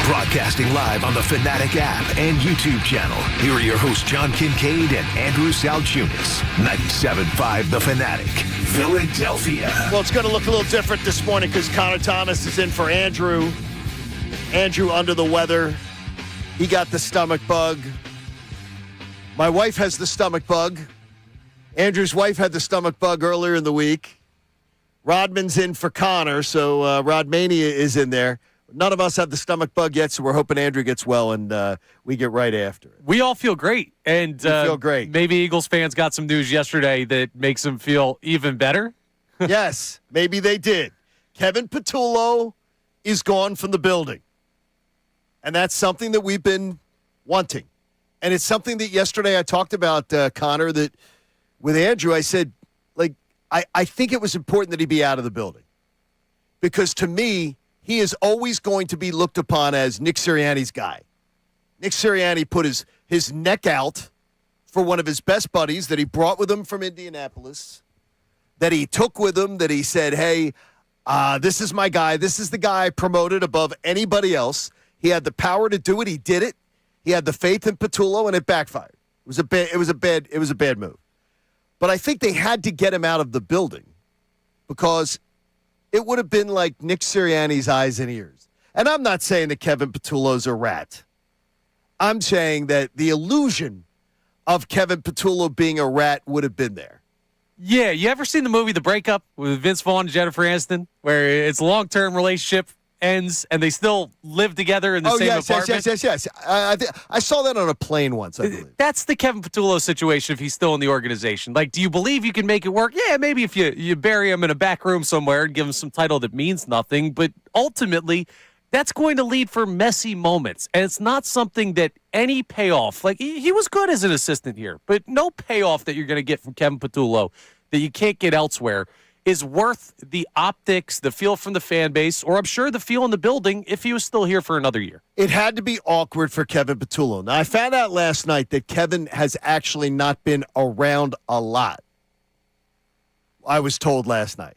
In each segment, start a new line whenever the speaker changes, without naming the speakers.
Broadcasting live on the Fanatic app and YouTube channel. Here are your hosts, John Kincade and Andrew Salciunas. 97.5 The Fanatic, Philadelphia.
Well, it's going to look a little different this morning because Connor Thomas is in for Andrew. Andrew under the weather. He got the stomach bug. My wife has the stomach bug. Andrew's wife had the stomach bug earlier in the week. Rodman's in for Connor, so Rodmania is in there. None of us have the stomach bug yet, so we're hoping Andrew gets well and we get right after it.
We all feel great. And
we feel great.
Maybe Eagles fans got some news yesterday that makes them feel even better.
Yes, maybe they did. Kevin Patullo is gone from the building. And that's something that we've been wanting. And it's something that yesterday I talked about, Connor, that with Andrew, I said, I think it was important that he be out of the building. Because to me, he is always going to be looked upon as Nick Sirianni's guy. Nick Sirianni put his neck out for one of his best buddies that he brought with him from Indianapolis, that he took with him, that he said, hey, this is my guy. This is the guy I promoted above anybody else. He had the power to do it. He did it. He had the faith in Patullo, and it backfired. It was a bad move. But I think they had to get him out of the building because it would have been like Nick Sirianni's eyes and ears. And I'm not saying that Kevin Patullo's a rat. I'm saying that the illusion of Kevin Patullo being a rat would have been there.
Yeah, you ever seen the movie The Breakup with Vince Vaughn and Jennifer Aniston, where it's a long-term relationship ends and they still live together in the same apartment?
Yes. I saw that on a plane once, I believe.
That's the Kevin Patullo situation if he's still in the organization. Like, do you believe you can make it work? Yeah, maybe if you bury him in a back room somewhere and give him some title that means nothing. But ultimately, that's going to lead for messy moments. And it's not something that any payoff, like he was good as an assistant here, but no payoff that you're going to get from Kevin Patullo that you can't get elsewhere is worth the optics, the feel from the fan base, or I'm sure the feel in the building if he was still here for another year.
It had to be awkward for Kevin Patullo. Now, I found out last night that Kevin has actually not been around a lot. I was told last night.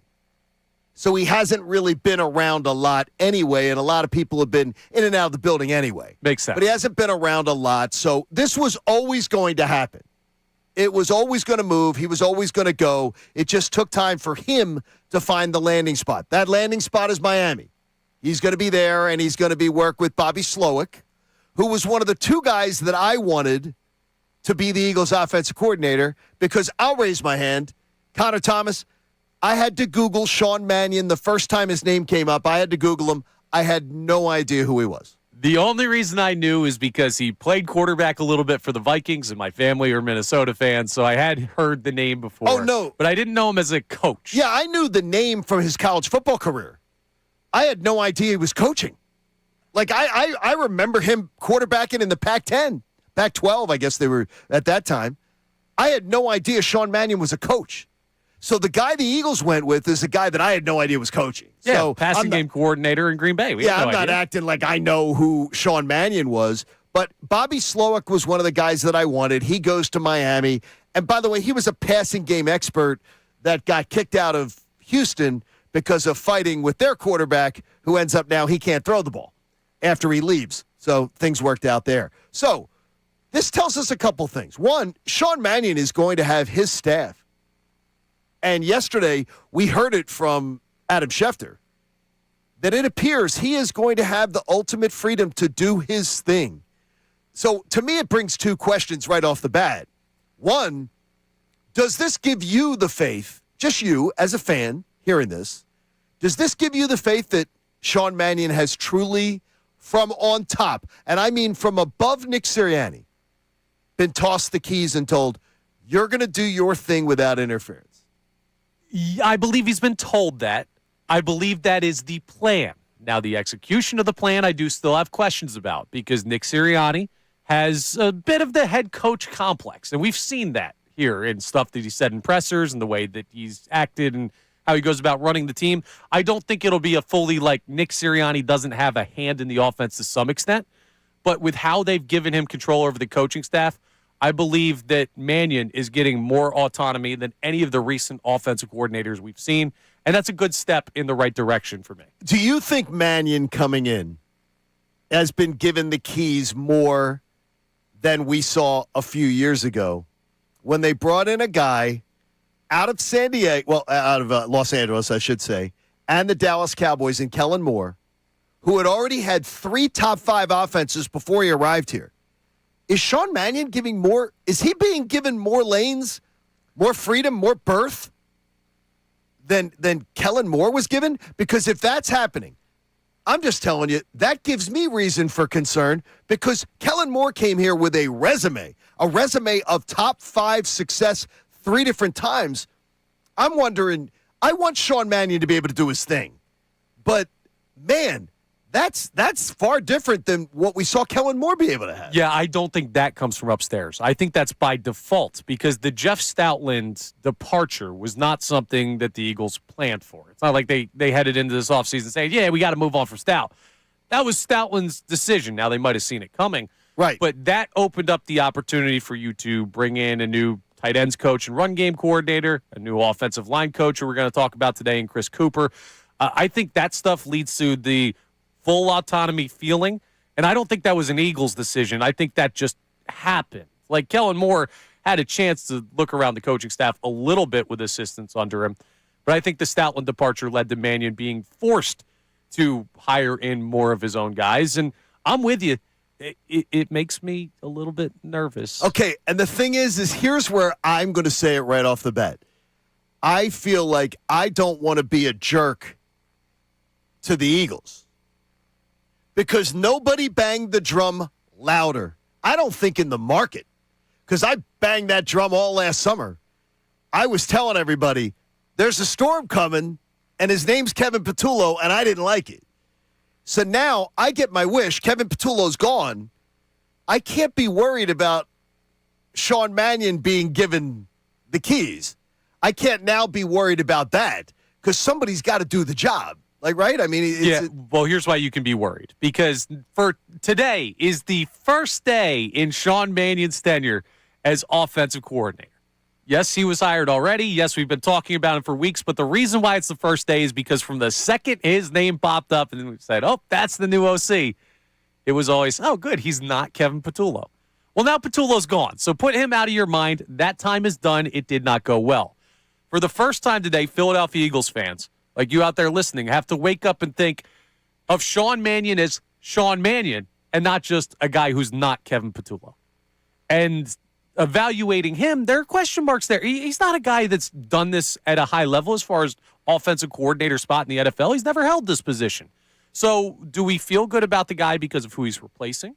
So he hasn't really been around a lot anyway, and a lot of people have been in and out of the building anyway.
Makes sense.
But he hasn't been around a lot, so this was always going to happen. It was always going to move. He was always going to go. It just took time for him to find the landing spot. That landing spot is Miami. He's going to be there, and he's going to be work with Bobby Slowick, who was one of the two guys that I wanted to be the Eagles offensive coordinator, because I'll raise my hand. Connor Thomas, I had to Google Sean Mannion the first time his name came up. I had to Google him. I had no idea who he was.
The only reason I knew is because he played quarterback a little bit for the Vikings, and my family are Minnesota fans, so I had heard the name before.
Oh, no.
But I didn't know him as a coach.
Yeah, I knew the name from his college football career. I had no idea he was coaching. Like, I remember him quarterbacking in the Pac-10, Pac-12, I guess they were at that time. I had no idea Sean Mannion was a coach. So the guy the Eagles went with is a guy that I had no idea was coaching.
Yeah,
so
passing game coordinator in Green Bay.
I'm not acting like I know who Sean Mannion was. But Bobby Slowick was one of the guys that I wanted. He goes to Miami. And by the way, he was a passing game expert that got kicked out of Houston because of fighting with their quarterback, who ends up now he can't throw the ball after he leaves. So things worked out there. So this tells us a couple things. One, Sean Mannion is going to have his staff. And yesterday, we heard it from Adam Schefter that it appears he is going to have the ultimate freedom to do his thing. So, to me, it brings two questions right off the bat. One, does this give you the faith, just you as a fan hearing this, does this give you the faith that Sean Mannion has truly, from on top, and I mean from above Nick Sirianni, been tossed the keys and told, you're going to do your thing without interference?
I believe he's been told that. I believe that is the plan. Now, the execution of the plan, I do still have questions about, because Nick Sirianni has a bit of the head coach complex, and we've seen that here in stuff that he said in pressers and the way that he's acted and how he goes about running the team. I don't think it'll be a fully like Nick Sirianni doesn't have a hand in the offense to some extent, but with how they've given him control over the coaching staff, I believe that Mannion is getting more autonomy than any of the recent offensive coordinators we've seen, and that's a good step in the right direction for me.
Do you think Mannion coming in has been given the keys more than we saw a few years ago when they brought in a guy out of San Diego, well, out of Los Angeles, I should say, and the Dallas Cowboys and Kellen Moore, who had already had 3 top 5 offenses before he arrived here. Is Sean Mannion is he being given more lanes, more freedom, more berth than Kellen Moore was given? Because if that's happening, I'm just telling you, that gives me reason for concern because Kellen Moore came here with a resume of top 5 success 3 different times. I'm wondering, I want Sean Mannion to be able to do his thing. But, man, that's far different than what we saw Kellen Moore be able to have.
Yeah, I don't think that comes from upstairs. I think that's by default because the Jeff Stoutland departure was not something that the Eagles planned for. It's not like they headed into this offseason saying, yeah, we got to move on from Stout. That was Stoutland's decision. Now, they might have seen it coming.
Right.
But that opened up the opportunity for you to bring in a new tight ends coach and run game coordinator, a new offensive line coach who we're going to talk about today, and Chris Cooper. I think that stuff leads to the full autonomy feeling, and I don't think that was an Eagles decision. I think that just happened. Like Kellen Moore had a chance to look around the coaching staff a little bit with assistants under him, but I think the Stoutland departure led to Mannion being forced to hire in more of his own guys, and I'm with you. It makes me a little bit nervous.
Okay, and the thing is here's where I'm going to say it right off the bat. I feel like I don't want to be a jerk to the Eagles because nobody banged the drum louder. I don't think in the market because I banged that drum all last summer. I was telling everybody there's a storm coming and his name's Kevin Patullo, and I didn't like it. So now I get my wish. Kevin Patullo's gone. I can't be worried about Sean Mannion being given the keys. I can't now be worried about that because somebody's got to do the job. Like, right? I mean,
well, here's why you can be worried. Because for today is the first day in Sean Mannion's tenure as offensive coordinator. Yes, he was hired already. Yes, we've been talking about him for weeks. But the reason why it's the first day is because from the second his name popped up and we said, oh, that's the new OC, it was always, oh, good, he's not Kevin Patullo. Well, now Patullo's gone. So put him out of your mind. That time is done. It did not go well. For the first time today, Philadelphia Eagles fans, like you out there listening, have to wake up and think of Sean Mannion as Sean Mannion and not just a guy who's not Kevin Patullo. And evaluating him, there are question marks there. He's not a guy that's done this at a high level as far as offensive coordinator spot in the NFL. He's never held this position. So do we feel good about the guy because of who he's replacing?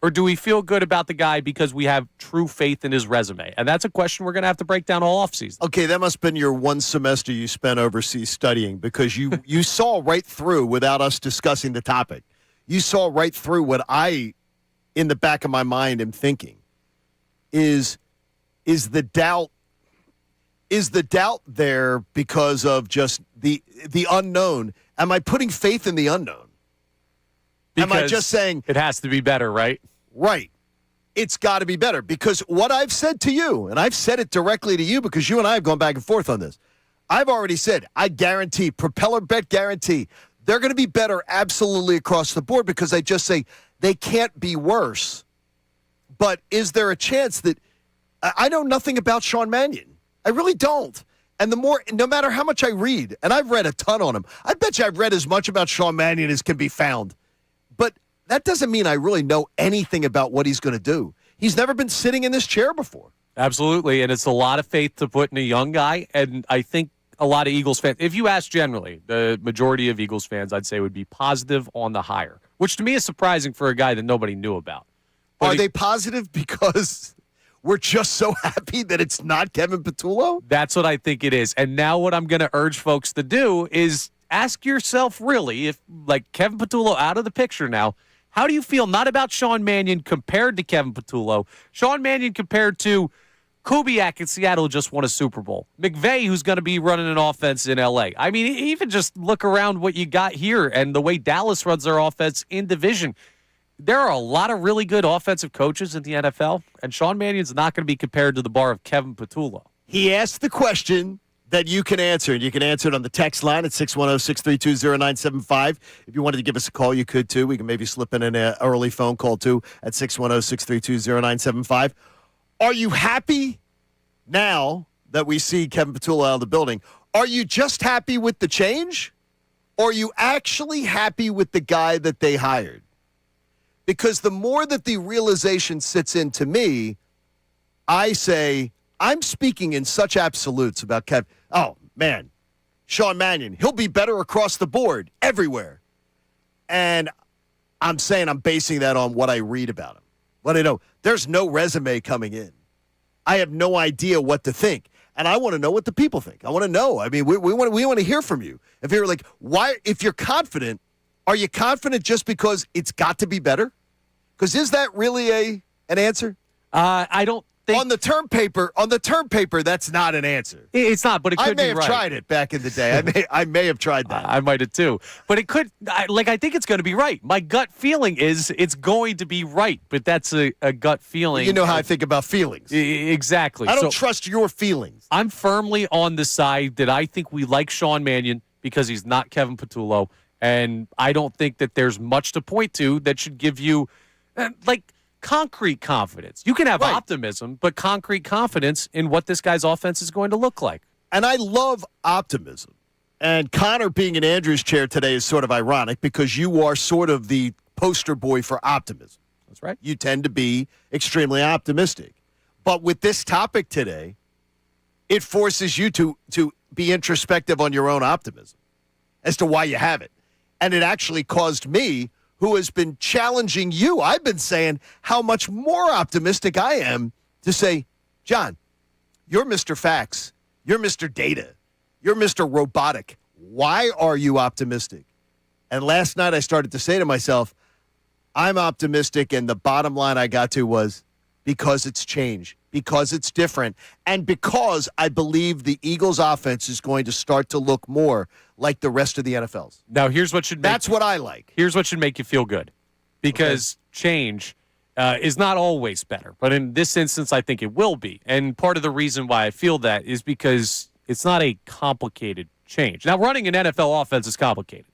Or do we feel good about the guy because we have true faith in his resume? And that's a question we're going to have to break down all offseason.
Okay, that must have been your one semester you spent overseas studying because you saw right through, without us discussing the topic, you saw right through what I, in the back of my mind, am thinking. Is the doubt there because of just the unknown? Am I putting faith in the unknown?
Because
am I just saying
it has to be better, right?
Right. It's got to be better because what I've said to you, and I've said it directly to you because you and I have gone back and forth on this. I've already said, I guarantee, propeller bet guarantee, they're going to be better absolutely across the board because I just say they can't be worse. But is there a chance that I know nothing about Sean Mannion? I really don't. And no matter how much I read, and I've read a ton on him, I bet you I've read as much about Sean Mannion as can be found. But that doesn't mean I really know anything about what he's going to do. He's never been sitting in this chair before.
Absolutely, and it's a lot of faith to put in a young guy, and I think a lot of Eagles fans, if you ask generally, the majority of Eagles fans, I'd say would be positive on the hire, which to me is surprising for a guy that nobody knew about. But
Are they positive because we're just so happy that it's not Kevin Patullo?
That's what I think it is. And now what I'm going to urge folks to do is ask yourself really, if like Kevin Patullo out of the picture now, how do you feel not about Sean Mannion compared to Kevin Patullo? Sean Mannion compared to Kubiak in Seattle just won a Super Bowl. McVay, who's going to be running an offense in L.A. I mean, even just look around what you got here and the way Dallas runs their offense in division. There are a lot of really good offensive coaches in the NFL, and Sean Mannion's not going to be compared to the bar of Kevin Patullo.
He asked the question, that you can answer. And you can answer it on the text line at 610-632-0975. If you wanted to give us a call, you could too. We can maybe slip in an early phone call too at 610-632-0975. Are you happy now that we see Kevin Patullo out of the building? Are you just happy with the change? Or are you actually happy with the guy that they hired? Because the more that the realization sits into me, I say, I'm speaking in such absolutes about Kevin. Oh, man, Sean Mannion, he'll be better across the board, everywhere. And I'm saying I'm basing that on what I read about him. What I know. There's no resume coming in. I have no idea what to think. And I want to know what the people think. I want to know. I mean, we want to hear from you. If you're like, why? If you're confident, are you confident just because it's got to be better? Because is that really an answer?
I don't think
on the term paper. That's not an answer.
It's not, but it could be right.
I may have tried it back in the day. I may have tried that.
I might have too. But it could. I think it's going to be right. My gut feeling is it's going to be right. But that's a gut feeling.
You know how I think about feelings.
Exactly.
I don't trust your feelings.
I'm firmly on the side that I think we like Sean Mannion because he's not Kevin Patullo, and I don't think that there's much to point to that should give you concrete confidence. You can have optimism, but concrete confidence in what this guy's offense is going to look like.
And I love optimism. And Connor being in Andrew's chair today is sort of ironic because you are sort of the poster boy for optimism.
That's right.
You tend to be extremely optimistic. But with this topic today, it forces you to be introspective on your own optimism as to why you have it. And it actually caused me, who has been challenging you, I've been saying how much more optimistic I am, to say, John, you're Mr. Facts. You're Mr. Data. You're Mr. Robotic. Why are you optimistic? And last night I started to say to myself, I'm optimistic, and the bottom line I got to was because it's change, because it's different, and because I believe the Eagles' offense is going to start to look more like the rest of the NFL's.
Now, here's what should
That's what I like.
Here's what should make you feel good, because change is not always better, but in this instance, I think it will be. And part of the reason why I feel that is because it's not a complicated change. Now, running an NFL offense is complicated,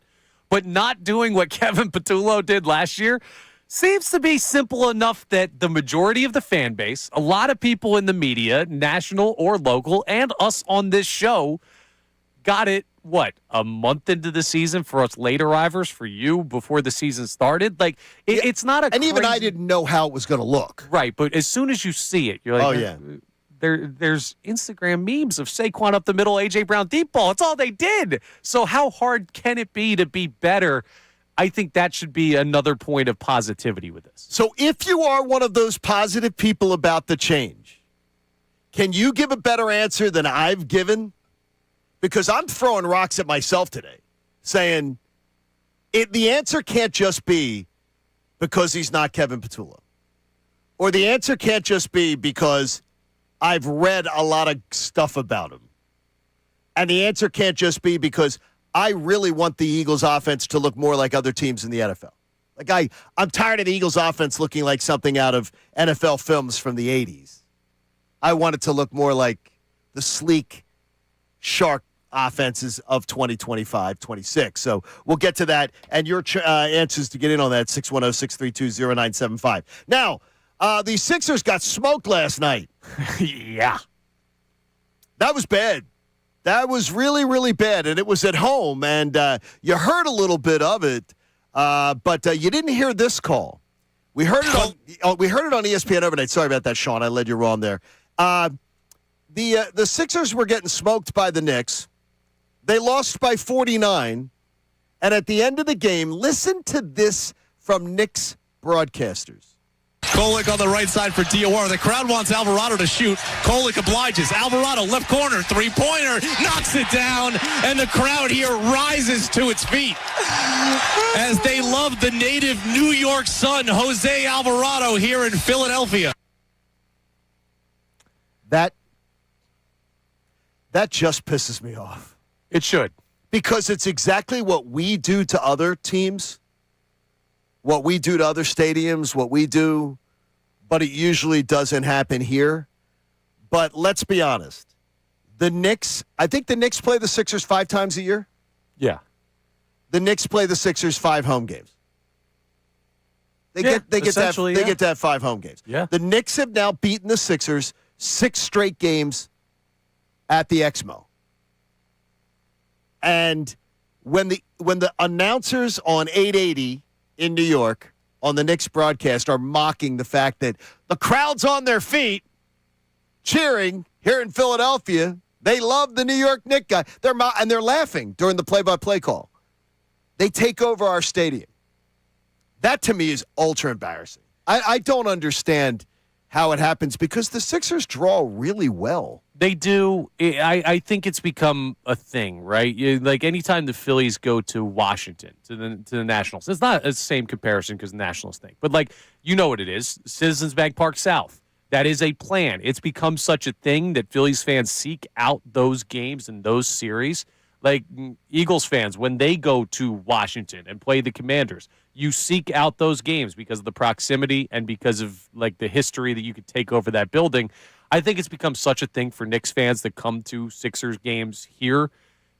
but not doing what Kevin Patullo did last year seems to be simple enough that the majority of the fan base, a lot of people in the media, national or local, and us on this show got it, a month into the season for us late arrivers, for you before the season started? It's not a
And even I didn't know how it was going to look.
Right, but as soon as you see it, you're like,
oh, yeah.
There's Instagram memes of Saquon up the middle, A.J. Brown deep ball. It's all they did. So how hard can it be to be better? I think that should be another point of positivity with this.
So if you are one of those positive people about the change, can you give a better answer than I've given? Because I'm throwing rocks at myself today, saying the answer can't just be because he's not Kevin Patullo. Or the answer can't just be because I've read a lot of stuff about him. And the answer can't just be because I really want the Eagles offense to look more like other teams in the NFL. I'm tired of the Eagles offense looking like something out of NFL films from the 80s. I want it to look more like the sleek shark offenses of 2025, 26. So we'll get to that. And your answers to get in on that, 610-632-0975. Now, the Sixers got smoked last night.
Yeah.
That was bad. That was really, really bad, and it was at home, and you heard a little bit of it, but you didn't hear this call. We heard it on ESPN overnight. Sorry about that, Sean. I led you wrong there. The Sixers were getting smoked by the Knicks. They lost by 49, and at the end of the game, listen to this from Knicks broadcasters.
Kolick on the right side for Diawara. The crowd wants Alvarado to shoot. Kolick obliges. Alvarado, left corner, three-pointer, knocks it down, and the crowd here rises to its feet as they love the native New York son, Jose Alvarado, here in Philadelphia.
That just pisses me off.
It should.
Because it's exactly what we do to other teams, what we do to other stadiums, what we do, but it usually doesn't happen here. But let's be honest. The Knicks, I think the Knicks play the Sixers 5 times a year.
Yeah.
The Knicks play the Sixers 5 home games. They get to have 5 home games.
Yeah.
The Knicks have now beaten the Sixers 6 straight games at the Exmo. And when the announcers on 880 in New York on the Knicks broadcast are mocking the fact that the crowd's on their feet cheering here in Philadelphia, they love the New York Knicks guy. And they're laughing during the play-by-play call. They take over our stadium. That, to me, is ultra embarrassing. I don't understand how it happens because the Sixers draw really well.
They do. I think it's become a thing, right? Like anytime the Phillies go to Washington, to the Nationals, it's not the same comparison because the Nationals think. But, like, you know what it is. Citizens Bank Park South. That is a plan. It's become such a thing that Phillies fans seek out those games and those series. Like Eagles fans, when they go to Washington and play the Commanders, you seek out those games because of the proximity and because of like the history that you could take over that building. I think it's become such a thing for Knicks fans that come to Sixers games here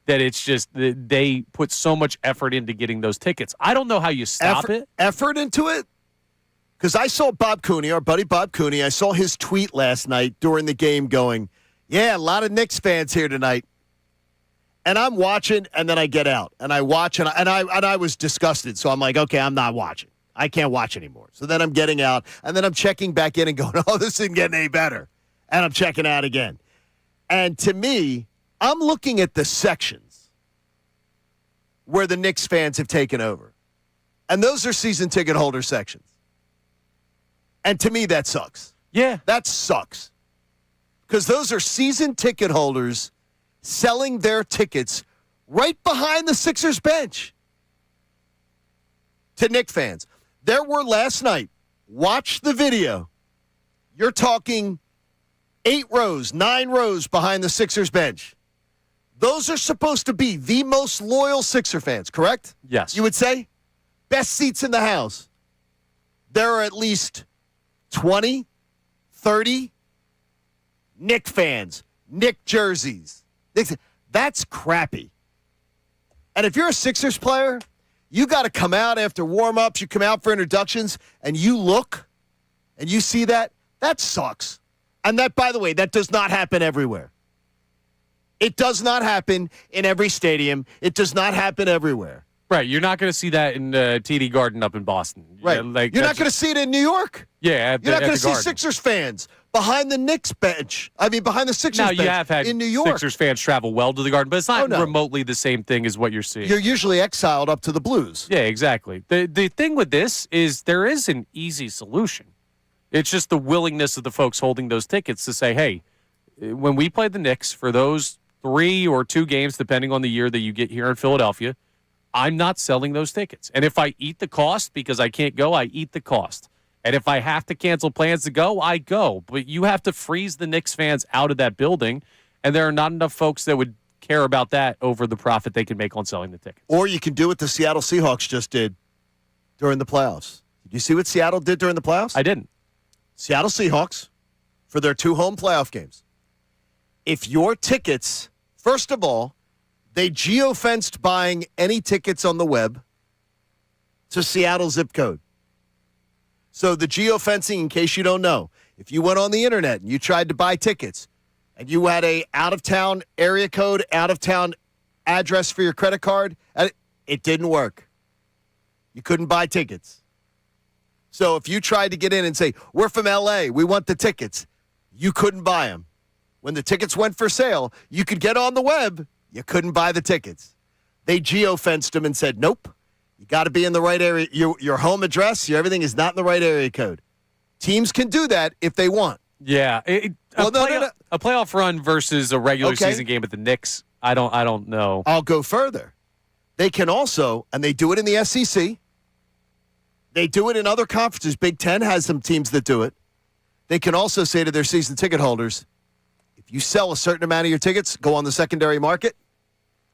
that it's just they put so much effort into getting those tickets. I don't know how you stop it.
Effort into it? Because I saw Bob Cooney, our buddy Bob Cooney, I saw his tweet last night during the game going, yeah, a lot of Knicks fans here tonight. And I'm watching, and then I get out, and I watch, and I was disgusted. So I'm like, okay, I'm not watching. I can't watch anymore. So then I'm getting out, and then I'm checking back in and going, oh, this isn't getting any better. And I'm checking out again. And to me, I'm looking at the sections where the Knicks fans have taken over. And those are season ticket holder sections. And to me, that sucks.
Yeah.
That sucks. Because those are season ticket holders selling their tickets right behind the Sixers bench to Knicks fans. There were last night, watch the video, you're talking 8 rows, 9 rows behind the Sixers bench. Those are supposed to be the most loyal Sixer fans, correct?
Yes.
You would say? Best seats in the house. There are at least 20, 30 Knicks fans, Knicks jerseys. That's crappy. And if you're a Sixers player, you got to come out after warm-ups, you come out for introductions, and you look, and you see that. That sucks. And that, by the way, that does not happen everywhere. It does not happen in every stadium. It does not happen everywhere.
Right. You're not going to see that in TD Garden up in Boston.
Right.
Yeah, like
you're not going to see it in New York.
Yeah.
You're not going to see
Garden.
Sixers fans behind the Knicks bench. I mean, behind the Sixers bench
you have had
in New York.
Sixers fans travel well to the Garden, but it's not remotely the same thing as what you're seeing.
You're usually exiled up to the Blues.
Yeah, exactly. The thing with this is there is an easy solution. It's just the willingness of the folks holding those tickets to say, hey, when we play the Knicks for those 3 or 2 games, depending on the year that you get here in Philadelphia, I'm not selling those tickets. And if I eat the cost because I can't go, I eat the cost. And if I have to cancel plans to go, I go. But you have to freeze the Knicks fans out of that building, and there are not enough folks that would care about that over the profit they can make on selling the tickets.
Or you can do what the Seattle Seahawks just did during the playoffs. Did you see what Seattle did during the playoffs?
I didn't.
Seattle Seahawks, for their 2 home playoff games. If your tickets, first of all, they geofenced buying any tickets on the web to Seattle zip code. So the geofencing, in case you don't know, if you went on the internet and you tried to buy tickets and you had a out-of-town area code, out-of-town address for your credit card, it didn't work. You couldn't buy tickets. So if you tried to get in and say, we're from L.A., we want the tickets, you couldn't buy them. When the tickets went for sale, you could get on the web. You couldn't buy the tickets. They geofenced them and said, nope, you got to be in the right area. Your home address, everything is not in the right area code. Teams can do that if they want.
Yeah. A playoff run versus a regular season game at the Knicks, I don't know.
I'll go further. They can also, and they do it in the SEC. They do it in other conferences. Big Ten has some teams that do it. They can also say to their season ticket holders, if you sell a certain amount of your tickets, go on the secondary market,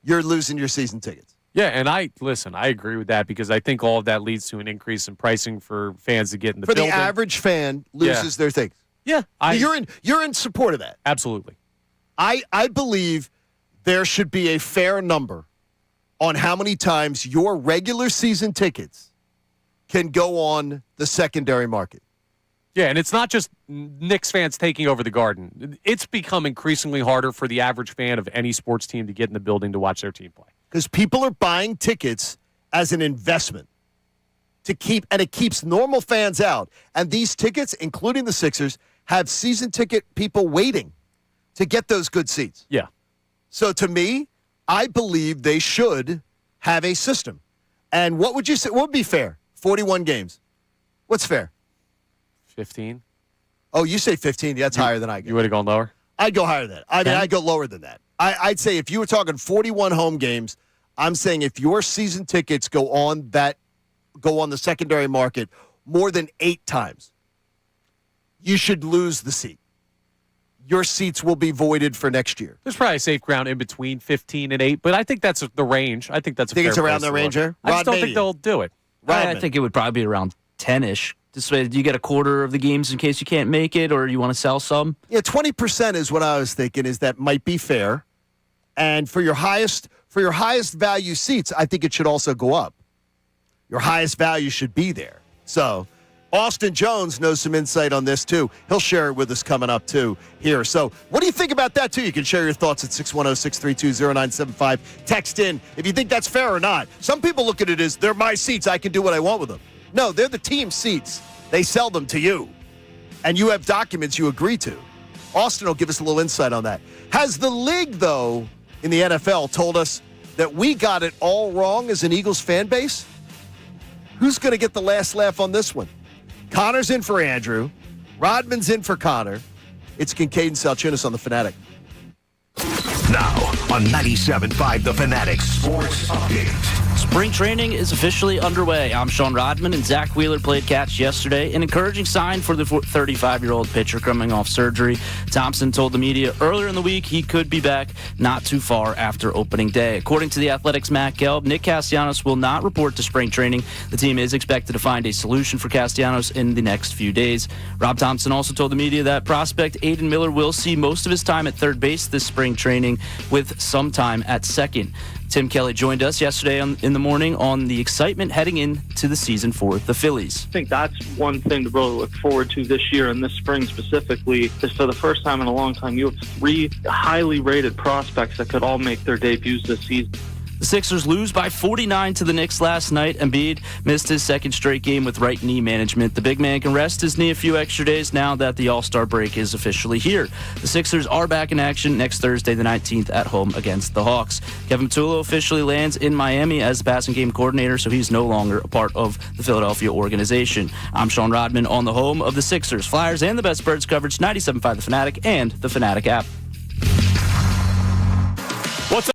you're losing your season tickets.
Yeah, and I agree with that because I think all of that leads to an increase in pricing for fans to get in the building.
For the average fan loses their things.
Yeah.
You're in support of that.
Absolutely.
I believe there should be a fair number on how many times your regular season tickets can go on the secondary market.
Yeah, and it's not just Knicks fans taking over the Garden. It's become increasingly harder for the average fan of any sports team to get in the building to watch their team play.
Because people are buying tickets as an investment and it keeps normal fans out. And these tickets, including the Sixers, have season ticket people waiting to get those good seats.
Yeah.
So to me, I believe they should have a system. And what would you say? What would be fair? 41 games. What's fair?
15.
Oh, you say 15. That's higher than I get.
You would have gone lower?
I'd go higher than that. I mean, I'd go lower than that. I'd say if you were talking 41 home games, I'm saying if your season tickets go on the secondary market more than 8 times, you should lose the seat. Your seats will be voided for next year.
There's probably a safe ground in between 15 and 8, but I think that's the range. I think that's a
Think
fair
it's around
place
the
to
range
look.
here?
I just
Rod,
don't
maybe.
think they'll do it.
I think it would probably be around 10-ish. This way you get a quarter of the games in case you can't make it or you want to sell some.
Yeah, 20% is what I was thinking is that might be fair. And for your highest value seats, I think it should also go up. Your highest value should be there. So Austin Jones knows some insight on this, too. He'll share it with us coming up, too, here. So what do you think about that, too? You can share your thoughts at 610-632-0975. Text in if you think that's fair or not. Some people look at it as, they're my seats. I can do what I want with them. No, they're the team seats. They sell them to you. And you have documents you agree to. Austin will give us a little insight on that. Has the league, though, in the NFL told us that we got it all wrong as an Eagles fan base? Who's going to get the last laugh on this one? Connor's in for Andrew. Rodman's in for Connor. It's Kincade and Salciunas on The Fanatic.
Now on 97.5 The Fanatic Sports Update.
Spring training is officially underway. I'm Sean Rodman, and Zach Wheeler played catch yesterday. An encouraging sign for the 35-year-old pitcher coming off surgery. Thompson told the media earlier in the week he could be back not too far after opening day. According to the Athletics' Matt Gelb, Nick Castellanos will not report to spring training. The team is expected to find a solution for Castellanos in the next few days. Rob Thompson also told the media that prospect Aiden Miller will see most of his time at third base this spring training, with some time at second. Tim Kelly joined us yesterday in the morning on the excitement heading into the season for the Phillies.
I think that's one thing to really look forward to this year and this spring specifically, is for the first time in a long time, you have 3 highly rated prospects that could all make their debuts this season.
The Sixers lose by 49 to the Knicks last night. Embiid missed his second straight game with right knee management. The big man can rest his knee a few extra days now that the All-Star break is officially here. The Sixers are back in action next Thursday, the 19th, at home against the Hawks. Kevin Patullo officially lands in Miami as the passing game coordinator, so he's no longer a part of the Philadelphia organization. I'm Sean Rodman on the home of the Sixers, Flyers, and the best Birds coverage, 97.5 The Fanatic and the Fanatic app.
What's up?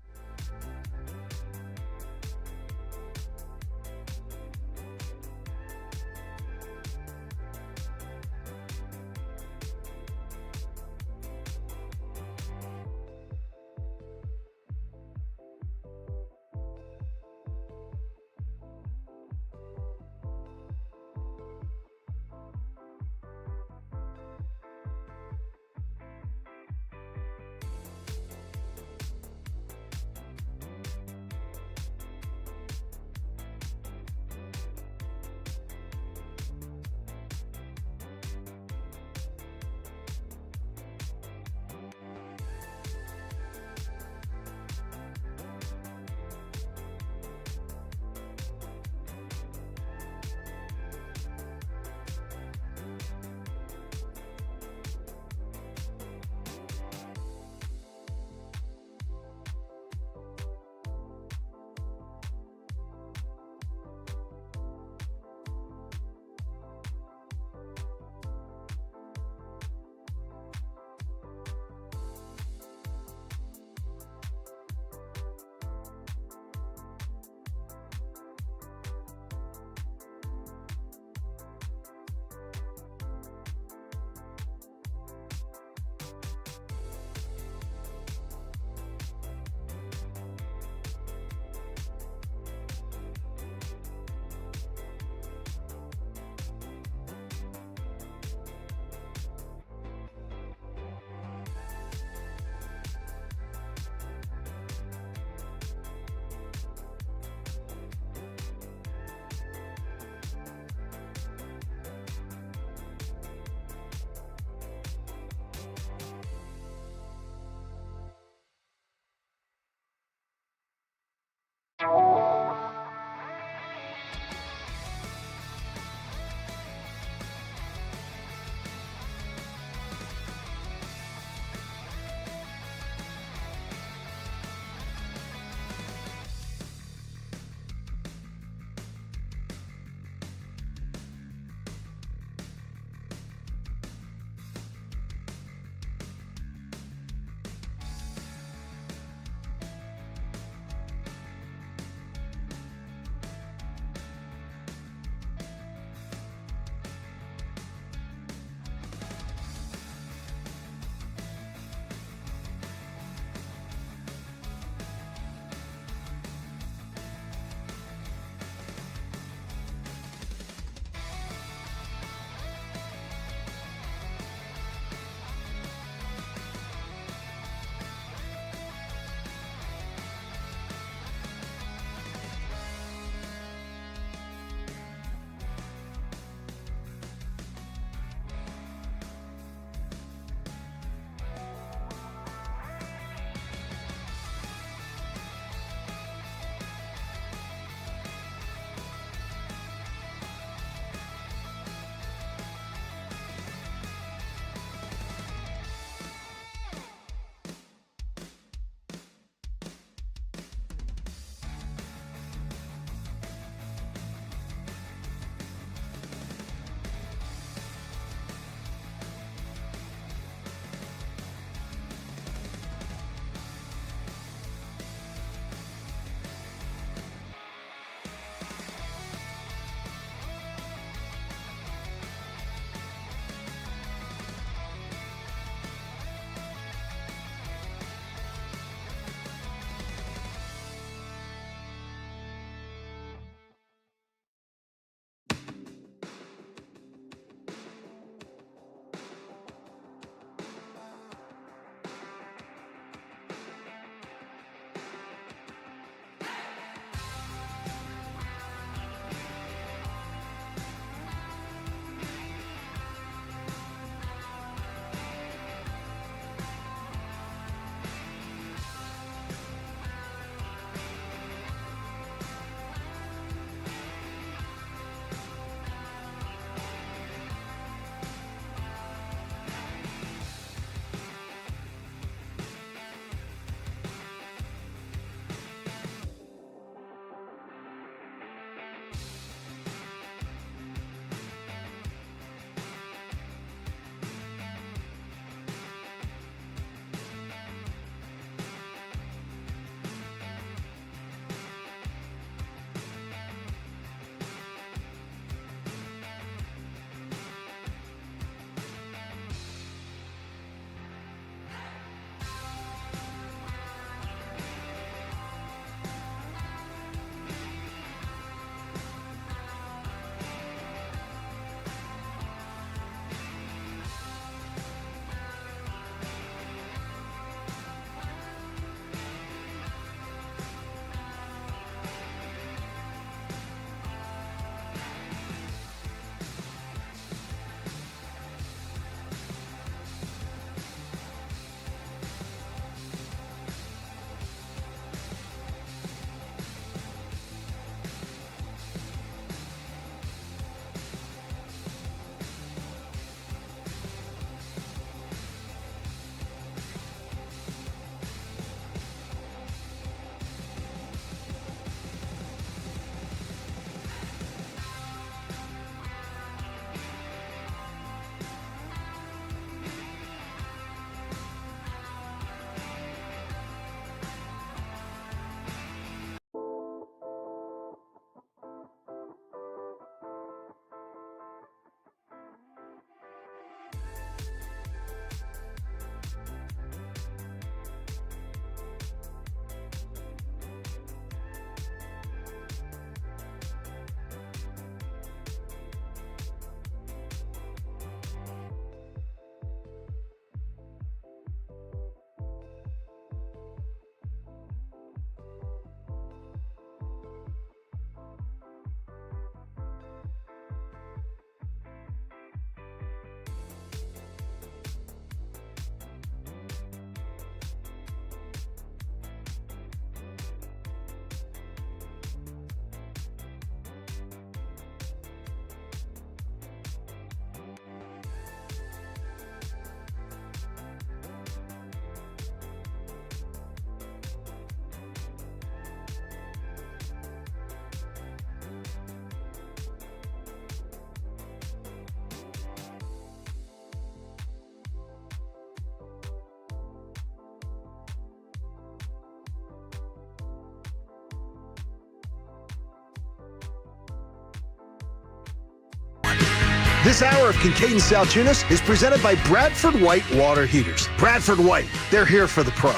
This hour of Kincade Salciunas is presented by Bradford White Water Heaters. Bradford White, they're here for the pro.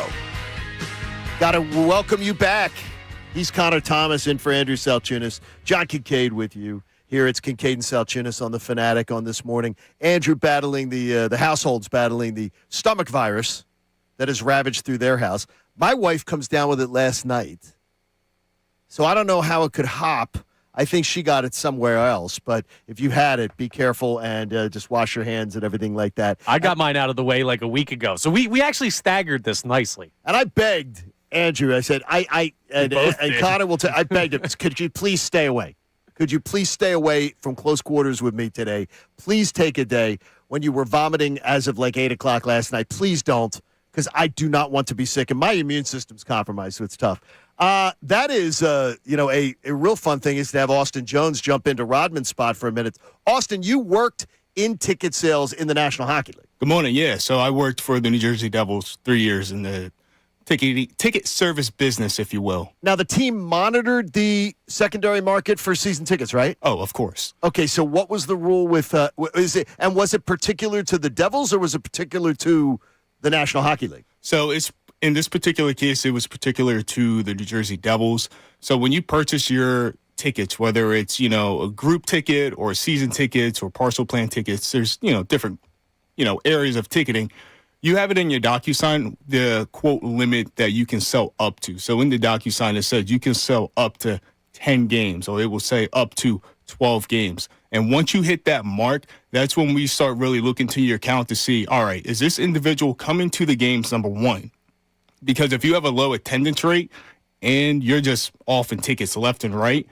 Got to welcome you back. He's Connor Thomas in for Andrew Salciunas. John Kincade with you. Here it's Kincade and Salciunas on the Fanatic on this morning. Andrew battling the household's battling the stomach virus that has ravaged through their house. My wife comes down with it last night. So I don't know how it could hop. I think she got it somewhere else, but if you had it, be careful and just wash your hands and everything like that.
I got mine out of the way like a week ago. So we actually staggered this nicely.
And I begged Andrew. I said, and Connor will I begged him, could you please stay away? Could you please stay away from close quarters with me today? Please take a day. When you were vomiting as of like 8 o'clock last night, please don't, because I do not want to be sick, and my immune system's compromised, so it's tough. That is, a real fun thing is to have Austin Jones jump into Rodman's spot for a minute. Austin, you worked in ticket sales in the National Hockey League.
Good morning. Yeah, so I worked for the New Jersey Devils 3 years in the ticket service business, if you will.
Now, the team monitored the secondary market for season tickets, right?
Oh, of course.
Okay, so what was the rule with was it particular to the Devils or was it particular to the National Hockey League?
So in this particular case, it was particular to the New Jersey Devils. So when you purchase your tickets, whether it's, a group ticket or season tickets or partial plan tickets, there's, different, areas of ticketing. You have it in your DocuSign, the quote limit that you can sell up to. So in the DocuSign, it says you can sell up to 10 games, or it will say up to 12 games. And once you hit that mark, that's when we start really looking to your account to see, all right, is this individual coming to the games, number one? Because if you have a low attendance rate and you're just off in tickets left and right,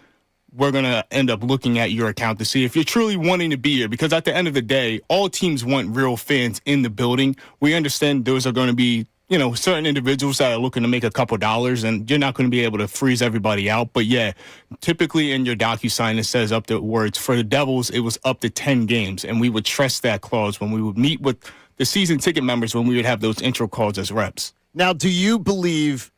we're going to end up looking at your account to see if you're truly wanting to be here. Because at the end of the day, all teams want real fans in the building. We understand those are going to be, certain individuals that are looking to make a couple dollars, and you're not going to be able to freeze everybody out. But yeah, typically in your DocuSign, it says up to words. For the Devils, it was up to 10 games. And we would trust that clause when we would meet with the season ticket members when we would have those intro calls as reps.
Now, do you believe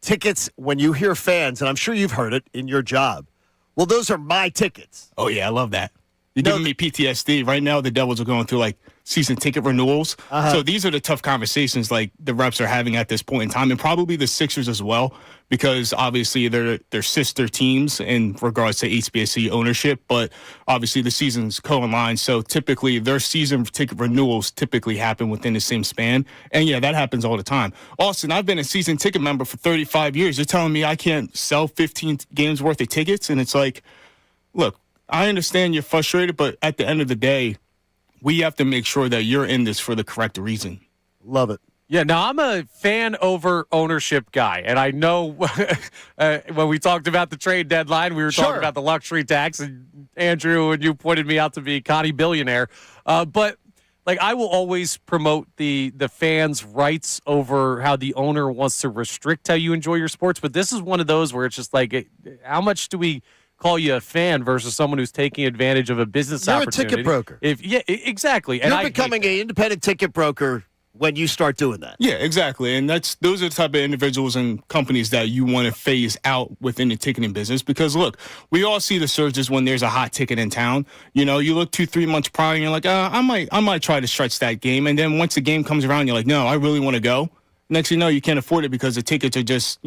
tickets, when you hear fans, and I'm sure you've heard it in your job, well, those are my tickets.
Oh, yeah, I love that. You're giving me PTSD. Right now, the Devils are going through, season ticket renewals. So these are the tough conversations, the reps are having at this point in time, and probably the Sixers as well, because obviously they're sister teams in regards to HBSC ownership, but obviously the seasons co-align. So typically their season ticket renewals typically happen within the same span. And yeah, that happens all the time. Austin, I've been a season ticket member for 35 years. You're telling me I can't sell 15 games worth of tickets? And it's like, look, I understand you're frustrated, but at the end of the day, we have to make sure that you're in this for the correct reason.
Love it.
Yeah, now I'm a fan over ownership guy, and I know when we talked about the trade deadline, we were talking about the luxury tax, and Andrew and you pointed me out to be Connie billionaire. But I will always promote the fans' rights over how the owner wants to restrict how you enjoy your sports. But this is one of those where it's just how much do we call you a fan versus someone who's taking advantage of a business opportunity?
You're a ticket broker.
Exactly.
You're becoming an independent ticket broker when you start doing that.
Yeah, exactly. And those are the type of individuals and companies that you want to phase out within the ticketing business. Because look, we all see the surges when there's a hot ticket in town. You look 2-3 months prior and you're like, I might try to stretch that game. And then once the game comes around, you're like, no, I really want to go. Next thing you know, you can't afford it because the tickets are just,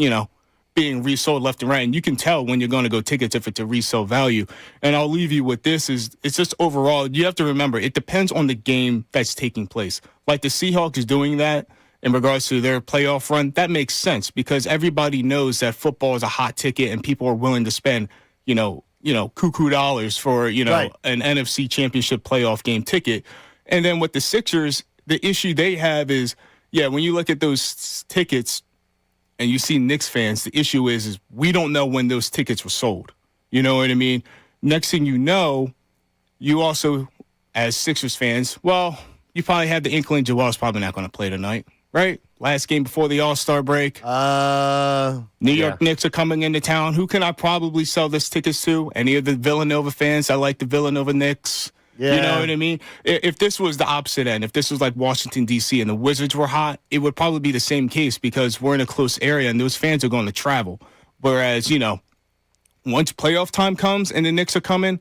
being resold left and right. And you can tell when you're going to go tickets if it's a resale value. And I'll leave you with this it's just overall, you have to remember, it depends on the game that's taking place. Like the Seahawks is doing that in regards to their playoff run. That makes sense because everybody knows that football is a hot ticket and people are willing to spend, cuckoo dollars for,
right,
an NFC championship playoff game ticket. And then with the Sixers, the issue they have is, when you look at those tickets, and you see Knicks fans, the issue is we don't know when those tickets were sold. You know what I mean? Next thing you know, you also, as Sixers fans, you probably had the inkling Joel's probably not going to play tonight, right? Last game before the All-Star break. New York Knicks are coming into town. Who can I probably sell this tickets to? Any of the Villanova fans? I like the Villanova Knicks.
Yeah.
You know what I mean? If this was the opposite end, if this was like Washington, D.C. and the Wizards were hot, it would probably be the same case because we're in a close area and those fans are going to travel. Whereas, once playoff time comes and the Knicks are coming,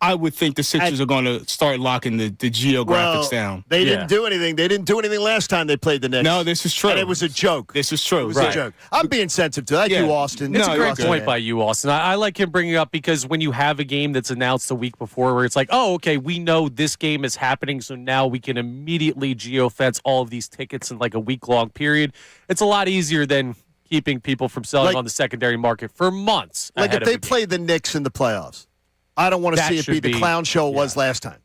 I would think the Sixers are going to start locking the geographics down.
They didn't do anything. They didn't do anything last time they played the Knicks.
No, this is true.
And it was a joke.
This is true.
It was a joke. I'm being sensitive to that. You, Austin.
It's a great
Austin,
point by you, Austin. I like him bringing it up because when you have a game that's announced a week before where it's like, oh, okay, we know this game is happening, so now we can immediately geofence all of these tickets in like a week-long period. It's a lot easier than keeping people from selling on the secondary market for months.
Like if they play the Knicks in the playoffs, I don't want to see it be the clown show it was last time.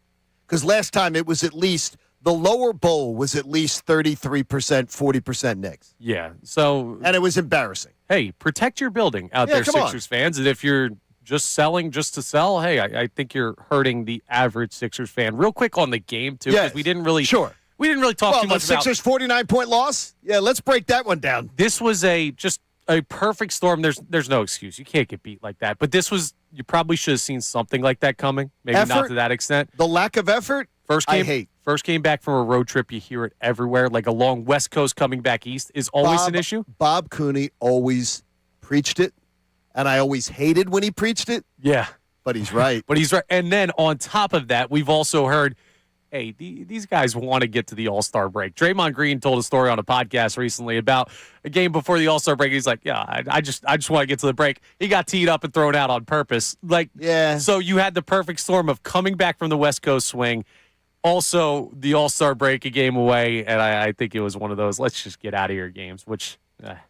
Because last time it was at least the lower bowl was at least 33%, 40% Knicks.
Yeah. So
and it was embarrassing.
Hey, protect your building out there, Sixers fans. And if you're just selling just to sell, hey, I think you're hurting the average Sixers fan. Real quick on the game too, because we didn't really talk too much
about the Sixers' 49-point loss. Yeah, let's break that one down.
This was just a perfect storm. There's no excuse. You can't get beat like that. But this was, you probably should have seen something like that coming. Maybe not to that extent.
The lack of effort, I hate.
First game back from a road trip, you hear it everywhere. Like along West Coast coming back east is always an issue.
Bob Cooney always preached it, and I always hated when he preached it.
Yeah.
But he's right.
And then on top of that, we've also heard, hey, these guys want to get to the All-Star break. Draymond Green told a story on a podcast recently about a game before the All-Star break. He's like, yeah, I just want to get to the break. He got teed up and thrown out on purpose. So you had the perfect storm of coming back from the West Coast swing, also the All-Star break a game away, and I think it was one of those, let's just get out of here games, which...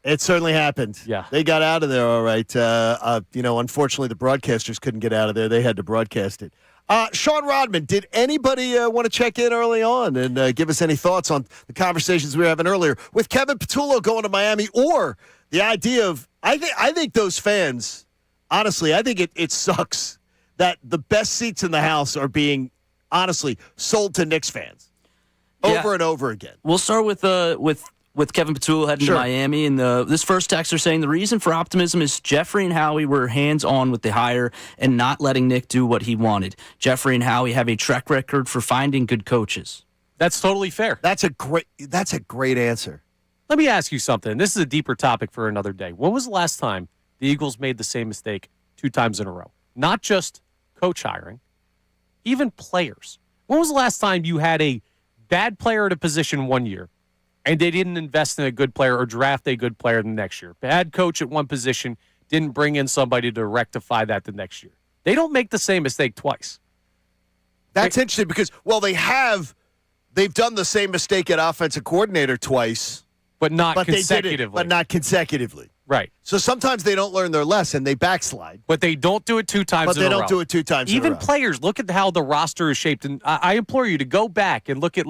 It certainly happened.
Yeah.
They got out of there all right. Unfortunately, the broadcasters couldn't get out of there. They had to broadcast it. Sean Rodman, did anybody want to check in early on and give us any thoughts on the conversations we were having earlier with Kevin Patullo going to Miami, or the idea of I think those fans, honestly, I think it sucks that the best seats in the house are being honestly sold to Knicks fans over and over again.
We'll start with Kevin Patullo heading to Miami, and this first texter saying the reason for optimism is Jeffrey and Howie were hands-on with the hire and not letting Nick do what he wanted. Jeffrey and Howie have a track record for finding good coaches.
That's totally fair.
That's a great answer.
Let me ask you something. This is a deeper topic for another day. When was the last time the Eagles made the same mistake 2 times in a row? Not just coach hiring, even players. When was the last time you had a bad player at a position one year and they didn't invest in a good player or draft a good player the next year? Bad coach at one position, didn't bring in somebody to rectify that the next year. They don't make the same mistake twice.
That's interesting because, they've done the same mistake at offensive coordinator twice.
But not consecutively.
But not consecutively.
Right.
So sometimes they don't learn their lesson. They backslide.
But they don't do it 2 times in a row.
But they don't do it 2 times in a row.
Even players, look at how the roster is shaped. And I implore you to go back and look at,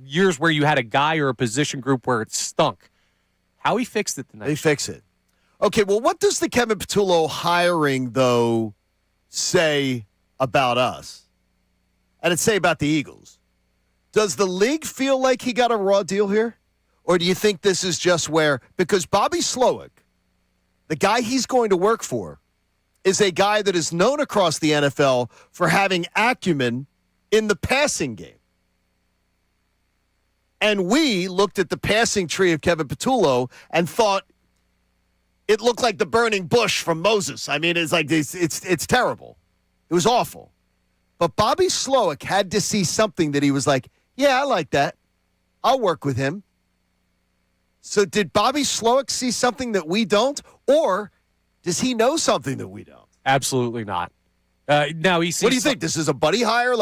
years where you had a guy or a position group where it stunk. How he fixed it the next year.
They fix it. Okay, well, what does the Kevin Patullo hiring, though, say about us? And it say about the Eagles. Does the league feel like he got a raw deal here? Or do you think this is just because Bobby Slowick, the guy he's going to work for, is a guy that is known across the NFL for having acumen in the passing game. And we looked at the passing tree of Kevin Patullo and thought it looked like the burning bush from Moses. I mean, it's terrible. It was awful. But Bobby Slowick had to see something that he was like, yeah, I like that. I'll work with him. So did Bobby Slowick see something that we don't? Or does he know something that we don't?
Absolutely not. Now he sees.
What do you think? This is a buddy hire?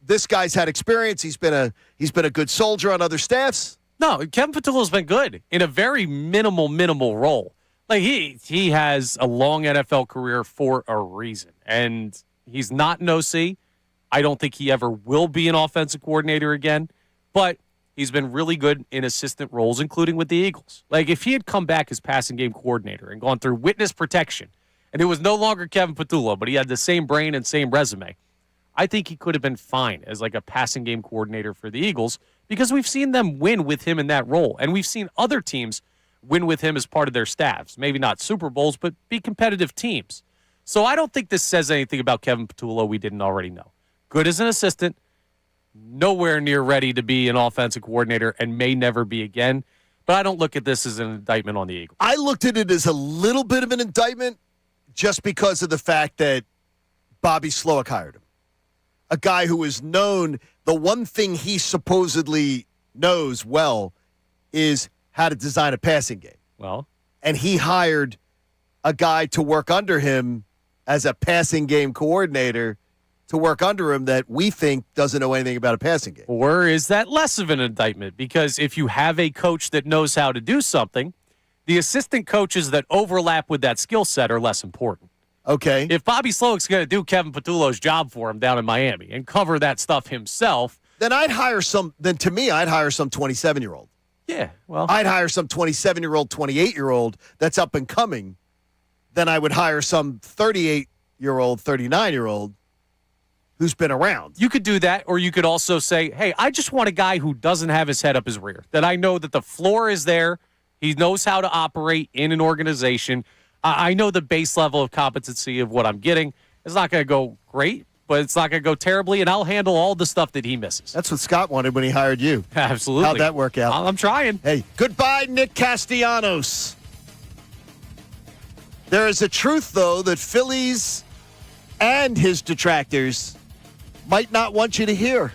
This guy's had experience. He's been a good soldier on other staffs.
No, Kevin Patullo's been good in a very minimal role. He has a long NFL career for a reason, and he's not an OC. I don't think he ever will be an offensive coordinator again, but he's been really good in assistant roles, including with the Eagles. If he had come back as passing game coordinator and gone through witness protection, and it was no longer Kevin Patullo, but he had the same brain and same resume, I think he could have been fine as a passing game coordinator for the Eagles because we've seen them win with him in that role, and we've seen other teams win with him as part of their staffs. Maybe not Super Bowls, but be competitive teams. So I don't think this says anything about Kevin Patullo we didn't already know. Good as an assistant, nowhere near ready to be an offensive coordinator and may never be again. But I don't look at this as an indictment on the Eagles.
I looked at it as a little bit of an indictment just because of the fact that Bobby Slowick hired him. A guy who is known, the one thing he supposedly knows well is how to design a passing game.
Well,
and he hired a guy to work under him as a passing game coordinator to work under him that we think doesn't know anything about a passing game.
or is that less of an indictment? Because if you have a coach that knows how to do something, the assistant coaches that overlap with that skill set are less important.
Okay.
If Bobby Slowick's going to do Kevin Patullo's job for him down in Miami and cover that stuff himself,
then I'd hire some 27-year-old.
yeah, well,
I'd hire some 27-year-old, 28-year-old that's up and coming. Then I would hire some 38-year-old, 39-year-old who's been around.
you could do that, or you could also say, hey, I just want a guy who doesn't have his head up his rear, that I know that the floor is there. He knows how to operate in an organization. I know the base level of competency of what I'm getting. It's not going to go great, but it's not going to go terribly, and I'll handle all the stuff that he misses.
That's what Scott wanted when he hired you.
Absolutely.
How'd that work out?
I'm trying.
Hey, goodbye, Nick Castellanos. There is a truth, though, that Phillies and his detractors might not want you to hear.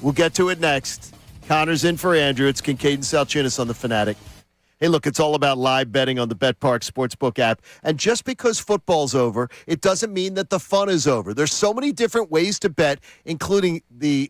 We'll get to it next. Connor's in for Andrew. It's Kincade Salciunas on the Fanatic. Hey, look, it's all about live betting on the BetPark Sportsbook app. And just because football's over, it doesn't mean that the fun is over. There's so many different ways to bet, including the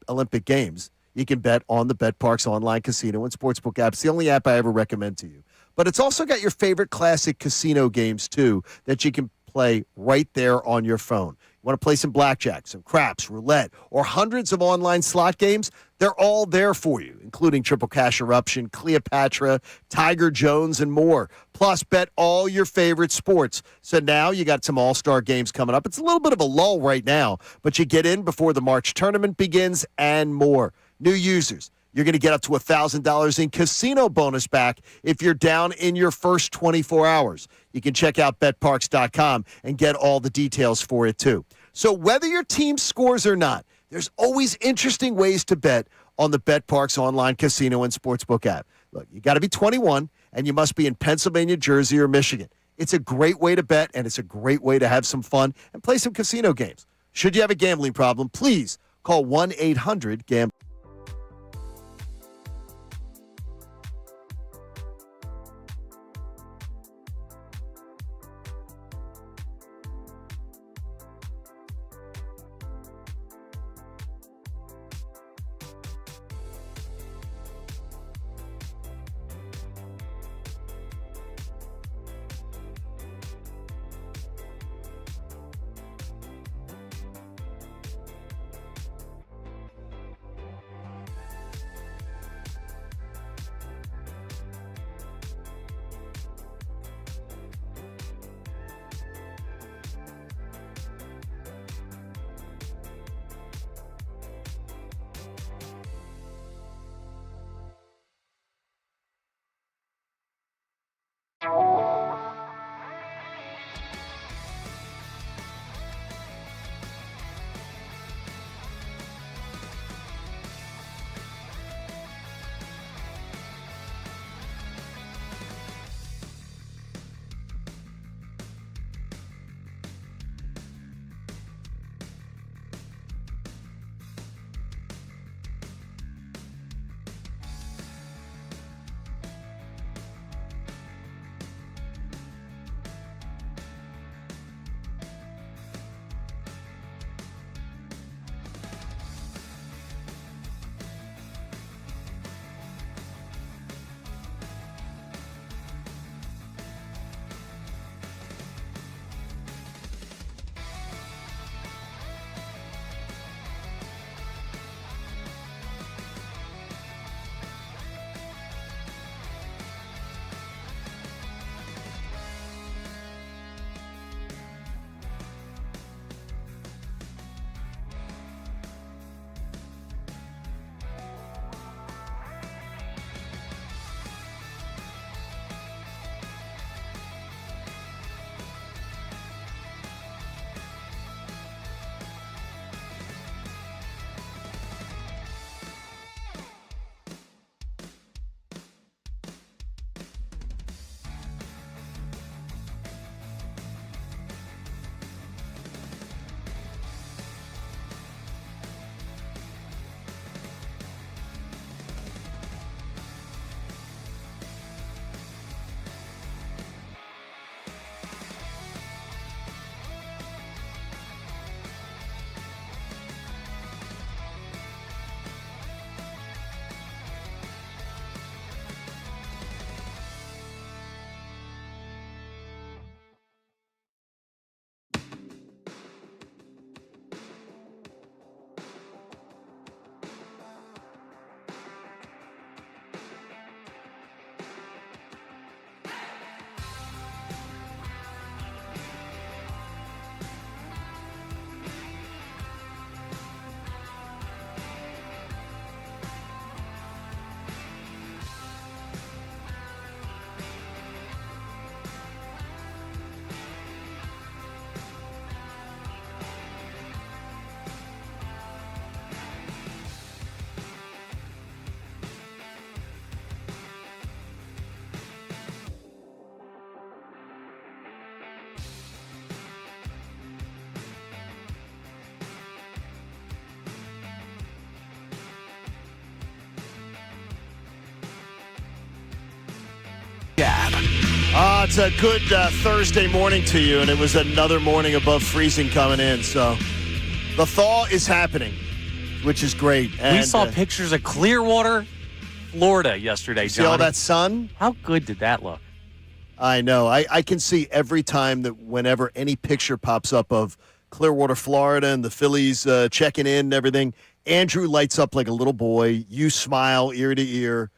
Olympic Games. You can bet on the BetParks online casino and sportsbook app. It's the only app I ever recommend to you. But it's also got your favorite classic casino games, too, that you can play right there on your phone. You want to play some blackjack, some craps, roulette, or hundreds of online slot games? They're all there for you, including Triple Cash Eruption, Cleopatra, Tiger Jones, and more. Plus, bet all your favorite sports. So now you got some all-star games coming up. It's a little bit of a lull right now, but you get in before the March tournament begins and more. New users, you're going to get up to $1,000 in casino bonus back if you're down in your first 24 hours. You can check out betparks.com and get all the details for it, too. So whether your team scores or not, there's always interesting ways to bet on the BetParks online casino and sportsbook app. Look, you got to be 21, and you must be in Pennsylvania, Jersey, or Michigan. It's a great way to bet, and it's a great way to have some fun and play some casino games. Should you have a gambling problem, please call 1-800-GAMBLER. It's a good Thursday morning to you, and it was another morning above freezing coming in. So the thaw is happening, which is great. And,
we saw pictures of Clearwater, Florida yesterday,
see all that sun?
How good did that look?
I know. I can see every time that whenever any picture pops up of Clearwater, Florida, and the Phillies checking in and everything, Andrew lights up like a little boy. You smile ear to ear.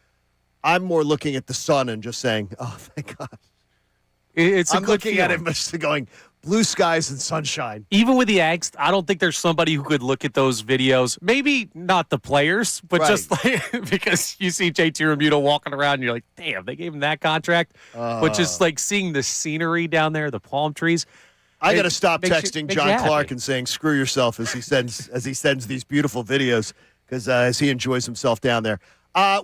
I'm more looking at the sun and just saying, oh, thank God.
It's a
I'm
good
looking
feeling.
at it just going, blue skies and sunshine.
Even with the angst, I don't think there's somebody who could look at those videos. Maybe not the players, but
Right.
just like because you see JT Remuto walking around and you're like, damn, they gave him that contract. But just like seeing the scenery down there, the palm trees.
I got to stop
makes you-
texting
makes
John
you happy.
Clark and saying screw yourself as he sends these beautiful videos because as he enjoys himself down there.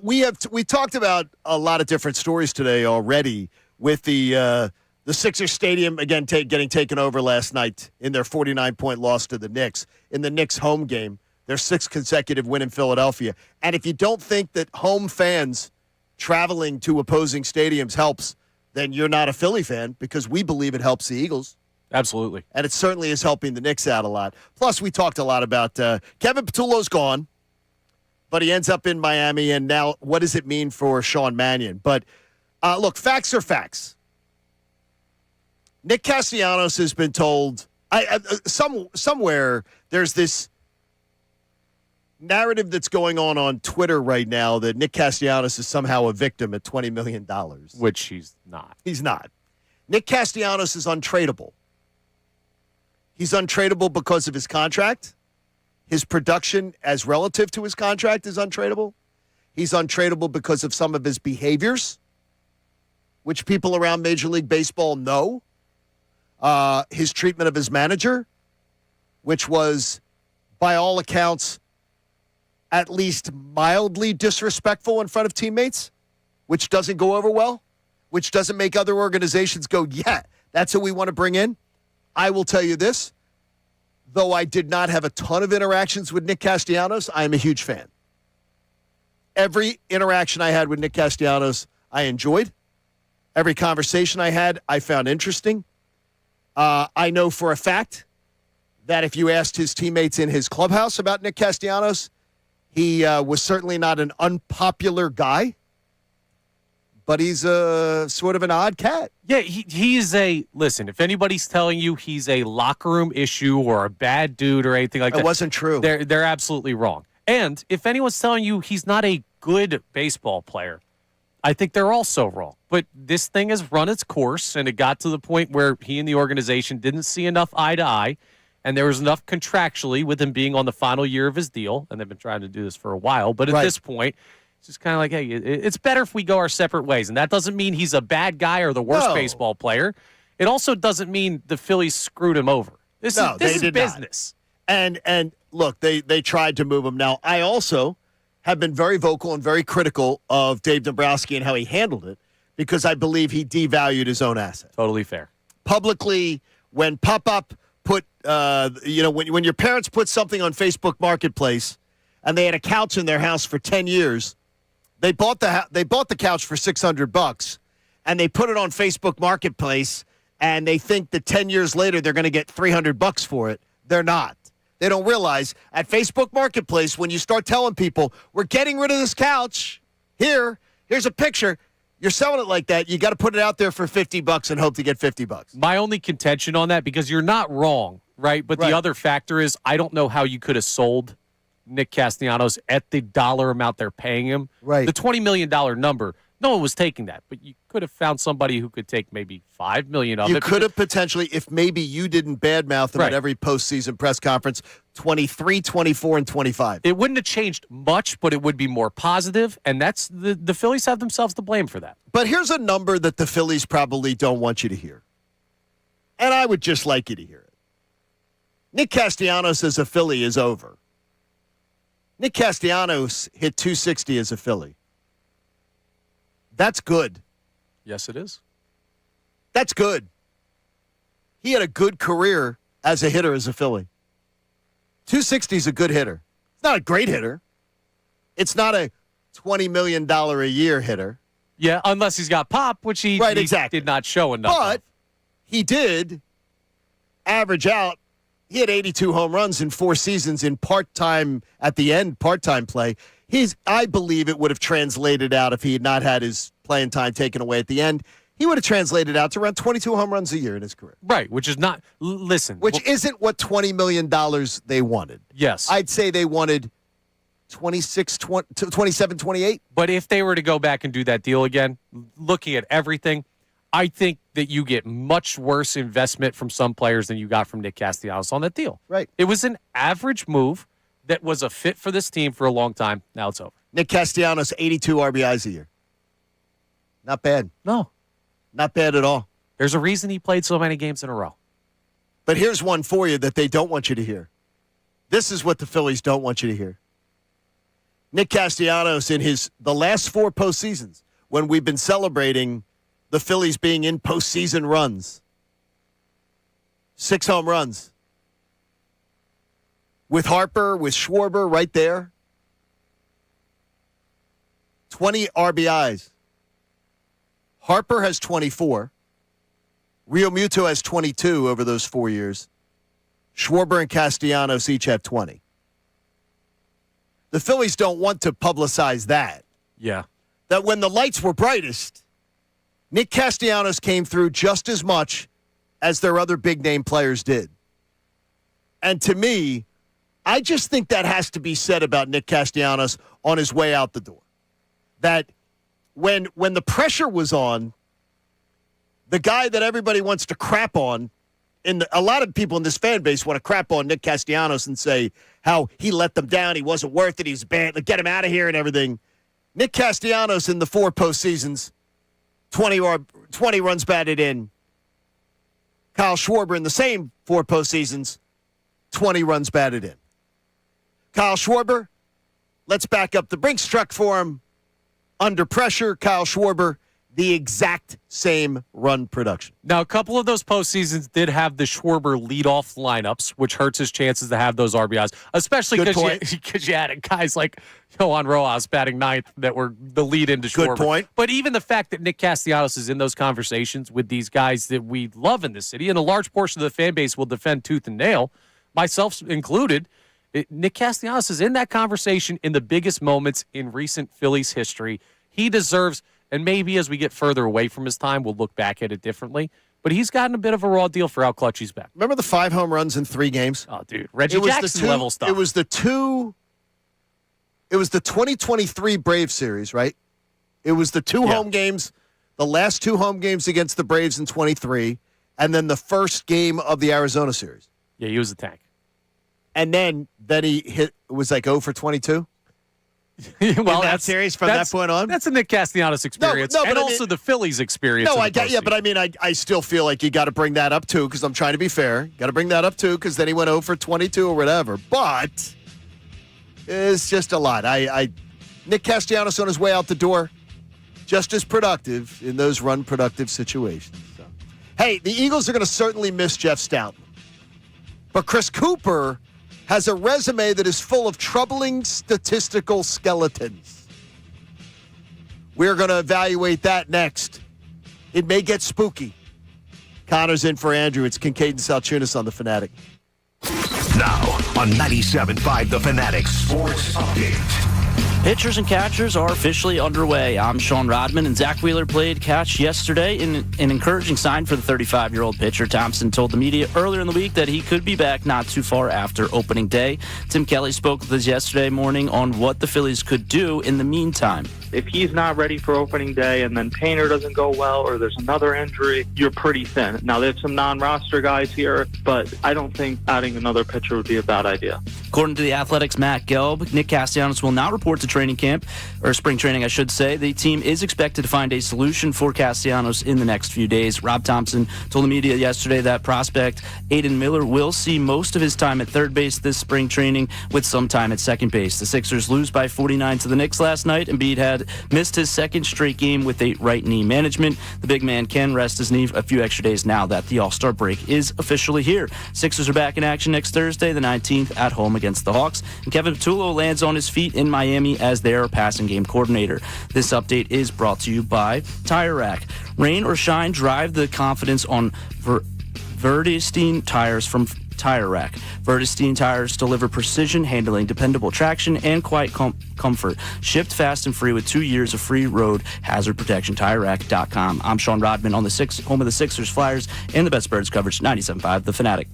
We talked about a lot of different stories today already with the Sixers stadium again getting taken over last night in their 49-point loss to the Knicks in the Knicks home game, their sixth consecutive win in Philadelphia. And if you don't think that home fans traveling to opposing stadiums helps, then you're not a Philly fan because we believe it helps the Eagles.
Absolutely.
And it certainly is helping the Knicks out a lot. Plus, we talked a lot about Kevin Patullo's gone, but he ends up in Miami. And now, what does it mean for Sean Mannion? But look, facts are facts. Nick Castellanos has been told somewhere there's this narrative that's going on Twitter right now that Nick Castellanos is somehow a victim at $20 million.
Which he's not.
He's not. Nick Castellanos is untradeable. He's untradeable because of his contract. His production as relative to his contract is untradeable. He's untradeable because of some of his behaviors, which people around Major League Baseball know. His treatment of his manager, which was, by all accounts, at least mildly disrespectful in front of teammates, which doesn't go over well, which doesn't make other organizations go, yeah, that's who we want to bring in. I will tell you this, though I did not have a ton of interactions with Nick Castellanos, I am a huge fan. Every interaction I had with Nick Castellanos, I enjoyed. Every conversation I had, I found interesting. I know for a fact that if you asked his teammates in his clubhouse about Nick Castellanos, he was certainly not an unpopular guy, but he's a sort of an odd cat.
Yeah, he's listen, if anybody's telling you he's a locker room issue or a bad dude or anything like that.
It wasn't true.
They're absolutely wrong. And if anyone's telling you he's not a good baseball player, I think they're also wrong. But this thing has run its course, and it got to the point where he and the organization didn't see enough eye to eye, and there was enough contractually with him being on the final year of his deal, and they've been trying to do this for a while. But at this point, it's just kind of like, hey, it's better if we go our separate ways. And that doesn't mean he's a bad guy or the worst baseball player. It also doesn't mean the Phillies screwed him over. This is business.
And look, they tried to move him. Now, I also have been very vocal and very critical of Dave Dombrowski and how he handled it because I believe he devalued his own asset.
Totally fair.
Publicly, when Pop-Up put, when your parents put something on Facebook Marketplace and they had a couch in their house for 10 years, they bought the couch for $600 and they put it on Facebook Marketplace and they think that 10 years later they're going to get $300 for it. They're not. They don't realize at Facebook Marketplace, when you start telling people, we're getting rid of this couch, here's a picture, you're selling it like that, you got to put it out there for $50 and hope to get $50.
My only contention on that, because you're not wrong, right? But the other factor is I don't know how you could have sold Nick Castellanos at the dollar amount they're paying him.
Right.
The $20 million number, no one was taking that. But you could have found somebody who could take maybe $5 million of it.
You could have potentially, if maybe you didn't badmouth him at every postseason press conference, 23, 24, and 25.
It wouldn't have changed much, but it would be more positive, and that's the Phillies have themselves to blame for that.
But here's a number that the Phillies probably don't want you to hear. And I would just like you to hear it. Nick Castellanos as a Philly is over. Nick Castellanos hit 260 as a Philly. That's good.
Yes, it is.
That's good. He had a good career as a hitter as a Philly. 260 is a good hitter. It's not a great hitter. It's not a $20 million a year hitter.
Yeah, unless he's got pop, which he did not show enough.
But he did average out. He had 82 home runs in 4 seasons in part-time play. I believe it would have translated out if he had not had his playing time taken away at the end. He would have translated out to around 22 home runs a year in his career.
Right, which is not, listen.
Which isn't what $20 million they wanted.
Yes.
I'd say they wanted 27, 28.
But if they were to go back and do that deal again, looking at everything, I think that you get much worse investment from some players than you got from Nick Castellanos on that deal.
Right.
It was an average move that was a fit for this team for a long time. Now it's over.
Nick Castellanos, 82 RBIs a year. Not bad.
No.
Not bad at all.
There's a reason he played so many games in a row.
But here's one for you that they don't want you to hear. This is what the Phillies don't want you to hear. Nick Castellanos in the last 4 postseasons, when we've been celebrating the Phillies being in postseason runs, 6 home runs. With Harper, with Schwarber right there. 20 RBIs. Harper has 24. Real Muto has 22 over those 4 years. Schwarber and Castellanos each have 20. The Phillies don't want to publicize that.
Yeah.
That when the lights were brightest, Nick Castellanos came through just as much as their other big-name players did. And to me, I just think that has to be said about Nick Castellanos on his way out the door. That when the pressure was on, the guy that everybody wants to crap on, a lot of people in this fan base want to crap on Nick Castellanos and say how he let them down, he wasn't worth it, he's bad, get him out of here and everything. Nick Castellanos in the 4 postseasons, 20 runs batted in. Kyle Schwarber in the same 4 postseasons, 20 runs batted in. Kyle Schwarber, let's back up the Brinks truck for him. Under pressure, Kyle Schwarber, the exact same run production.
Now, a couple of those postseasons did have the Schwarber leadoff lineups, which hurts his chances to have those RBIs, especially because you had guys like Johan Rojas batting 9th that were the lead into Schwarber.
Good point.
But even the fact that Nick Castellanos is in those conversations with these guys that we love in this city, and a large portion of the fan base will defend tooth and nail, myself included, Nick Castellanos is in that conversation in the biggest moments in recent Phillies history. He deserves, and maybe as we get further away from his time, we'll look back at it differently. But he's gotten a bit of a raw deal for how clutch he's been.
Remember the 5 home runs in 3 games?
Oh, dude. Reggie Jackson level stuff.
It was the 2023 Braves series, right? It was the 2 home games, the last 2 home games against the Braves in 23, and then the first game of the Arizona series.
Yeah, he was a tank.
And then he hit, it was like 0 for 22?
Well,
that series from that point on?
That's a Nick Castellanos experience, and also the Phillies experience.
No, but I mean, I still feel like you got to bring that up too, because I'm trying to be fair. Got to bring that up too, because then he went 0 for 22 or whatever. But it's just a lot. Nick Castellanos on his way out the door, just as productive in those run-productive situations. So. Hey, the Eagles are going to certainly miss Jeff Stoutland, but Chris Cooper has a resume that is full of troubling statistical skeletons. We're going to evaluate that next. It may get spooky. Connor's in for Andrew. It's Kincade Salciunas on The Fanatic.
Now on 97.5 The Fanatic Sports Update.
Pitchers and catchers are officially underway. I'm Sean Rodman, and Zach Wheeler played catch yesterday in an encouraging sign for the 35-year-old pitcher. Thompson told the media earlier in the week that he could be back not too far after opening day. Tim Kelly spoke with us yesterday morning on what the Phillies could do in the meantime.
If he's not ready for opening day and then Painter doesn't go well or there's another injury, you're pretty thin. Now, there's some non-roster guys here, but I don't think adding another pitcher would be a bad idea.
According to the Athletic's Matt Gelb, Nick Castellanos will not report to training camp, or spring training, I should say. The team is expected to find a solution for Castellanos in the next few days. Rob Thompson told the media yesterday that prospect Aiden Miller will see most of his time at third base this spring training with some time at second base. The Sixers lose by 49 to the Knicks last night. Embiid had missed his second straight game with a right knee management. The big man can rest his knee a few extra days now that the All-Star break is officially here. Sixers are back in action next Thursday, the 19th, at home against against the Hawks. And Kevin Patullo lands on his feet in Miami as their passing game coordinator. This update is brought to you by Tire Rack. Rain or shine, drive the confidence on Vredestein tires from Tire Rack. Vredestein tires deliver precision, handling, dependable traction, and quiet comfort. Shipped fast and free with 2 years of free road hazard protection. TireRack.com. I'm Sean Rodman on the home of the Sixers, Flyers, and the Best Birds coverage. 97.5 The Fanatic.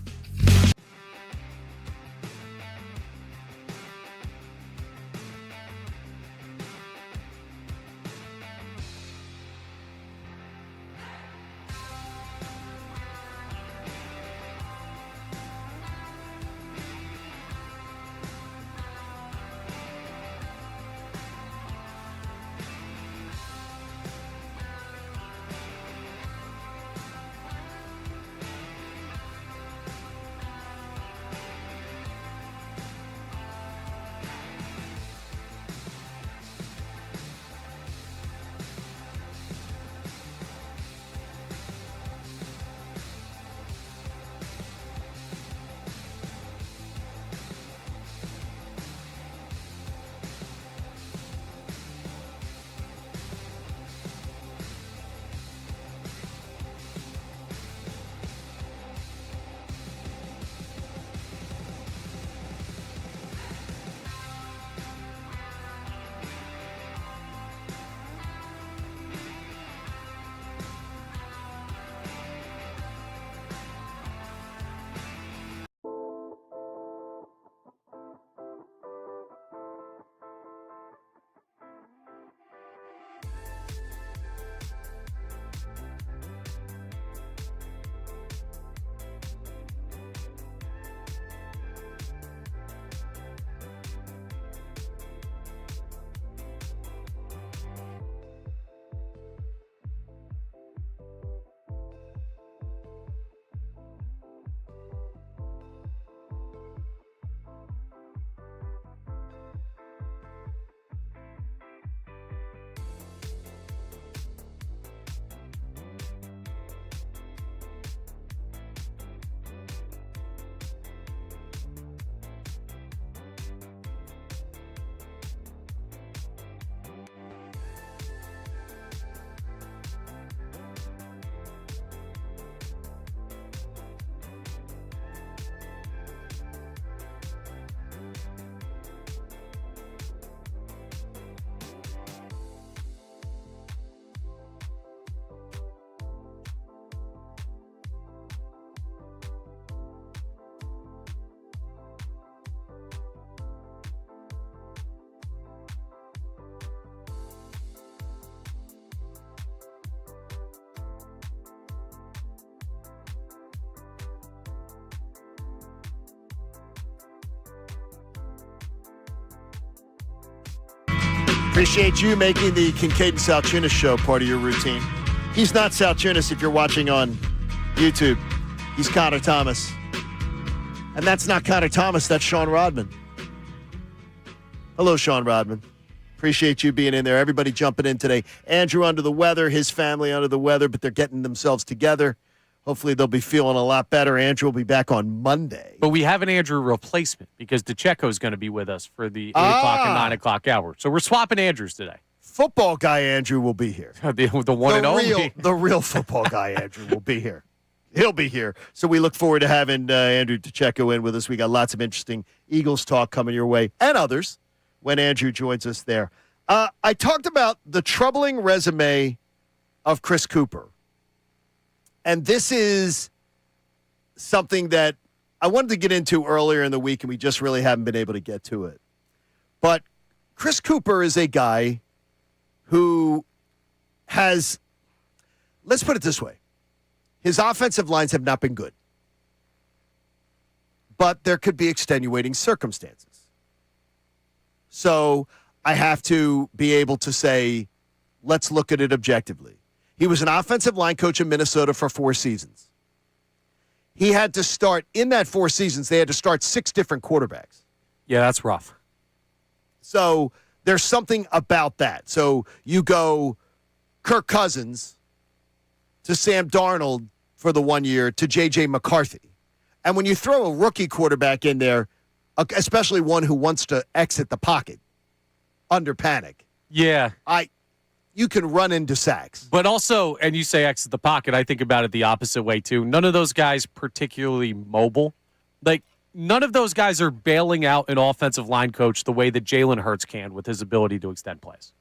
Appreciate you making the Kincade Salciunas show part of your routine. He's not Salciunas if you're watching on YouTube. He's Connor Thomas. And that's not Connor Thomas, that's Sean Rodman. Hello, Sean Rodman. Appreciate you being in there. Everybody jumping in today. Andrew under the weather, his family under the weather, but they're getting themselves together. Hopefully they'll be feeling a lot better. Andrew will be back on Monday.
But we have an Andrew replacement because DeCecco is going to be with us for the 8 o'clock and 9 o'clock hour. So we're swapping Andrews today.
Football guy Andrew will be here.
the one and only.
The real football guy Andrew will be here. He'll be here. So we look forward to having Andrew DeCecco in with us. We got lots of interesting Eagles talk coming your way and others when Andrew joins us there. I talked about the troubling resume of Chris Cooper. And this is something that I wanted to get into earlier in the week, and we just really haven't been able to get to it. But Chris Cooper is a guy who has, let's put it this way, his offensive lines have not been good. But there could be extenuating circumstances. So I have to be able to say, let's look at it objectively. He was an offensive line coach in Minnesota for 4 seasons. He had to start, in that 4 seasons, they had to start 6 different quarterbacks.
Yeah, that's rough.
So there's something about that. So you go Kirk Cousins to Sam Darnold for the 1 year to J.J. McCarthy. And when you throw a rookie quarterback in there, especially one who wants to exit the pocket under panic.
Yeah.
You can run into sacks.
But also, and you say exit the pocket, I think about it the opposite way too. None of those guys particularly mobile. Like, none of those guys are bailing out an offensive line coach the way that Jalen Hurts can with his ability to extend plays.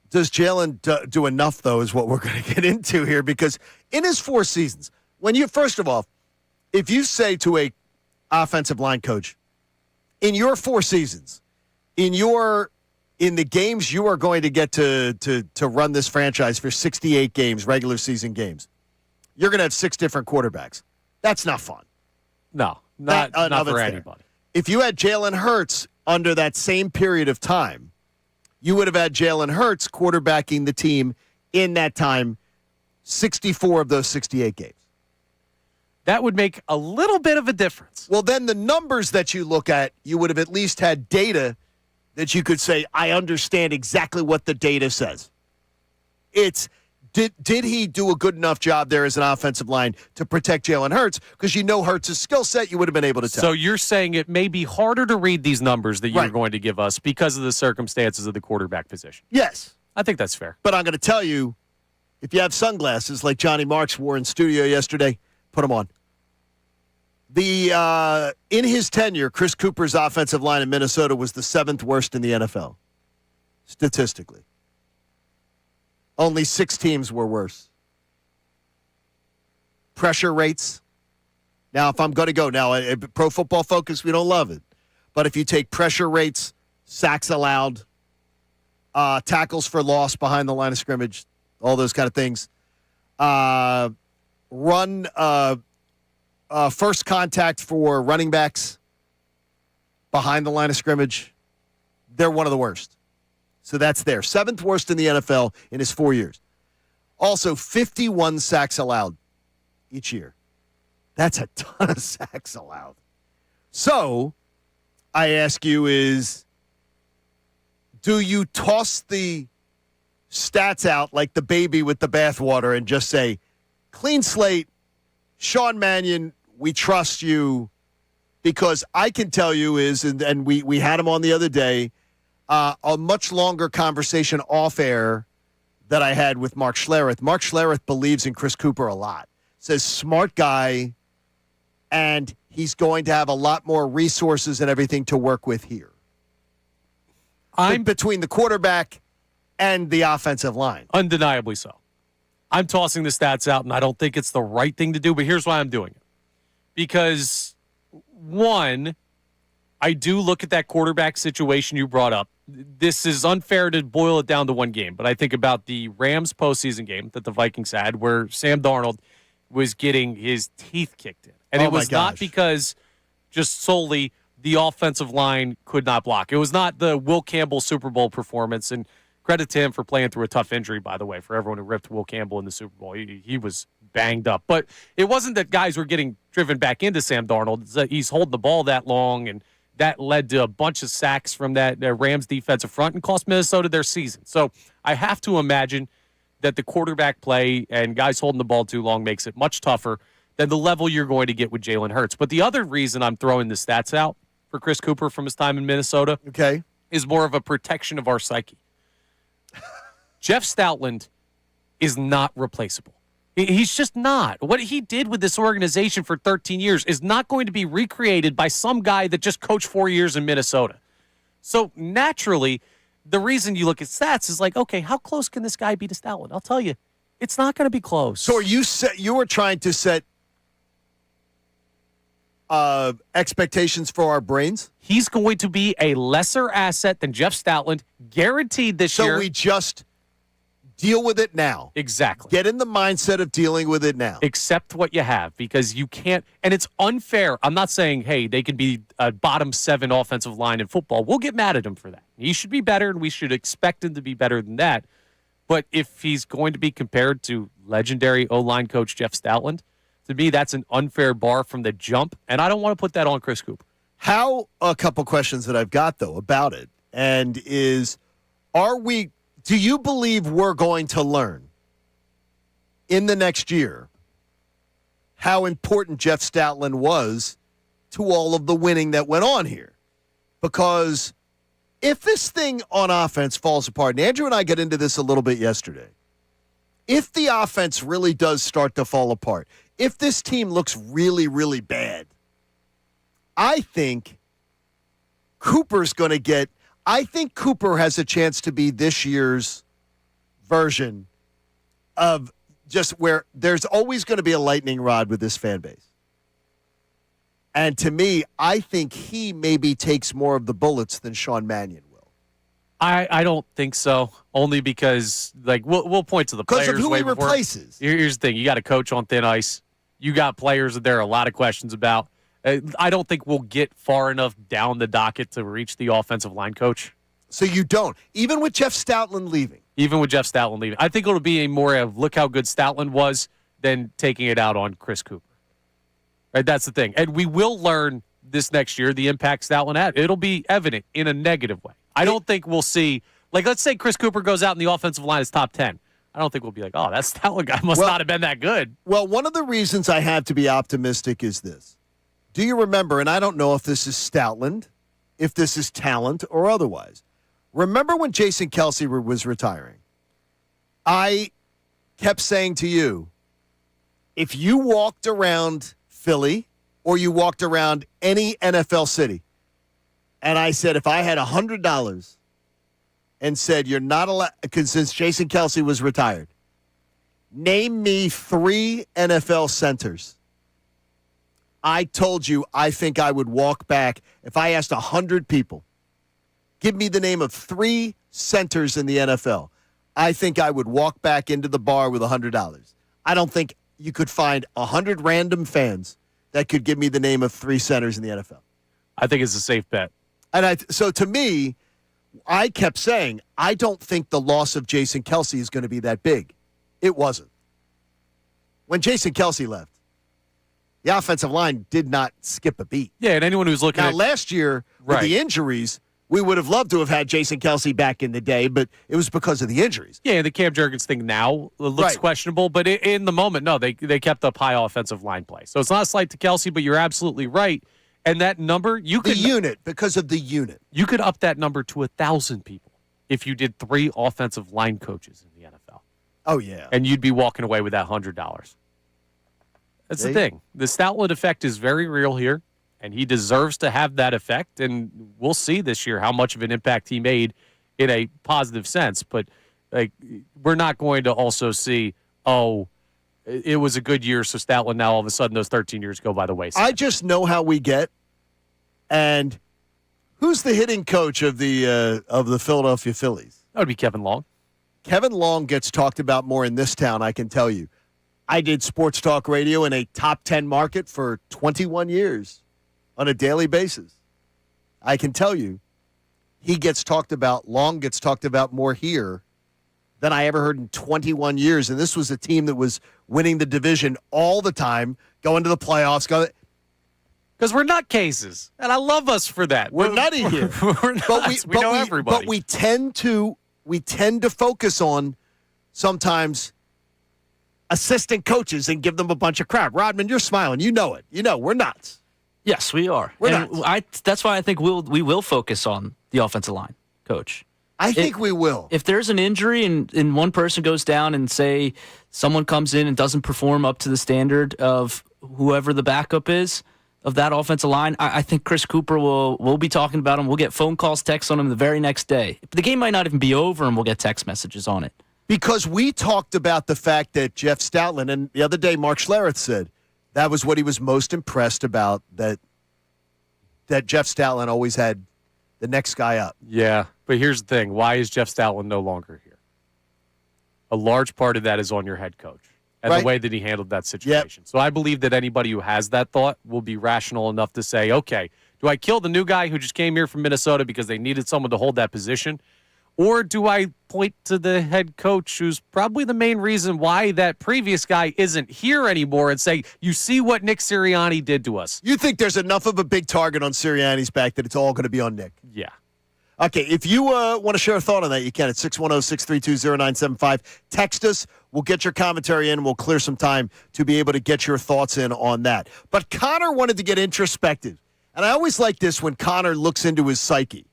Does Jalen do enough, though, is what we're going to get into here, because in his 4 seasons, first of all, if you say to a offensive line coach, in your 4 seasons, in the games you are going to get to run this franchise for 68 games, regular season games, you're going to have 6 different quarterbacks. That's not fun.
No, not for anybody.
If you had Jalen Hurts under that same period of time, you would have had Jalen Hurts quarterbacking the team in that time 64 of those 68 games.
That would make a little bit of a difference.
Well, then the numbers that you look at, you would have at least had data that you could say, I understand exactly what the data says. It's, did he do a good enough job there as an offensive line to protect Jalen Hurts? Because you know Hurts' skill set, you would have been able to tell.
So you're saying it may be harder to read these numbers that you're
Right.
going to give us because of the circumstances of the quarterback position.
Yes.
I think that's fair.
But I'm going to tell you, if you have sunglasses like Johnny Marks wore in studio yesterday, put them on. In his tenure, Chris Cooper's offensive line in Minnesota was the 7th worst in the NFL, statistically. Only 6 teams were worse. Pressure rates. Now, if I'm going to go, Pro Football Focus, we don't love it. But if you take pressure rates, sacks allowed, tackles for loss behind the line of scrimmage, all those kind of things, first contact for running backs behind the line of scrimmage, they're one of the worst. So that's there. 7th worst in the NFL in his 4 years. Also, 51 sacks allowed each year. That's a ton of sacks allowed. So, I ask you do you toss the stats out like the baby with the bathwater and just say, clean slate, Sean Mannion, we trust you? Because I can tell you and we had him on the other day, a much longer conversation off air that I had with Mark Schlereth. Mark Schlereth believes in Chris Cooper a lot. Says smart guy, and he's going to have a lot more resources and everything to work with here. Between the quarterback and the offensive line.
Undeniably so. I'm tossing the stats out, and I don't think it's the right thing to do, but here's why I'm doing it. Because, one, I do look at that quarterback situation you brought up. This is unfair to boil it down to one game, but I think about the Rams postseason game that the Vikings had where Sam Darnold was getting his teeth kicked in. And it was not because just solely the offensive line could not block. It was not the Will Campbell Super Bowl performance, and credit to him for playing through a tough injury, by the way, for everyone who ripped Will Campbell in the Super Bowl. He was banged up. But it wasn't that guys were getting driven back into Sam Darnold. It's that he's holding the ball that long, and that led to a bunch of sacks from that Rams defensive front and cost Minnesota their season. So I have to imagine that the quarterback play and guys holding the ball too long makes it much tougher than the level you're going to get with Jalen Hurts. But the other reason I'm throwing the stats out for Chris Cooper from his time in Minnesota is more of a protection of our psyche. Jeff Stoutland is not replaceable. He's just not. What he did with this organization for 13 years is not going to be recreated by some guy that just coached 4 years in Minnesota. So naturally, the reason you look at stats is like, okay, how close can this guy be to Stoutland? I'll tell you, it's not going to be close.
So you were trying to set expectations for our brains?
He's going to be a lesser asset than Jeff Stoutland, guaranteed this year.
So we just deal with it now.
Exactly.
Get in the mindset of dealing with it now.
Accept what you have, because you can't, and it's unfair. I'm not saying, hey, they can be a bottom 7 offensive line in football. We'll get mad at him for that. He should be better, and we should expect him to be better than that. But if he's going to be compared to legendary O-line coach Jeff Stoutland, to me, that's an unfair bar from the jump, and I don't want to put that on Chris Cooper.
A couple questions that I've got, though, about it, and do you believe we're going to learn in the next year how important Jeff Stoutland was to all of the winning that went on here. Because if this thing on offense falls apart, and Andrew and I got into this a little bit yesterday, if the offense really does start to fall apart, if this team looks really, really bad, I think Cooper's going to get – I think Cooper has a chance to be this year's version of just where there's always going to be a lightning rod with this fan base. And to me, I think he maybe takes more of the bullets than Sean Mannion will.
I don't think so, only because we'll point to the players.
Because of who he replaces.
Here's the thing. You got a coach on thin ice. You got players that there are a lot of questions about. I don't think we'll get far enough down the docket to reach the offensive line coach.
So you don't, even with Jeff Stoutland leaving.
Even with Jeff Stoutland leaving. I think it'll be a more of look how good Stoutland was than taking it out on Chris Cooper. Right, that's the thing. And we will learn this next year the impact Stoutland had. It'll be evident in a negative way. I don't think we'll see, let's say Chris Cooper goes out and the offensive line is top 10. I don't think we'll be like, oh, that Stoutland guy must not have been that good.
Well, one of the reasons I have to be optimistic is this. Do you remember, and I don't know if this is Stoutland, if this is talent or otherwise, remember when Jason Kelce was retiring? I kept saying to you, if you walked around Philly or you walked around any NFL city, and I said, if I had $100 and said, you're not allowed, because since Jason Kelce was retired, name me 3 NFL centers. I told you I think I would walk back. If I asked 100 people, give me the name of 3 centers in the NFL, I think I would walk back into the bar with $100. I don't think you could find 100 random fans that could give me the name of 3 centers in the NFL.
I think it's a safe bet.
And so to me, I kept saying, I don't think the loss of Jason Kelce is going to be that big. It wasn't. When Jason Kelce left, the offensive line did not skip a beat.
Yeah, and anyone who's looking
now,
at
last year, with the injuries, we would have loved to have had Jason Kelce back in the day, but it was because of the injuries.
Yeah, the Cam Jurgens thing now looks questionable, but in the moment, no, they kept up high offensive line play. So it's not a slight to Kelce, but you're absolutely right. And that number,
because of the unit.
You could up that number to 1,000 people if you did 3 offensive line coaches in the NFL.
Oh, yeah.
And you'd be walking away with that $100. That's the thing. The Stoutland effect is very real here, and he deserves to have that effect. And we'll see this year how much of an impact he made in a positive sense. But we're not going to also see, it was a good year, so Stoutland now all of a sudden those 13 years go by the wayside.
I just know how we get. And who's the hitting coach of the Philadelphia Phillies?
That would be Kevin Long.
Kevin Long gets talked about more in this town, I can tell you. I did sports talk radio in a top 10 market for 21 years on a daily basis. I can tell you, Long gets talked about more here than I ever heard in 21 years. And this was a team that was winning the division all the time, going to the playoffs.
Because we're nutcases, and I love us for that.
We're nutty here.
We're nuts. We know everybody.
But we tend to focus on sometimes assistant coaches and give them a bunch of crap. Rodman, you're smiling. You know it. You know we're nuts.
Yes, we are.
We're nuts.
That's why I think we will focus on the offensive line coach.
I think we will.
If there's an injury and one person goes down and say someone comes in and doesn't perform up to the standard of whoever the backup is of that offensive line, I think Chris Cooper will be talking about him. We'll get phone calls, texts on him the very next day. The game might not even be over, and we'll get text messages on it.
Because we talked about the fact that Jeff Stoutland, and the other day Mark Schlereth said that was what he was most impressed about, that Jeff Stoutland always had the next guy up.
Yeah, but here's the thing. Why is Jeff Stoutland no longer here? A large part of that is on your head coach and the way that he handled that situation. Yep. So I believe that anybody who has that thought will be rational enough to say, okay, do I kill the new guy who just came here from Minnesota because they needed someone to hold that position? Or do I point to the head coach who's probably the main reason why that previous guy isn't here anymore and say, you see what Nick Sirianni did to us?
You think there's enough of a big target on Sirianni's back that it's all going to be on Nick?
Yeah.
Okay, if you want to share a thought on that, you can at 610-632-0975. Text us. We'll get your commentary in. We'll clear some time to be able to get your thoughts in on that. But Connor wanted to get introspective. And I always like this when Connor looks into his psyche.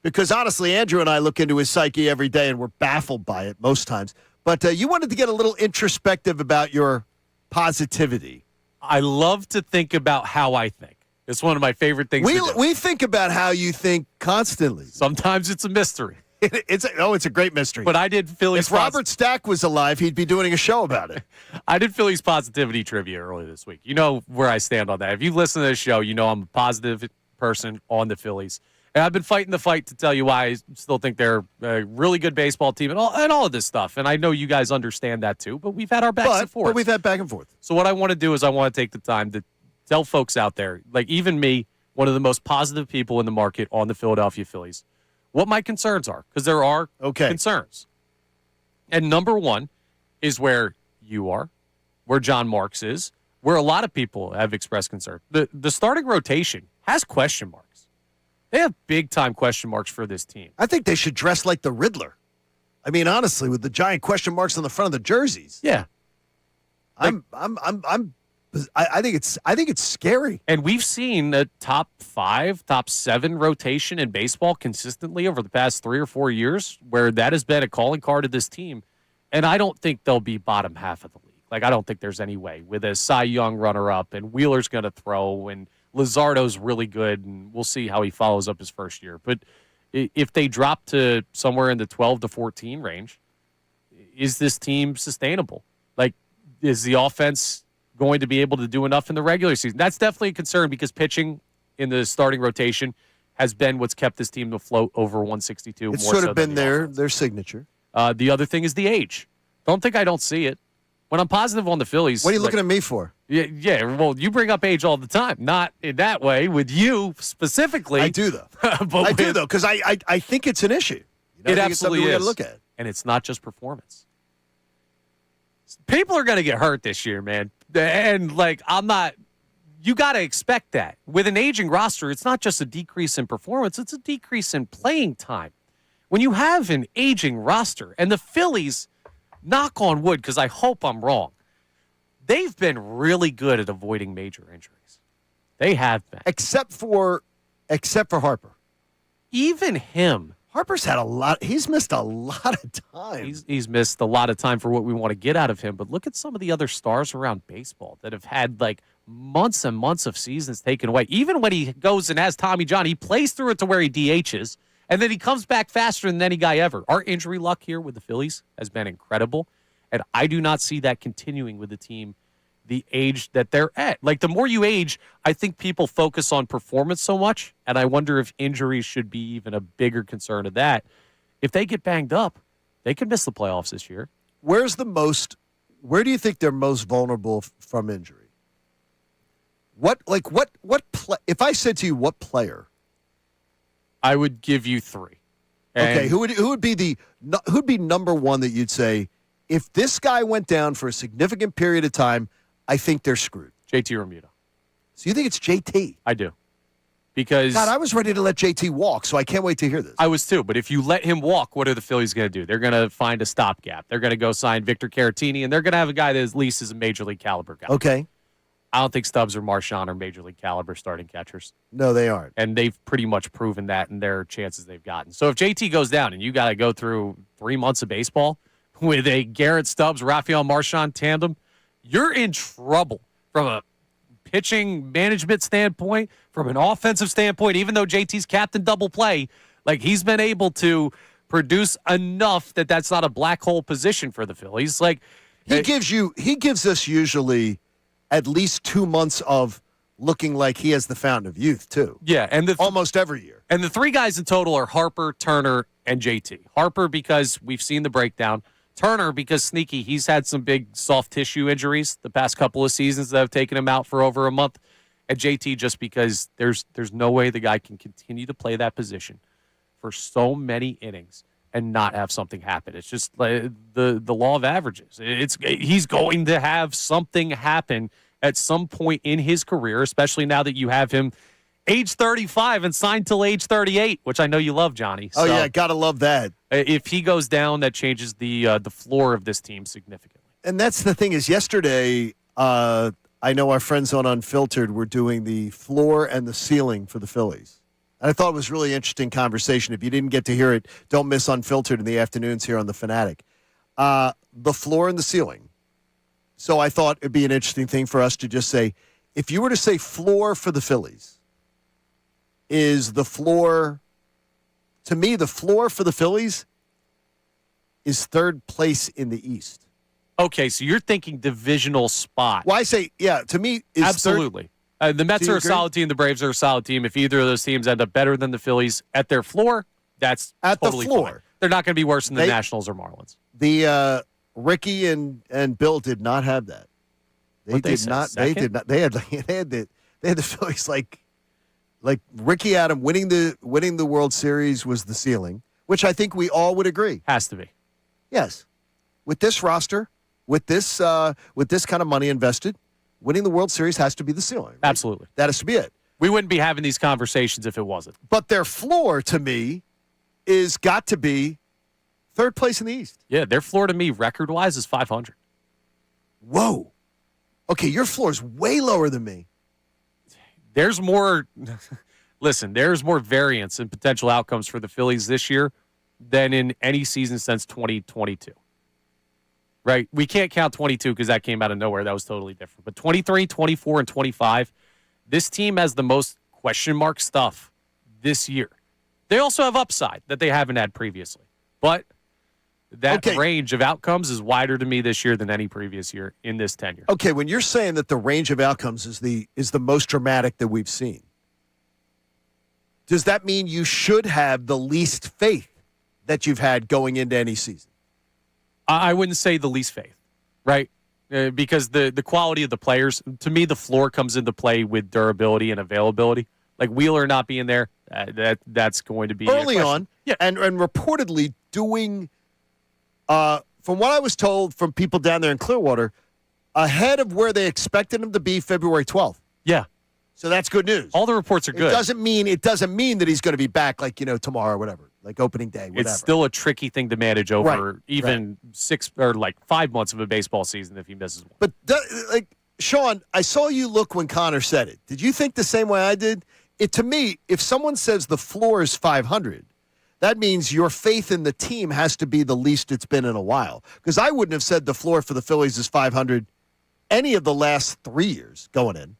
Because honestly, Andrew and I look into his psyche every day, and we're baffled by it most times. But you wanted to get a little introspective about your positivity.
I love to think about how I think. It's one of my favorite things to do.
We think about how you think constantly.
Sometimes it's a mystery.
It's a great mystery.
But I did Phillies.
If Robert Stack was alive, he'd be doing a show about it.
I did Phillies positivity trivia earlier this week. You know where I stand on that. If you listen to this show, you know I'm a positive person on the Phillies. And I've been fighting the fight to tell you why I still think they're a really good baseball team and all of this stuff. And I know you guys understand that too, but we've had our backs and forth.
But we've had back and forth.
So what I want to do is I want to take the time to tell folks out there, like even me, one of the most positive people in the market on the Philadelphia Phillies, what my concerns are, because there are concerns. And number one is where you are, where John Marks is, where a lot of people have expressed concern. The starting rotation has question marks. They have big-time question marks for this team.
I think they should dress like the Riddler. I mean, honestly, with the giant question marks on the front of the jerseys.
Yeah.
I think it's scary.
And we've seen a top 5, top 7 rotation in baseball consistently over the past 3 or 4 years, where that has been a calling card of this team. And I don't think they'll be bottom half of the league. Like, I don't think there's any way with a Cy Young runner-up and Wheeler's going to throw and Luzardo's really good, and we'll see how he follows up his first year. But if they drop to somewhere in the 12 to 14 range, is this team sustainable? Like, is the offense going to be able to do enough in the regular season? That's definitely a concern because pitching in the starting rotation has been what's kept this team afloat over 162.
It's
more
sort
so
of been
than
their signature.
The other thing is the age. Don't think I don't see it. When I'm positive on the Phillies.
What are you looking at me for?
Yeah. Well, you bring up age all the time. Not in that way with you specifically.
I do, though. Because I think it's an issue.
It absolutely is.
To look at.
And it's not just performance. People are going to get hurt this year, man. And, you got to expect that. With an aging roster, it's not just a decrease in performance, it's a decrease in playing time. When you have an aging roster, and the Phillies, knock on wood, because I hope I'm wrong, they've been really good at avoiding major injuries. They have been.
Except for Harper.
Even him.
Harper's had a lot. He's missed a lot of time.
He's missed a lot of time for what we want to get out of him. But look at some of the other stars around baseball that have had months and months of seasons taken away. Even when he goes and has Tommy John, he plays through it to where he DHs, and then he comes back faster than any guy ever. Our injury luck here with the Phillies has been incredible, and I do not see that continuing with the team the age that they're at. Like, the more you age, I think people focus on performance so much, and I wonder if injuries should be even a bigger concern of that. If they get banged up, they could miss the playoffs this year.
Where do you think they're most vulnerable from injury? If I said to you what player?
I would give you 3.
Okay, who'd be number one that you'd say, if this guy went down for a significant period of time, I think they're screwed?
JT Realmuto.
So you think it's JT?
I do. Because
God, I was ready to let JT walk, so I can't wait to hear this.
I was too, but if you let him walk, what are the Phillies going to do? They're going to find a stopgap. They're going to go sign Victor Caratini, and they're going to have a guy that at least is a major league caliber guy.
Okay.
I don't think Stubbs or Marchand are major league caliber starting catchers.
No, they aren't.
And they've pretty much proven that in their chances they've gotten. So if JT goes down and you got to go through 3 months of baseball with a Garrett Stubbs, Rafael Marchand tandem, you're in trouble from a pitching management standpoint, from an offensive standpoint. Even though JT's captain double play, he's been able to produce enough that that's not a black hole position for the Phillies.
He gives us usually at least 2 months of looking like he has the fountain of youth too.
Yeah, and
almost every year.
And the 3 guys in total are Harper, Turner, and JT. Harper because we've seen the breakdown. Turner because sneaky, he's had some big soft tissue injuries the past couple of seasons that have taken him out for over a month. And JT just because there's no way the guy can continue to play that position for so many innings and not have something happen. It's just the law of averages. He's going to have something happen at some point in his career, especially now that you have him age 35 and signed till age 38, which I know you love, Johnny.
Oh,
So
yeah, got to love that.
if he goes down, that changes the floor of this team significantly.
And that's the thing is yesterday, I know our friends on Unfiltered were doing the floor and the ceiling for the Phillies. And I thought it was a really interesting conversation. If you didn't get to hear it, don't miss Unfiltered in the afternoons here on the Fanatic. The floor and the ceiling. So I thought it'd be an interesting thing for us to just say, if you were to say floor for the Phillies, is the floor, to me, the floor for the Phillies is third place in the East.
Okay, so you're thinking divisional spot.
Well, I say, yeah, to me, is
Absolutely. The Mets
Do you
are a
agree?
solid team. The Braves are a solid team. If either of those teams end up better than the Phillies at their floor, that's
At the
totally
floor.
fine. They're not going to be worse than the
They-
Nationals or Marlins.
The Ricky and Bill did not have that.
What'd they
They did
say,
not.
second?
They did not. They had the Phillies like Ricky Adam winning the World Series was the ceiling, which I think we all would agree.
Has to be.
Yes, with this roster, with this kind of money invested, winning the World Series has to be the ceiling. Right?
Absolutely.
That has to be it.
We wouldn't be having these conversations if it wasn't.
But their floor to me is got to be third place in the East.
Yeah, their floor to me, record-wise, is 500.
Whoa. Okay, your floor is way lower than me.
There's more – listen, there's more variance in potential outcomes for the Phillies this year than in any season since 2022. Right? We can't count 22 because that came out of nowhere. That was totally different. But 23, 24, and 25, this team has the most question mark stuff this year. They also have upside that they haven't had previously. But that
Okay.
range of outcomes is wider to me this year than any previous year in this tenure.
Okay, when you're saying that the range of outcomes is the most dramatic that we've seen, does that mean you should have the least faith that you've had going into any season?
I wouldn't say the least faith, right? Because the quality of the players, to me, the floor comes into play with durability and availability. Like Wheeler not being there, that's going to be a
Early
question.
on,
Yeah.
and reportedly doing, from what I was told from people down there in Clearwater, ahead of where they expected him to be February 12th.
Yeah.
So that's good news.
All the reports are good.
It doesn't mean that he's going to be back like, tomorrow or whatever, like opening day, whatever.
It's still a tricky thing to manage over
Right,
even 6 or like 5 months of a baseball season if he misses one.
But, Sean, I saw you look when Connor said it. Did you think the same way I did? To me, if someone says the floor is 500, that means your faith in the team has to be the least it's been in a while. Because I wouldn't have said the floor for the Phillies is 500 any of the last 3 years going in.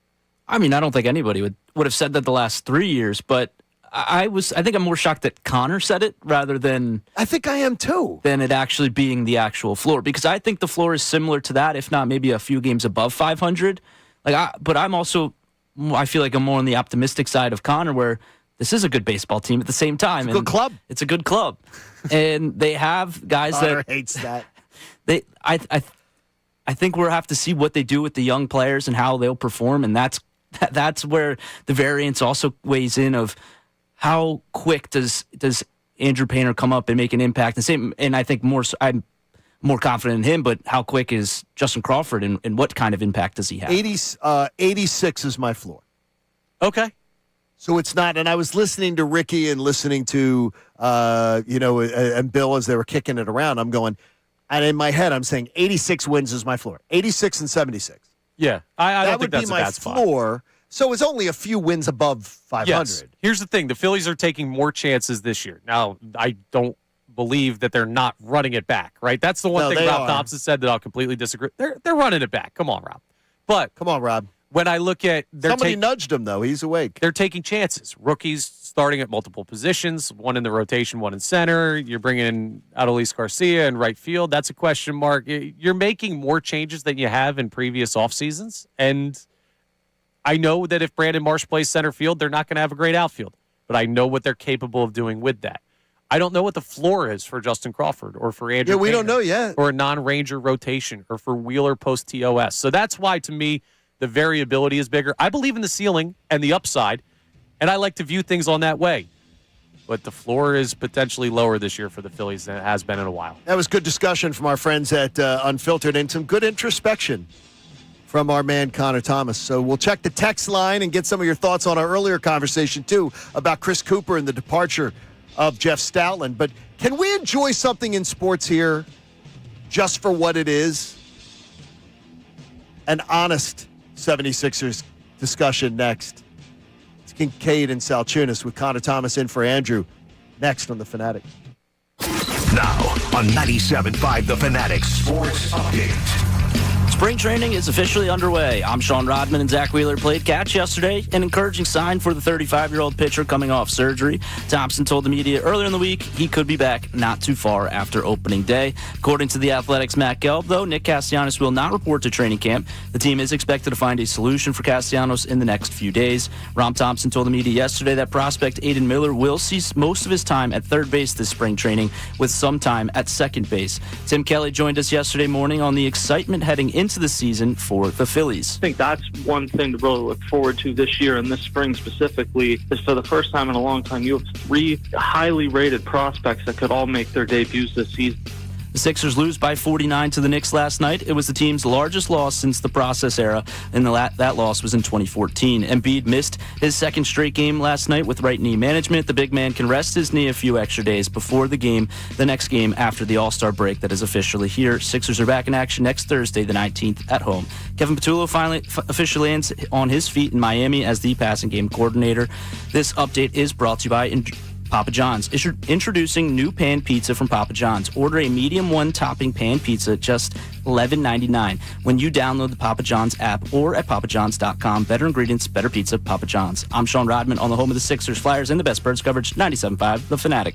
I mean, I don't think anybody would have said that the last 3 years, but I think I'm more shocked that Connor said it rather than
I think I am too.
than it actually being the actual floor, because I think the floor is similar to that, if not maybe a few games above 500. But I feel like I'm more on the optimistic side of Connor, where this is a good baseball team at the same time.
It's a good club.
It's a good club, and they have guys
Connor
that
hates that.
I think we'll have to see what they do with the young players and how they'll perform, and that's where the variance also weighs in of how quick does Andrew Painter come up and make an impact. And I think I'm more confident in him, but how quick is Justin Crawford and what kind of impact does he have?
86 is my floor.
Okay.
So it's not, and I was listening to Ricky and listening to, and Bill as they were kicking it around. I'm going, and in my head, I'm saying 86 wins is my floor. 86 and 76.
Yeah. I
That
don't
would
think
be
that's a
my
bad spot.
floor. So it's only a few wins above 500.
Yes. Here's the thing. The Phillies are taking more chances this year. Now, I don't believe that they're not running it back, right? That's the one
No,
thing
they
Rob
are.
Thompson said that I'll completely disagree. They're running it back. Come on, Rob. But
Come on, Rob.
when I look at
Somebody nudged him, though. He's awake.
they're taking chances. Rookies starting at multiple positions, one in the rotation, one in center. You're bringing in Adolis Garcia in right field. That's a question mark. You're making more changes than you have in previous off seasons. And I know that if Brandon Marsh plays center field, they're not going to have a great outfield. But I know what they're capable of doing with that. I don't know what the floor is for Justin Crawford or for Andrew
Yeah, we don't
Painter,
know yet.
or a non-Ranger rotation, or for Wheeler post-TOS. So that's why, to me, the variability is bigger. I believe in the ceiling and the upside, and I like to view things on that way. But the floor is potentially lower this year for the Phillies than it has been in a while.
That was good discussion from our friends at Unfiltered and some good introspection from our man Connor Thomas. So we'll check the text line and get some of your thoughts on our earlier conversation, too, about Chris Cooper and the departure of Jeff Stoutland. But can we enjoy something in sports here just for what it is? An honest 76ers discussion next. It's Kincade and Salciunas with Connor Thomas in for Andrew. Next on The Fanatic.
Now on 97.5 The Fanatic Sports Update.
Spring training is officially underway. I'm Sean Rodman, and Zach Wheeler played catch yesterday, an encouraging sign for the 35-year-old pitcher coming off surgery. Thompson told the media earlier in the week he could be back not too far after opening day. According to The Athletic's Matt Gelb, though, Nick Castellanos will not report to training camp. The team is expected to find a solution for Castellanos in the next few days. Rom Thompson told the media yesterday that prospect Aiden Miller will see most of his time at third base this spring training, with some time at second base. Tim Kelly joined us yesterday morning on the excitement heading into the season for the Phillies.
I think that's one thing to really look forward to this year and this spring specifically, is for the first time in a long time, you have 3 highly rated prospects that could all make their debuts this season.
The Sixers lose by 49 to the Knicks last night. It was the team's largest loss since the process era, and that loss was in 2014. Embiid missed his second straight game last night with right knee management. The big man can rest his knee a few extra days before the next game after the All-Star break that is officially here. Sixers are back in action next Thursday, the 19th, at home. Kevin Patullo finally officially lands on his feet in Miami as the passing game coordinator. This update is brought to you by Papa John's. Introducing new pan pizza from Papa John's. Order a medium 1-topping pan pizza, just $11.99 when you download the Papa John's app or at papajohns.com. Better ingredients, better pizza, Papa John's. I'm Sean Rodman on the home of the Sixers, Flyers, and the best Birds coverage, 97.5 The Fanatic.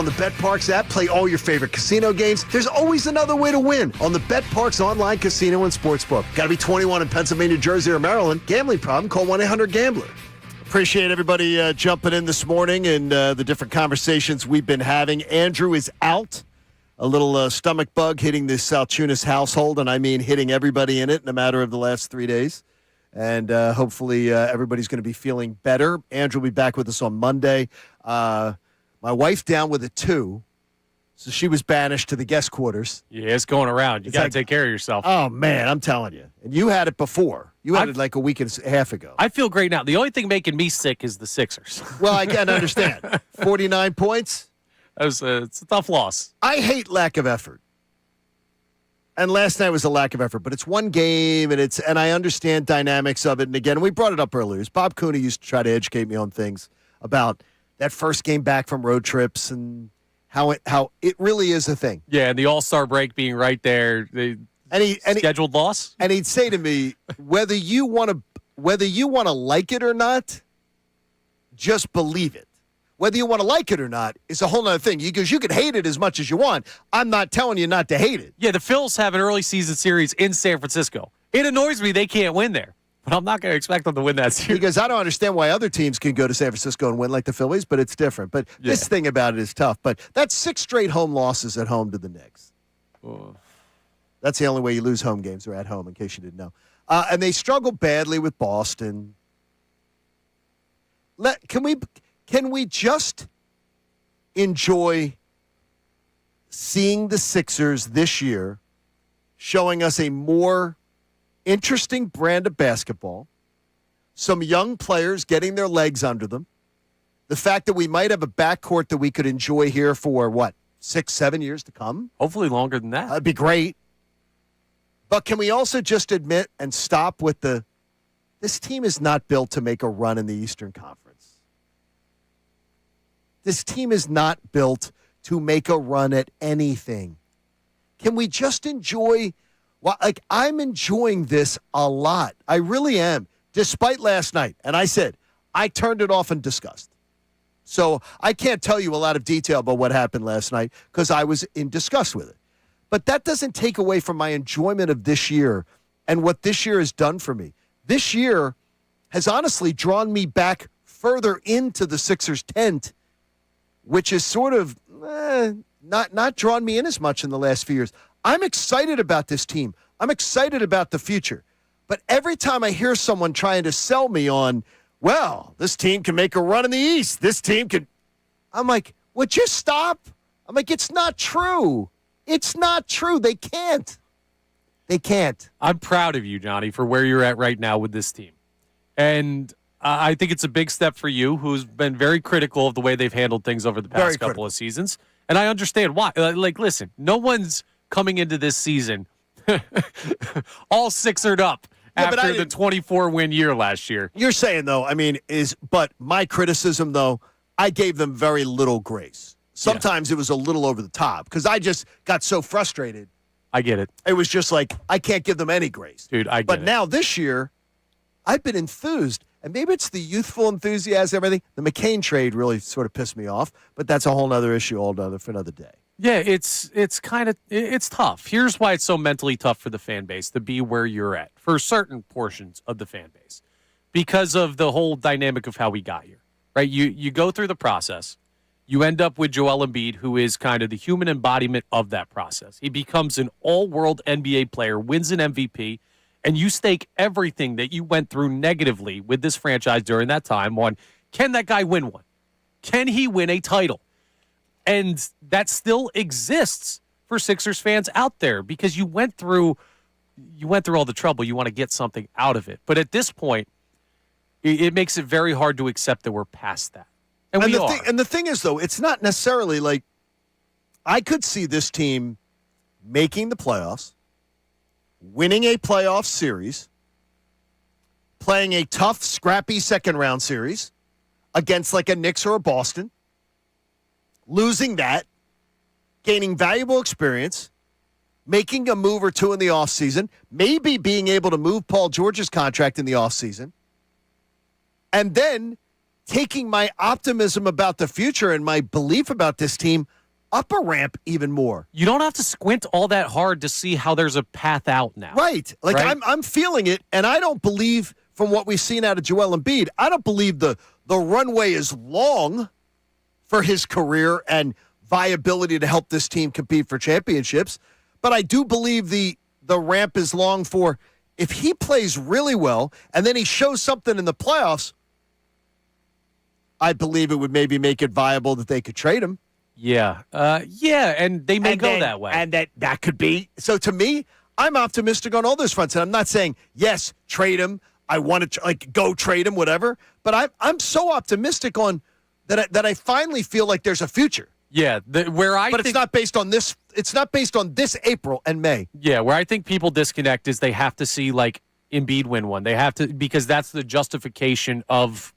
On the BetParks app, play all your favorite casino games. There's always another way to win on the BetParks online casino and sportsbook. Got to be 21 in Pennsylvania, Jersey, or Maryland. Gambling problem? Call 1-800-GAMBLER. Appreciate everybody jumping in this morning and the different conversations we've been having. Andrew is out. A little stomach bug hitting the Salciunas household, and I mean hitting everybody in it in a matter of the last 3 days. And hopefully everybody's going to be feeling better. Andrew will be back with us on Monday. My wife down with it, too. So she was banished to the guest quarters.
Yeah, it's going around. You got to take care of yourself.
Oh, man, I'm telling you. And you had it before. You had it like a week and a half ago.
I feel great now. The only thing making me sick is the Sixers.
Well, I can understand. 49 points.
It's a tough loss.
I hate lack of effort. And last night was a lack of effort, but it's one game, and I understand dynamics of it. And again, we brought it up earlier. Bob Cooney used to try to educate me on things about that first game back from road trips and how it really is a thing.
Yeah, and the All-Star break being right there. Scheduled loss.
And he'd say to me, whether you want to like it or not, just believe it. Whether you want to like it or not is a whole other thing. Because you can hate it as much as you want. I'm not telling you not to hate it.
Yeah, the Phillies have an early season series in San Francisco. It annoys me they can't win there. But I'm not going to expect them to win that series.
Because I don't understand why other teams can go to San Francisco and win like the Phillies, but it's different. But this thing about it is tough. But that's 6 straight home losses at home to the Knicks. Oh. That's the only way you lose home games are at home, in case you didn't know. And they struggle badly with Boston. Can we just enjoy seeing the Sixers this year showing us a more interesting brand of basketball, some young players getting their legs under them, the fact that we might have a backcourt that we could enjoy here for, 6-7 years to come?
Hopefully longer than that.
That'd be great. But can we also just admit and stop with this team is not built to make a run in the Eastern Conference. This team is not built to make a run at anything. Can we just enjoy? I'm enjoying this a lot. I really am, despite last night. And I said, I turned it off in disgust. So I can't tell you a lot of detail about what happened last night because I was in disgust with it. But that doesn't take away from my enjoyment of this year and what this year has done for me. This year has honestly drawn me back further into the Sixers tent, which has sort of not drawn me in as much in the last few years. I'm excited about this team. I'm excited about the future. But every time I hear someone trying to sell me on, well, this team can make a run in the East. This team can. I'm like, would you stop? I'm like, it's not true. It's not true. They can't. They can't.
I'm proud of you, Johnny, for where you're at right now with this team. And I think it's a big step for you, who's been very critical of the way they've handled things over the past couple of seasons. And I understand why. Listen, no one's coming into this season all Sixered up after the 24-win year last year.
You're saying, though, but my criticism, though, I gave them very little grace. Sometimes it was a little over the top because I just got so frustrated.
I get it.
It was just like, I can't give them any grace.
Dude, I get it.
But now this year, I've been enthused. And maybe it's the youthful enthusiasm, everything. The McCain trade really sort of pissed me off, but that's a whole other issue for another day.
Yeah, it's tough. Here's why it's so mentally tough for the fan base to be where you're at for certain portions of the fan base because of the whole dynamic of how we got here, right? You go through the process. You end up with Joel Embiid, who is kind of the human embodiment of that process. He becomes an all-world NBA player, wins an MVP, and you stake everything that you went through negatively with this franchise during that time on, can that guy win one? Can he win a title? And that still exists for Sixers fans out there because you went through all the trouble. You want to get something out of it. But at this point, it makes it very hard to accept that we're past that. And we are.
And the thing is, though, it's not necessarily like I could see this team making the playoffs, winning a playoff series, playing a tough, scrappy second-round series against like a Knicks or a Boston, losing that, gaining valuable experience, making a move or two in the offseason, maybe being able to move Paul George's contract in the offseason, and then taking my optimism about the future and my belief about this team up a ramp even more.
You don't have to squint all that hard to see how there's a path out now.
Right. Like
Right?
I'm feeling it, and I don't believe from what we've seen out of Joel Embiid, I don't believe the runway is long for his career and viability to help this team compete for championships. But I do believe the ramp is long for if he plays really well and then he shows something in the playoffs, I believe it would maybe make it viable that they could trade him.
Yeah. And they may go that way.
And that could be. So to me, I'm optimistic on all those fronts. And I'm not saying, yes, trade him. I want to go trade him, whatever. But I'm so optimistic on that I finally feel like there's a future.
Yeah.
It's not based on this. It's not based on this April and May.
Yeah, where I think people disconnect is they have to see like Embiid win one. They have to, because that's the justification of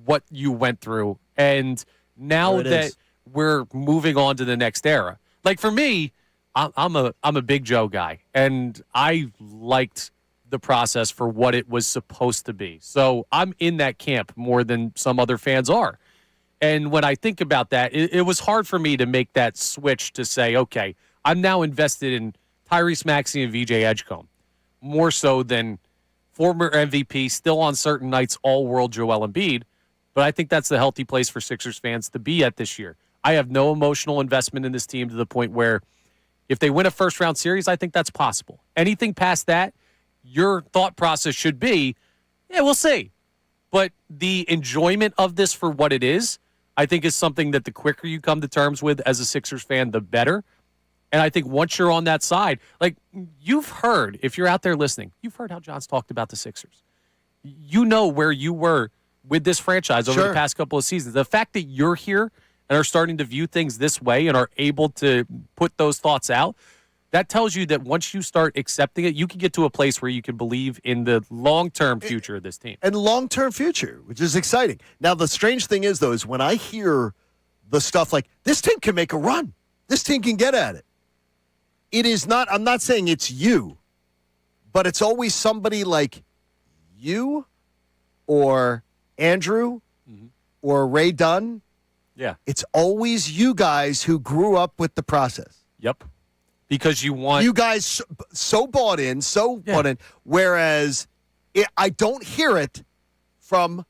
what you went through. And now that we're moving on to the next era. Like for me, I'm a Big Joe guy, and I liked the process for what it was supposed to be. So I'm in that camp more than some other fans are. And when I think about that, it was hard for me to make that switch to say, okay, I'm now invested in Tyrese Maxey and VJ Edgecombe, more so than former MVP, still on certain nights, all-world Joel Embiid. But I think that's the healthy place for Sixers fans to be at this year. I have no emotional investment in this team to the point where if they win a first-round series, I think that's possible. Anything past that, your thought process should be, yeah, we'll see. But the enjoyment of this for what it is, I think is something that the quicker you come to terms with as a Sixers fan, the better. And I think once you're on that side, like you've heard, if you're out there listening, you've heard how John's talked about the Sixers. You know where you were with this franchise over the past couple of seasons. The fact that you're here and are starting to view things this way and are able to put those thoughts out, that tells you that once you start accepting it, you can get to a place where you can believe in the long-term future of this team.
And long-term future, which is exciting. Now, the strange thing is, though, is when I hear the stuff like, this team can make a run. This team can get at it. It is not, I'm not saying it's you, but it's always somebody like you or Andrew or Ray Dunn.
Yeah.
It's always you guys who grew up with the process.
Yep. Because you want...
You guys so bought in, bought in, whereas I don't hear it from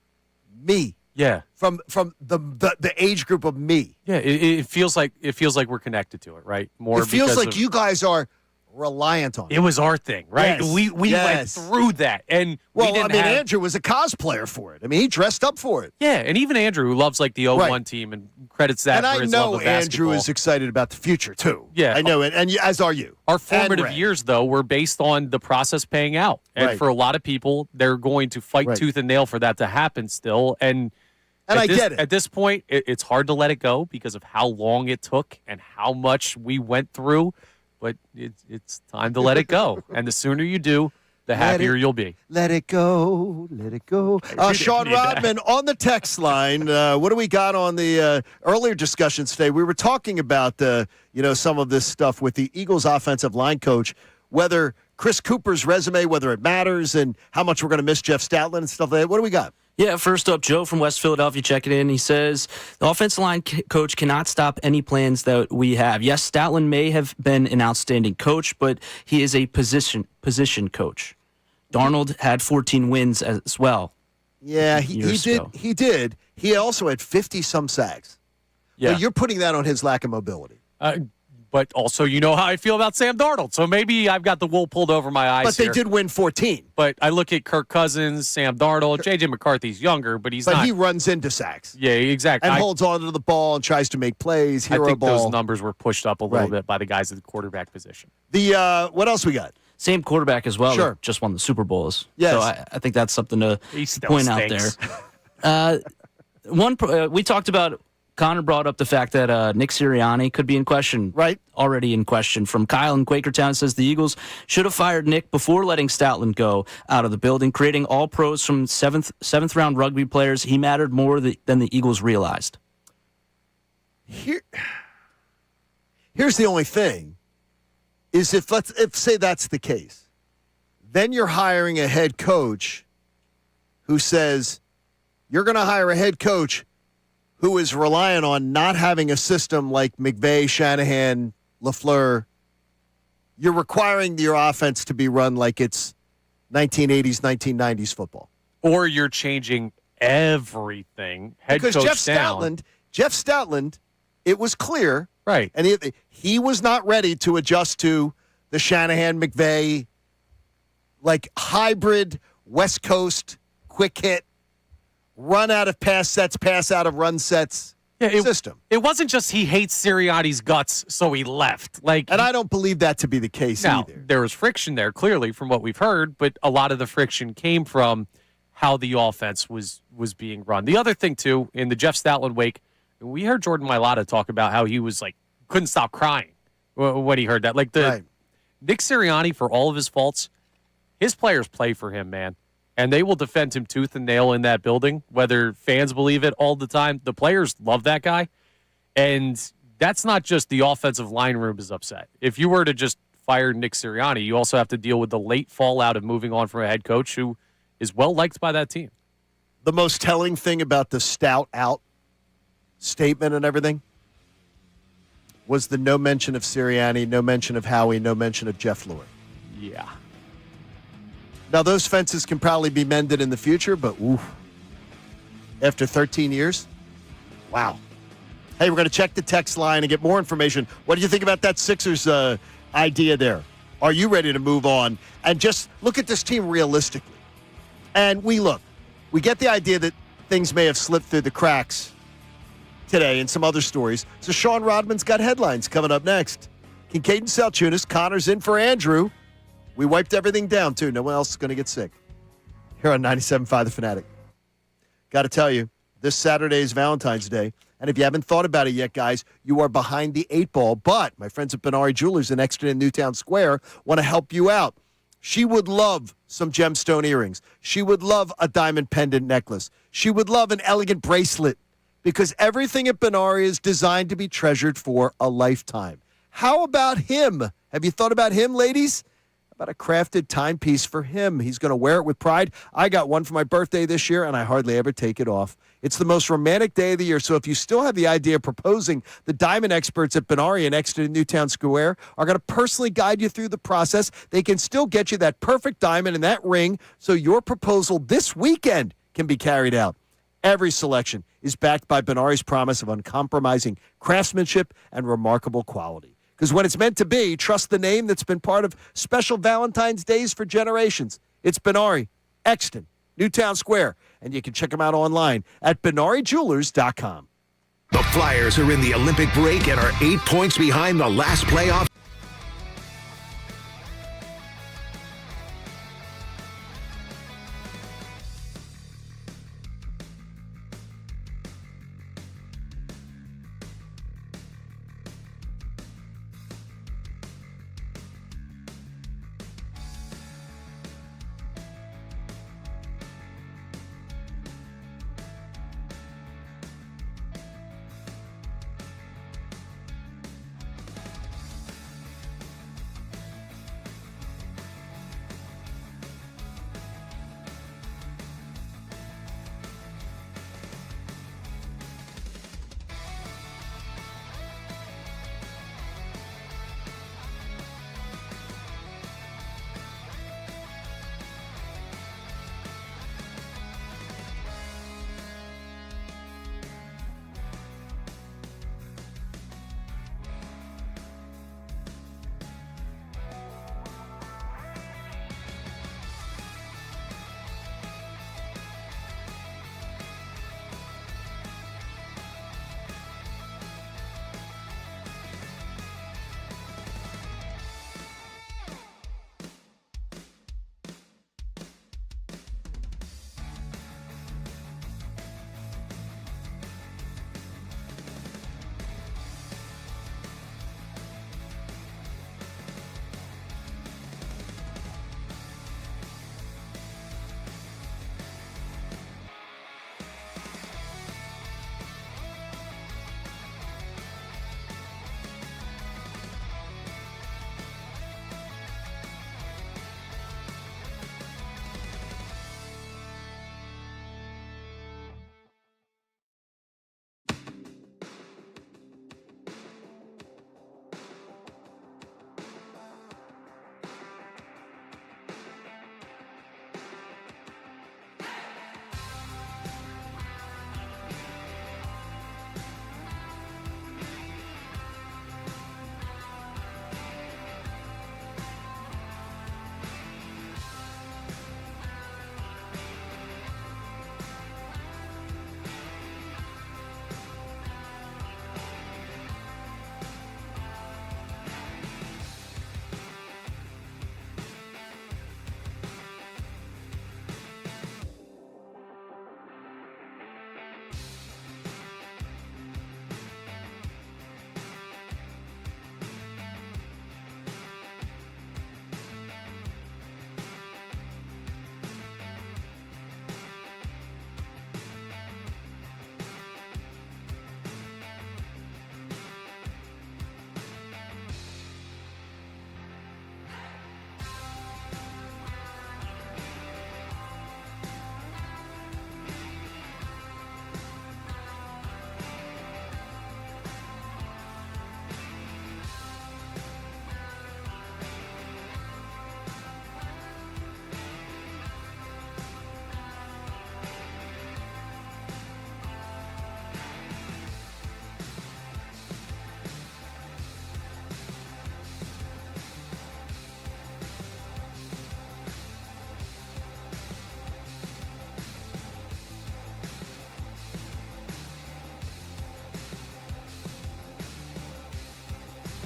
me.
Yeah.
From the age group of me.
Yeah, it feels like we're connected to it, right? More.
It feels like you guys are reliant on it.
It was our thing, right?
Yes.
We went through that, and
Andrew was a cosplayer for it. I mean, he dressed up for it.
Yeah, and even Andrew, who loves like the 01 team and credits that
and
for his
I
love
know
of basketball.
Andrew is excited about the future too.
Yeah,
I know it, and as are you.
Our formative years, though, were based on the process paying out, and for a lot of people, they're going to fight tooth and nail for that to happen still, and
I get it.
At this point, it's hard to let it go because of how long it took and how much we went through. But it's time to let it go. And the sooner you do, the happier you'll be.
Let it go. Let it go. Sean Rodman on the text line. What do we got on the earlier discussions today? We were talking about some of this stuff with the Eagles offensive line coach, whether Chris Cooper's resume, whether it matters, and how much we're going to miss Jeff Stoutland and stuff like that. What do we got?
Yeah, first up, Joe from West Philadelphia checking in. He says, the offensive line coach cannot stop any plans that we have. Yes, Stoutland may have been an outstanding coach, but he is a position coach. Darnold had 14 wins as well.
Yeah, he did. He did. He also had 50-some sacks.
Yeah.
But you're putting that on his lack of mobility.
But also, you know how I feel about Sam Darnold. So maybe I've got the wool pulled over my eyes.
But they did win 14.
But I look at Kirk Cousins, Sam Darnold. J.J. McCarthy's younger, but he's not.
But he runs into sacks.
Yeah, exactly.
And holds on to the ball and tries to make plays,
I think
ball.
those numbers were pushed up a little bit by the guys at the quarterback position.
What else we got?
Same quarterback as well.
Sure.
Just won the Super Bowls.
Yes.
So I think that's something to point out there. We talked about... Connor brought up the fact that Nick Sirianni could be in question.
Right.
Already in question. From Kyle in Quakertown says the Eagles should have fired Nick before letting Stoutland go out of the building, creating all pros from seventh round rugby players. He mattered more than the Eagles realized.
Here's the only thing is if say that's the case, then you're hiring a head coach who says, you're going to hire a head coach who is relying on not having a system like McVay, Shanahan, LaFleur. You're requiring your offense to be run like it's 1980s, 1990s football.
Or you're changing everything. Head
Because
coach
Jeff Stoutland, it was clear,
right?
And he was not ready to adjust to the Shanahan, McVay, like hybrid West Coast quick hit, run out of pass sets, pass out of run sets system.
It wasn't just he hates Sirianni's guts, so he left.
And I don't believe that to be the case either.
There was friction there, clearly, from what we've heard, but a lot of the friction came from how the offense was being run. The other thing, too, in the Jeff Stoutland wake, we heard Jordan Mailata talk about how he was couldn't stop crying when he heard that. Nick Sirianni, for all of his faults, his players play for him, man. And they will defend him tooth and nail in that building, whether fans believe it all the time. The players love that guy. And that's not just the offensive line room is upset. If you were to just fire Nick Sirianni, you also have to deal with the late fallout of moving on from a head coach who is well-liked by that team.
The most telling thing about the stout out statement and everything was the no mention of Sirianni, no mention of Howie, no mention of Jeff Lurie.
Yeah.
Now, those fences can probably be mended in the future, but after 13 years, wow. Hey, we're going to check the text line and get more information. What do you think about that Sixers idea there? Are you ready to move on? And just look at this team realistically. And we get the idea that things may have slipped through the cracks today and some other stories. So Sean Rodman's got headlines coming up next. Kincade and Salciunas, Connor's in for Andrew. We wiped everything down, too. No one else is going to get sick. Here on 97.5 The Fanatic. Got to tell you, this Saturday is Valentine's Day. And if you haven't thought about it yet, guys, you are behind the 8 ball. But my friends at Benari Jewelers in Exeter and Newtown Square want to help you out. She would love some gemstone earrings. She would love a diamond pendant necklace. She would love an elegant bracelet. Because everything at Benari is designed to be treasured for a lifetime. How about him? Have you thought about him, ladies? About a crafted timepiece for him. He's going to wear it with pride. I got one for my birthday this year, and I hardly ever take it off. It's the most romantic day of the year, so if you still have the idea of proposing, the diamond experts at Benari and Exeter Newtown Square are going to personally guide you through the process. They can still get you that perfect diamond and that ring, so your proposal this weekend can be carried out. Every selection is backed by Benari's promise of uncompromising craftsmanship and remarkable quality. Because when it's meant to be, trust the name that's been part of special Valentine's Days for generations. It's Benari, Exton, Newtown Square. And you can check them out online at BenariJewelers.com.
The Flyers are in the Olympic break and are 8 points behind the last playoff.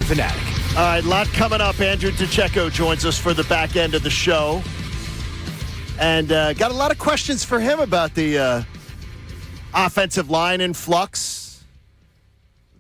Fanatic.
All right, a lot coming up. Andrew DeCecco joins us for the back end of the show. And got a lot of questions for him about the offensive line in flux,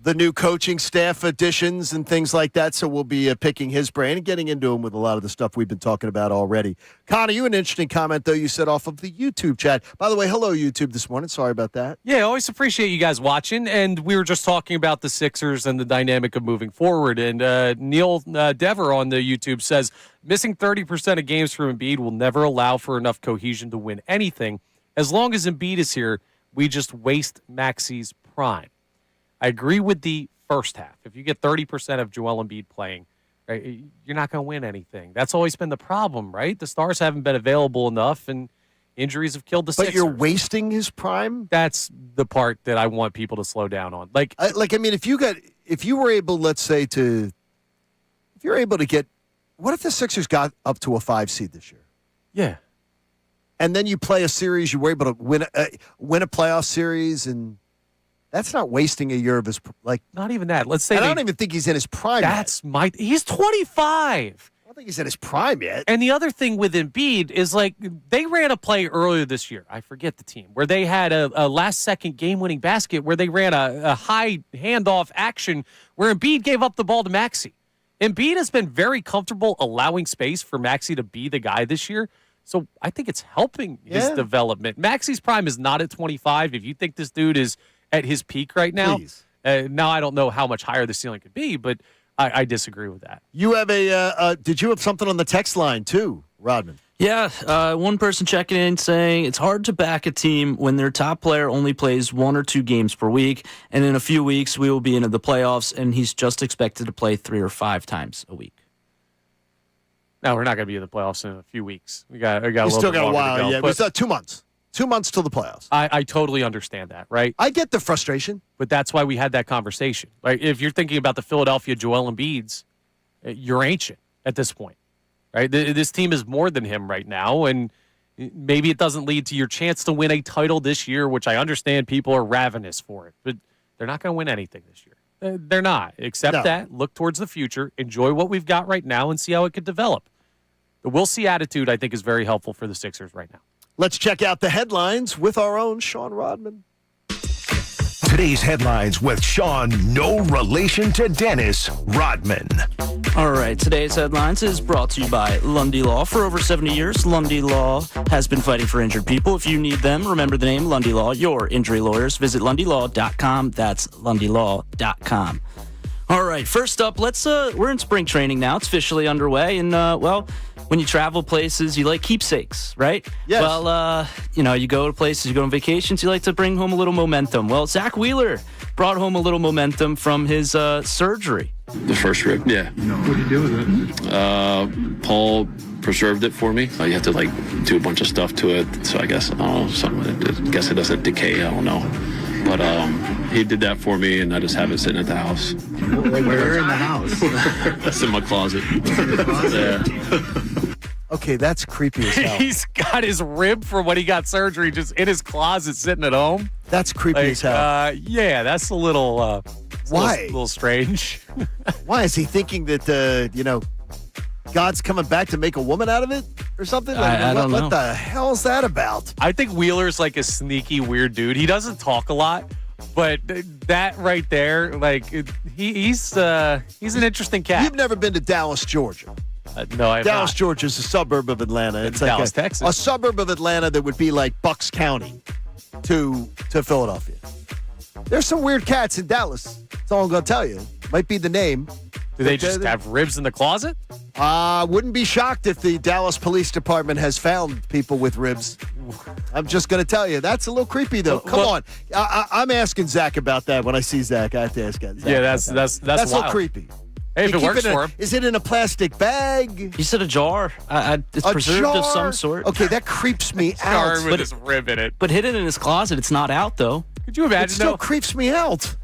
the new coaching staff additions and things like that. So we'll be picking his brain and getting into him with a lot of the stuff we've been talking about already. Connor, you an interesting comment, though, you said off of the YouTube chat. By the way, hello, YouTube, this morning. Sorry about that.
Yeah, I always appreciate you guys watching. And we were just talking about the Sixers and the dynamic of moving forward. And Neil Dever on the YouTube says, missing 30% of games from Embiid will never allow for enough cohesion to win anything. As long as Embiid is here, we just waste Maxi's prime. I agree with the first half. If you get 30% of Joel Embiid playing, right, you're not going to win anything. That's always been the problem, right? The stars haven't been available enough, and injuries have killed the Sixers.
But you're wasting his prime?
That's the part that I want people to slow down on.
I mean, if you were able, let's say, if you're able to get, what if the Sixers got up to a 5 seed this year?
Yeah.
And then you play a series, you were able to win a playoff series, and that's not wasting a year of his,
not even that. Let's say
I don't even think he's in his prime yet.
He's 25.
I don't think he's in his prime yet.
And the other thing with Embiid is, they ran a play earlier this year. I forget the team, where they had a last-second game-winning basket where they ran a high handoff action where Embiid gave up the ball to Maxey. Embiid has been very comfortable allowing space for Maxey to be the guy this year. So I think it's helping his development. Maxey's prime is not at 25. If you think this dude is at his peak right now, now I don't know how much higher the ceiling could be, but I disagree with that.
You have did you have something on the text line too, Rodman?
Yeah, one person checking in saying it's hard to back a team when their top player only plays 1 or 2 games per week, and in a few weeks we will be into the playoffs, and he's just expected to play 3 or 5 times a week.
No, we're not going to be in the playoffs in a few weeks. We got a little
still
bit
got a while.
to go,
Yeah,
but
it's 2 months. 2 months till the playoffs.
I totally understand that, right?
I get the frustration,
but that's why we had that conversation. Like, if you're thinking about the Philadelphia Joel Embiids, you're ancient at this point, right? This team is more than him right now, and maybe it doesn't lead to your chance to win a title this year, which I understand people are ravenous for it, but they're not going to win anything this year. They're not. Accept that. Look towards the future. Enjoy what we've got right now and see how it could develop. The we'll see attitude, I think, is very helpful for the Sixers right now.
Let's check out the headlines with our own Sean Rodman.
Today's headlines with Sean, no relation to Dennis Rodman.
All right, today's headlines is brought to you by Lundy Law. For over 70 years, Lundy Law has been fighting for injured people. If you need them, remember the name Lundy Law, your injury lawyers. Visit LundyLaw.com. That's LundyLaw.com. All right, first up, we're in spring training now. It's officially underway. And, when you travel places, you like keepsakes, right?
Yes.
Well, you go to places, you go on vacations, you like to bring home a little momentum. Well, Zach Wheeler brought home a little momentum from his surgery.
The first rib, yeah.
What do you do with it?
Paul preserved it for me. You have to do a bunch of stuff to it. So I guess, I guess it doesn't decay. I don't know. But he did that for me, and I just have it sitting at the house.
Where in the house?
It's in my closet. Yeah.
Okay, that's creepy as hell.
He's got his rib from when he got surgery just in his closet sitting at home.
That's creepy as hell.
Yeah, that's a little...
Why?
A little strange.
Why? Is he thinking that, God's coming back to make a woman out of it or something?
I don't know.
What the hell is that about?
I think Wheeler's like a sneaky, weird dude. He doesn't talk a lot, but that right there, he's an interesting cat.
You've never been to Dallas, Georgia.
No, I have
Dallas,
not.
Georgia is a suburb of Atlanta. It's like
Dallas, Texas.
A suburb of Atlanta that would be like Bucks County to Philadelphia. There's some weird cats in Dallas. That's all I'm going to tell you. Might be the name.
Do they just have ribs in the closet?
Wouldn't be shocked if the Dallas Police Department has found people with ribs. I'm just going to tell you. That's a little creepy, though. Come on. I'm asking Zach about that when I see Zach. I have to ask Zach.
Yeah, that's
That's a
wild.
little creepy.
Hey, if it works for him.
Is it in a plastic bag?
He said a jar. It's
A
preserved
jar?
of some sort.
Okay, that creeps me
Jar
out.
with his rib in it.
But hidden in his closet, it's not out, though.
Could you
It
imagine,
still
though?
creeps me out.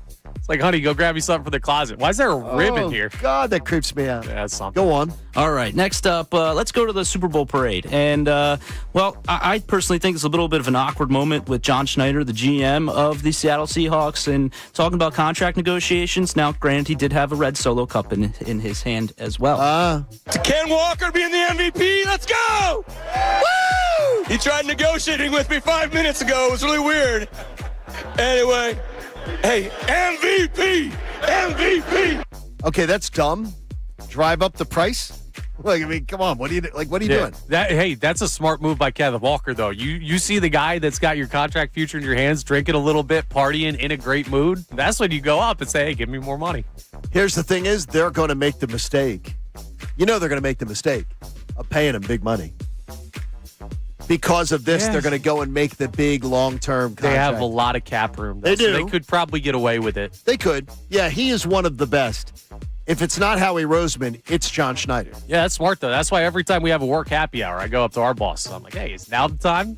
It's like, honey, go grab me something from the closet. Why is there a rib in here?
God, that creeps me out.
Yeah, that's something.
Go on.
All right, next up, let's go to the Super Bowl parade. And, I personally think it's a little bit of an awkward moment with John Schneider, the GM of the Seattle Seahawks, and talking about contract negotiations. Now, granted, he did have a red Solo Cup in his hand as well.
Ken Walker being the MVP. Let's go! Woo! He tried negotiating with me 5 minutes ago. It was really weird. Anyway, hey, MVP.
Okay, that's dumb. Drive up the price? Like, I mean, come on. What are you doing?
That's a smart move by Kevin Walker, though. You see the guy that's got your contract future in your hands, drinking a little bit, partying, in a great mood. That's when you go up and say, hey, give me more money.
Here's the thing is, they're going to make the mistake. You know they're going to make the mistake of paying him big money. Because of this, they're going to go and make the big long-term contract.
They have a lot of cap room.
They do.
So they could probably get away with it.
They could. Yeah, he is one of the best. If it's not Howie Roseman, it's John Schneider.
Yeah, that's smart, though. That's why every time we have a work happy hour, I go up to our boss. So I'm like, hey, is now the time?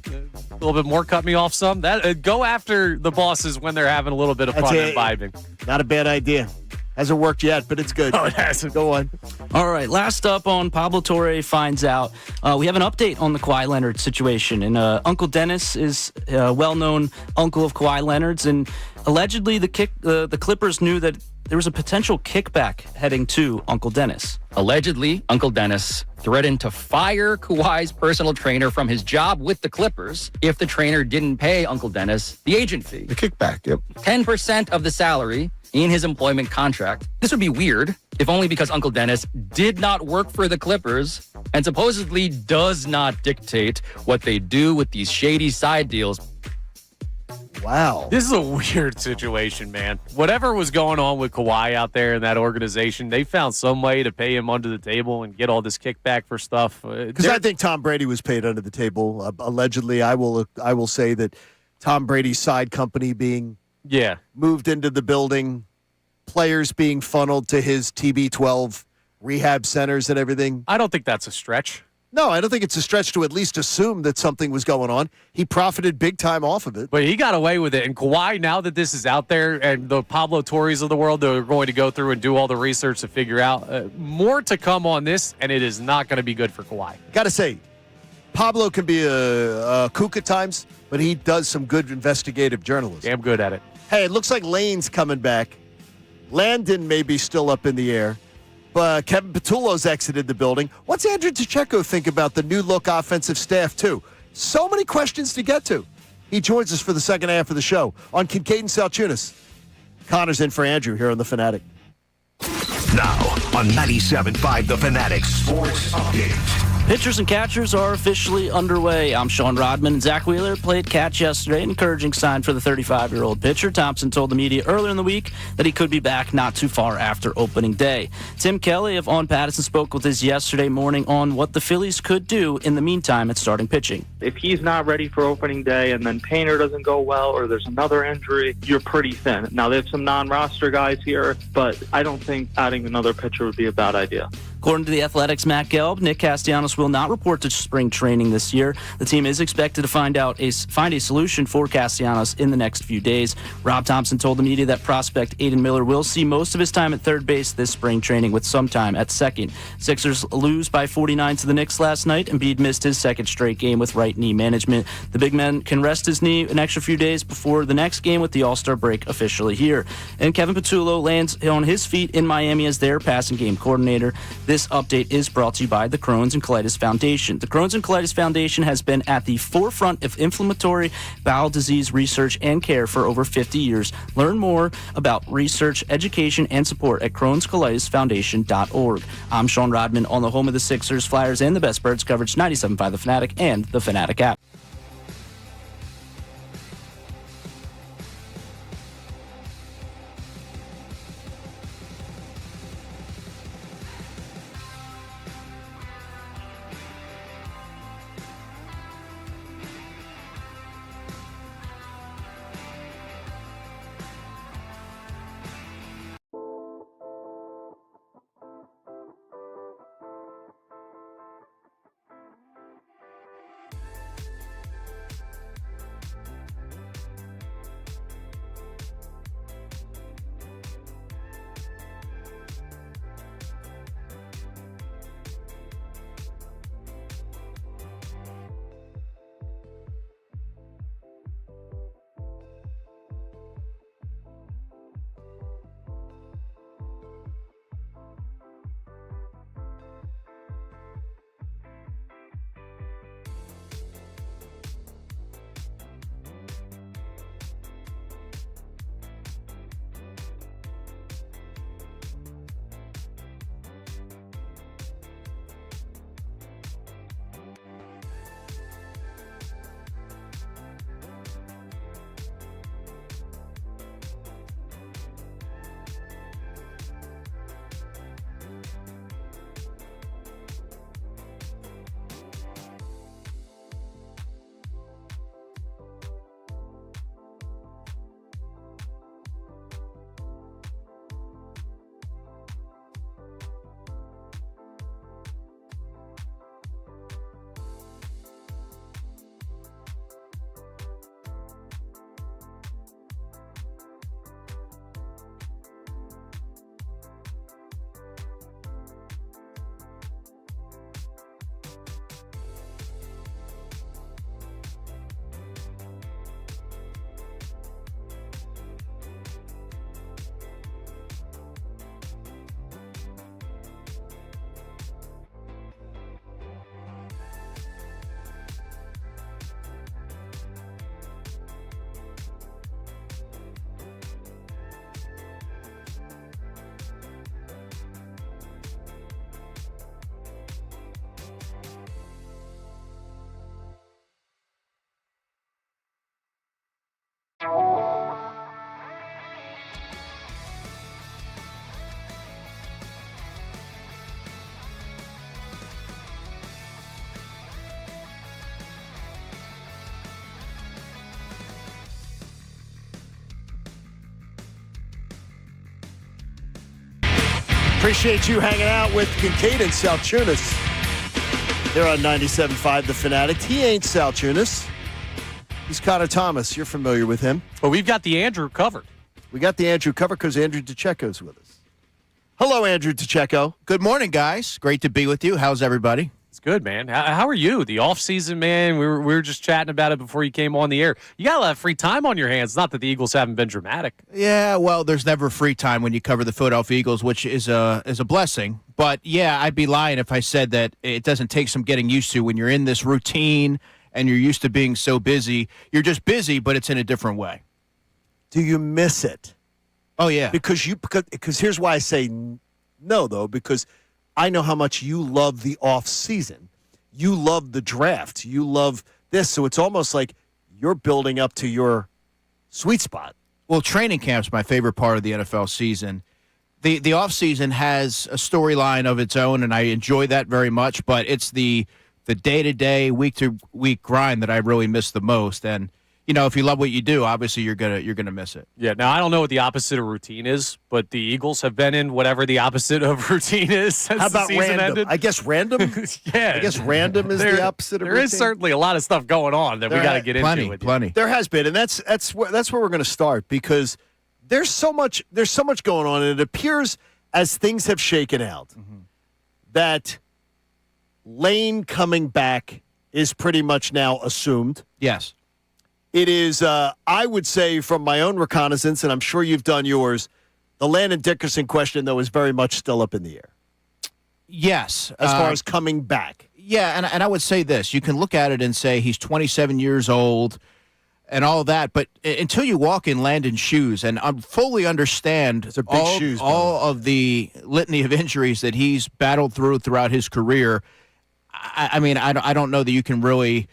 A little bit more, cut me off some. Go after the bosses when they're having a little bit of fun and vibing.
Not a bad idea. Hasn't worked yet, but it's good.
Oh, it hasn't.
Go on.
All right, last up on Pablo Torre finds out. We have an update on the Kawhi Leonard situation. And Uncle Dennis is a well-known uncle of Kawhi Leonard's. And allegedly, the Clippers knew that there was a potential kickback heading to Uncle Dennis.
Allegedly, Uncle Dennis threatened to fire Kawhi's personal trainer from his job with the Clippers if the trainer didn't pay Uncle Dennis the agent fee.
The kickback, yep.
10% of the salary in his employment contract. This would be weird, if only because Uncle Dennis did not work for the Clippers and supposedly does not dictate what they do with these shady side deals.
Wow.
This is a weird situation, man. Whatever was going on with Kawhi out there in that organization, they found some way to pay him under the table and get all this kickback for stuff.
Because I think Tom Brady was paid under the table. Allegedly, I will say that Tom Brady's side company being moved into the building, players being funneled to his TB12 rehab centers and everything.
I don't think that's a stretch.
No, I don't think it's a stretch to at least assume that something was going on. He profited big time off of it.
But he got away with it. And Kawhi, now that this is out there, and the Pablo Torres of the world, they're going to go through and do all the research to figure out more to come on this, and it is not going to be good for Kawhi.
Got to say, Pablo can be a kook at times, but he does some good investigative journalism.
Damn good at it.
Hey, it looks like Lane's coming back. Landon may be still up in the air. But Kevin Patullo's exited the building. What's Andrew Tacheko think about the new look offensive staff, too? So many questions to get to. He joins us for the second half of the show on Kincade Salciunas. Connor's in for Andrew here on The Fanatic.
Now on 97.5 The Fanatic Sports Update.
Pitchers and catchers are officially underway. I'm Sean Rodman, and Zach Wheeler played catch yesterday, an encouraging sign for the 35-year-old pitcher. Thompson told the media earlier in the week that he could be back not too far after opening day. Tim Kelly of On Patterson spoke with us yesterday morning on what the Phillies could do in the meantime at starting pitching.
If he's not ready for opening day and then Painter doesn't go well or there's another injury, you're pretty thin. Now, there's some non-roster guys here, but I don't think adding another pitcher would be a bad idea.
According to the Athletics' Matt Gelb, Nick Castellanos will not report to spring training this year. The team is expected to find a solution for Castellanos in the next few days. Rob Thompson told the media that prospect Aiden Miller will see most of his time at third base this spring training with some time at second. Sixers lose by 49 to the Knicks last night. Embiid missed his second straight game with right knee management. The big man can rest his knee an extra few days before the next game with the All-Star break officially here. And Kevin Patullo lands on his feet in Miami as their passing game coordinator. This update is brought to you by the Crohn's and Colitis Foundation. The Crohn's and Colitis Foundation has been at the forefront of inflammatory bowel disease research and care for over 50 years. Learn more about research, education, and support at Crohn'sColitisFoundation.org. I'm Sean Rodman on the home of the Sixers, Flyers, and the Best Birds coverage, 97.5 The Fanatic and the Fanatic app.
Appreciate you hanging out with Kincade and Salciunas. They're on 97.5 The Fanatic. He ain't Salciunas. He's Connor Thomas. You're familiar with him.
Well, we've got the Andrew covered.
We got the Andrew covered because Andrew DeCecco's with us. Hello, Andrew DeCecco.
Good morning, guys. Great to be with you. How's everybody?
It's good, man. How are you? The off season, man. We were just chatting about it before you came on the air. You got a lot of free time on your hands. Not that the Eagles haven't been dramatic.
Yeah, well, there's never free time when you cover the Philadelphia Eagles, which is a blessing. But yeah, I'd be lying if I said that it doesn't take some getting used to when you're in this routine and you're used to being so busy. You're just busy, but it's in a different way.
Do you miss it?
Oh yeah,
because here's why I say no, though, because I know how much you love the off season. You love the draft. You love this. So it's almost like you're building up to your sweet spot.
Well, training camp's my favorite part of the NFL season. The offseason has a storyline of its own, and I enjoy that very much, but it's the day-to-day, week-to-week grind that I really miss the most. And you know, if you love what you do, obviously you're gonna miss it.
Yeah. Now I don't know what the opposite of routine is, but the Eagles have been in whatever the opposite of routine is since
How about
the season
random?
ended.
I guess random.
Yeah.
I guess random is the opposite of routine.
There is certainly a lot of stuff going on that we got to get into. With
Plenty.
There has been, and that's where we're going to start because there's so much going on, and it appears as things have shaken out that Lane coming back is pretty much now assumed.
Yes.
It is, I would say, from my own reconnaissance, and I'm sure you've done yours, the Landon Dickerson question, though, is very much still up in the air.
Yes.
As far as coming back.
Yeah, and I would say this. You can look at it and say he's 27 years old and all that, but until you walk in Landon's shoes and fully understand all of the litany of injuries that he's battled throughout his career, I mean, I don't know that you can really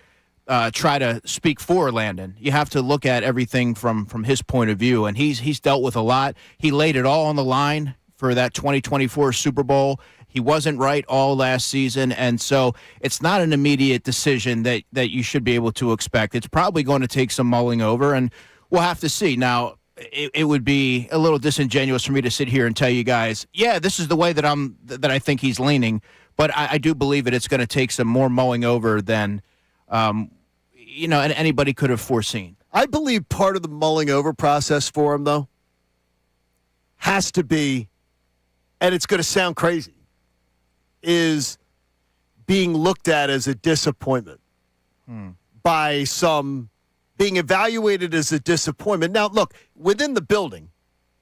try to speak for Landon. You have to look at everything from his point of view, and he's dealt with a lot. He laid it all on the line for that 2024 Super Bowl. He wasn't right all last season, and so it's not an immediate decision that you should be able to expect. It's probably going to take some mulling over, and we'll have to see. Now, it would be a little disingenuous for me to sit here and tell you guys, yeah, this is the way that I think he's leaning, but I do believe that it's going to take some more mulling over than anybody could have foreseen.
I believe part of the mulling over process for him, though, has to be, and it's going to sound crazy, is being looked at as a disappointment by some, being evaluated as a disappointment. Now, look, within the building,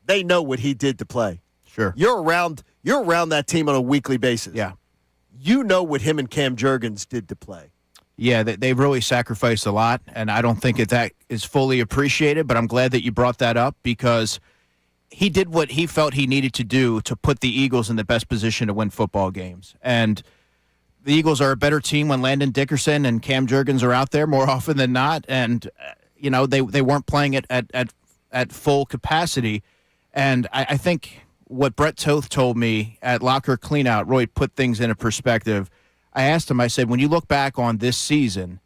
they know what he did to play.
Sure.
You're around that team on a weekly basis.
Yeah.
You know what him and Cam Jurgens did to play.
Yeah, they've really sacrificed a lot, and I don't think that is fully appreciated, but I'm glad that you brought that up because he did what he felt he needed to do to put the Eagles in the best position to win football games. And the Eagles are a better team when Landon Dickerson and Cam Jurgens are out there more often than not, and they weren't playing it at full capacity. And I think what Brett Toth told me at Locker Cleanout really put things into perspective. I asked him, I said, when you look back on this season,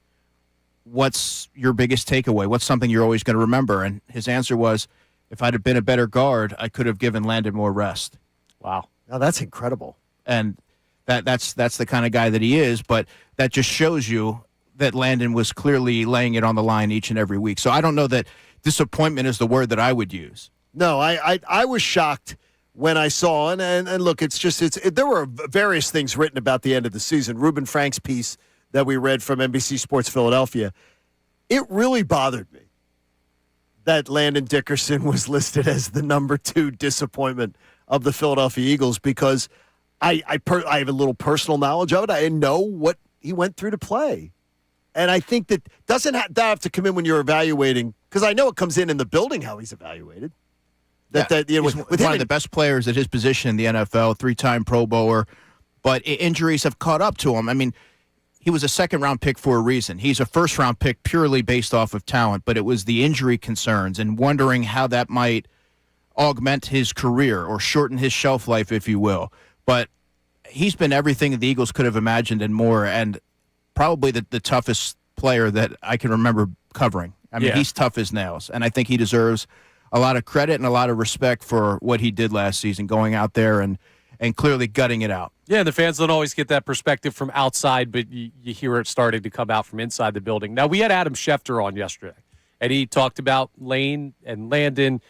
what's your biggest takeaway? What's something you're always going to remember? And his answer was, if I'd have been a better guard, I could have given Landon more rest.
Wow.
Now, that's incredible.
And that's the kind of guy that he is, but that just shows you that Landon was clearly laying it on the line each and every week. So I don't know that disappointment is the word that I would use.
No, I was shocked when I saw, and look, there were various things written about the end of the season. Reuben Frank's piece that we read from NBC Sports Philadelphia, it really bothered me that Landon Dickerson was listed as the number 2 disappointment of the Philadelphia Eagles because I have a little personal knowledge of it. I know what he went through to play. And I think that doesn't that have to come in when you're evaluating, because I know it comes in the building how he's evaluated.
He's one of the best players at his position in the NFL, 3-time Pro Bowler, but injuries have caught up to him. I mean, he was a second-round pick for a reason. He's a first-round pick purely based off of talent, but it was the injury concerns and wondering how that might augment his career or shorten his shelf life, if you will. But he's been everything the Eagles could have imagined and more, and probably the toughest player that I can remember covering. I mean, He's tough as nails, and I think he deserves a lot of credit and a lot of respect for what he did last season, going out there and and clearly gutting it out.
Yeah, the fans don't always get that perspective from outside, but you hear it starting to come out from inside the building. Now, we had Adam Schefter on yesterday, and he talked about Lane and Landon,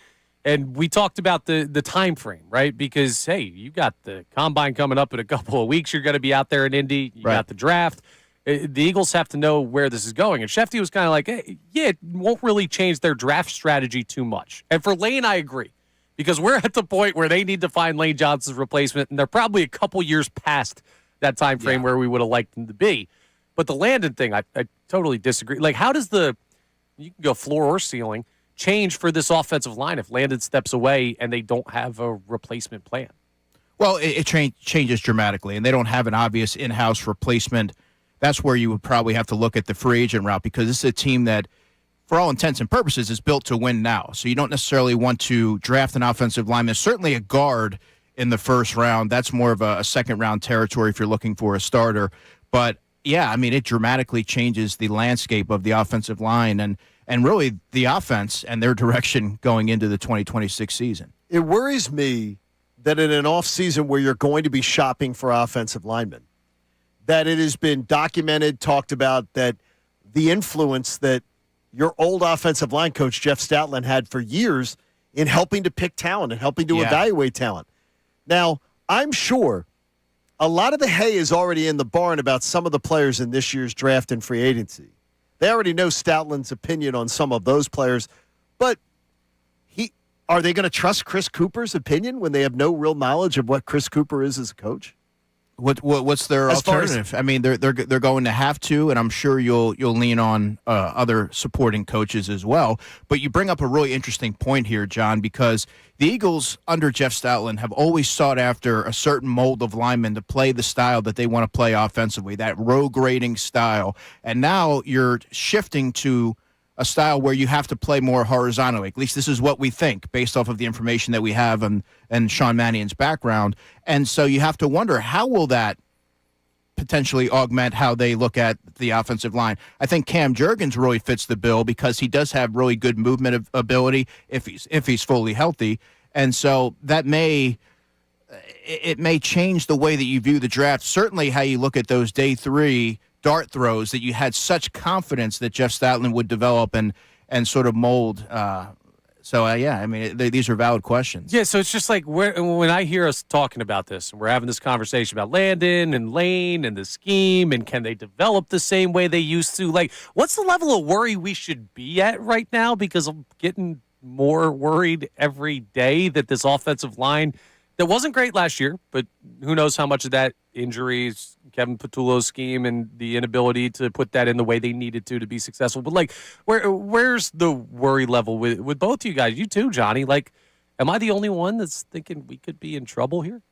and we talked about the time frame, right? Because, hey, you got the Combine coming up in a couple of weeks. You're going to be out there in Indy. You got the draft. The Eagles have to know where this is going. And Schefter was kind of like, hey, yeah, it won't really change their draft strategy too much. And for Lane, I agree. Because we're at the point where they need to find Lane Johnson's replacement, and they're probably a couple years past that time frame where we would have liked them to be. But the Landon thing, I totally disagree. Like, how does you can go floor or ceiling, change for this offensive line if Landon steps away and they don't have a replacement plan?
Well, it changes dramatically, and they don't have an obvious in-house replacement. That's where you would probably have to look at the free agent route, because this is a team that, for all intents and purposes, is built to win now. So you don't necessarily want to draft an offensive lineman. Certainly a guard in the first round. That's more of a second-round territory if you're looking for a starter. But, yeah, I mean, it dramatically changes the landscape of the offensive line and really the offense and their direction going into the 2026 season.
It worries me that in an offseason where you're going to be shopping for offensive linemen, that it has been documented, talked about, that the influence that your old offensive line coach, Jeff Stoutland, had for years in helping to pick talent and helping to evaluate talent. Now, I'm sure a lot of the hay is already in the barn about some of the players in this year's draft and free agency. They already know Stoutland's opinion on some of those players, but are they going to trust Chris Cooper's opinion when they have no real knowledge of what Chris Cooper is as a coach?
What's their alternative? I mean, they're going to have to, and I'm sure you'll lean on other supporting coaches as well. But you bring up a really interesting point here, John, because the Eagles under Jeff Stoutland have always sought after a certain mold of lineman to play the style that they want to play offensively, that row grading style. And now you're shifting to a style where you have to play more horizontally. At least this is what we think based off of the information that we have and Sean Mannion's background. And so you have to wonder, how will that potentially augment how they look at the offensive line? I think Cam Jurgens really fits the bill because he does have really good movement ability if he's fully healthy. And so that may change the way that you view the draft. Certainly how you look at those day three dart throws that you had such confidence that Jeff Stoutland would develop and sort of mold. I mean, these are valid questions.
Yeah, so it's just like when I hear us talking about this, and we're having this conversation about Landon and Lane and the scheme, and can they develop the same way they used to? Like, what's the level of worry we should be at right now? Because I'm getting more worried every day that this offensive line that wasn't great last year, but who knows how much of that injuries, Kevin Patullo's scheme, and the inability to put that in the way they needed to be successful. But, like, where's the worry level with both you guys? You too, Johnny. Like, am I the only one that's thinking we could be in trouble here?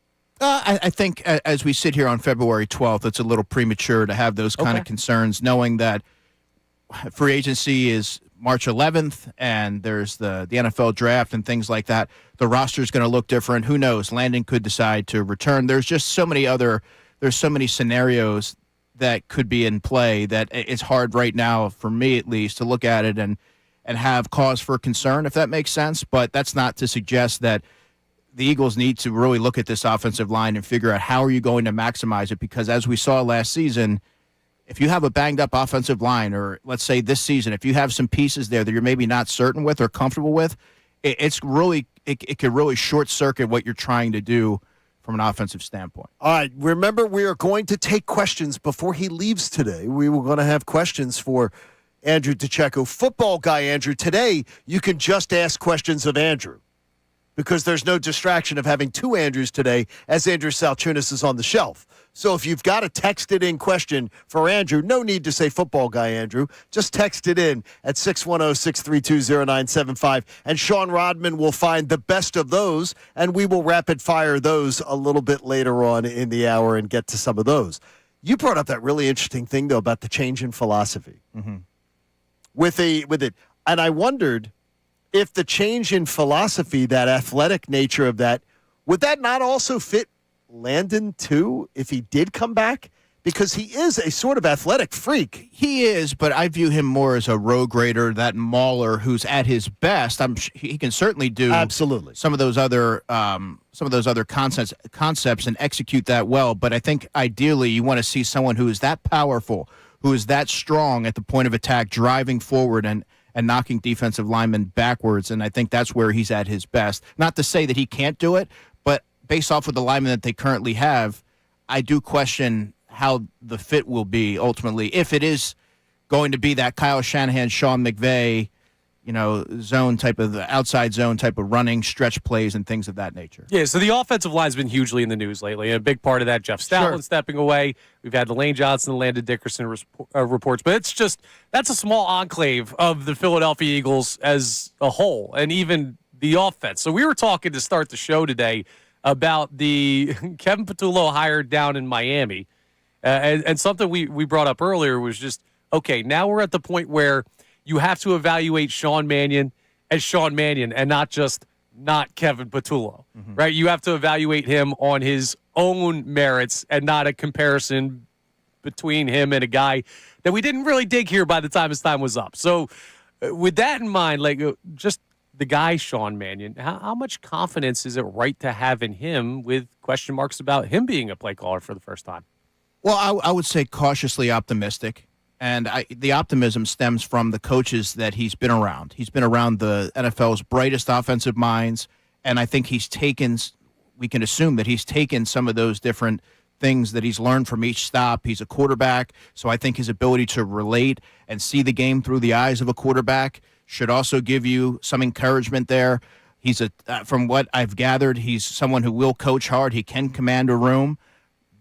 I think as we sit here on February 12th, it's a little premature to have those kind of concerns, knowing that free agency is March 11th, and there's the NFL draft and things like that. The roster is going to look different. Who knows? Landon could decide to return. There's just so many scenarios that could be in play that it's hard right now, for me at least, to look at it and have cause for concern, if that makes sense. But that's not to suggest that the Eagles need to really look at this offensive line and figure out how are you going to maximize it, because as we saw last season, if you have a banged-up offensive line, or let's say this season, if you have some pieces there that you're maybe not certain with or comfortable with, it could really short-circuit what you're trying to do from an offensive standpoint.
All right, remember, we are going to take questions before he leaves today. We were going to have questions for Andrew DeCecco, football guy Andrew. Today, you can just ask questions of Andrew because there's no distraction of having two Andrews today as Andrew Salciunas is on the shelf. So if you've got a texted-in question for Andrew, no need to say football guy Andrew. Just text it in at 610-632-0975, and Sean Rodman will find the best of those, and we will rapid-fire those a little bit later on in the hour and get to some of those. You brought up that really interesting thing, though, about the change in philosophy.
Mm-hmm.
With it. And I wondered if the change in philosophy, that athletic nature of that, would that not also fit Landon too if he did come back? because he is a sort of athletic freak.
He is, but I view him more as a road grader, that mauler who's at his best. He can certainly do
absolutely
some of those other concepts and execute that well. But I think ideally you want to see someone who is that powerful, who is that strong at the point of attack, driving forward and knocking defensive linemen backwards. And I think that's where he's at his best. Not to say that he can't do it, but based off of the linemen that they currently have, I do question how the fit will be ultimately, if it is going to be that Kyle Shanahan, Sean McVay, zone type of the outside zone type of running, stretch plays, and things of that nature.
Yeah, so the offensive line's been hugely in the news lately. And a big part of that, Jeff Stoutland stepping away. We've had the Lane Johnson, Landon Dickerson reports. But that's a small enclave of the Philadelphia Eagles as a whole, and even the offense. So we were talking to start the show today about the Kevin Patullo hire down in Miami. And something we brought up earlier was just, okay, now we're at the point where you have to evaluate Sean Mannion as Sean Mannion and not Kevin Patullo, right? You have to evaluate him on his own merits and not a comparison between him and a guy that we didn't really dig here by the time his time was up. So with that in mind, just the guy, Sean Mannion, how much confidence is it right to have in him with question marks about him being a play caller for the first time?
Well, I would say cautiously optimistic. And the optimism stems from the coaches that he's been around. He's been around the NFL's brightest offensive minds, and I think we can assume that he's taken some of those different things that he's learned from each stop. He's a quarterback, so I think his ability to relate and see the game through the eyes of a quarterback should also give you some encouragement there. From what I've gathered, he's someone who will coach hard. He can command a room.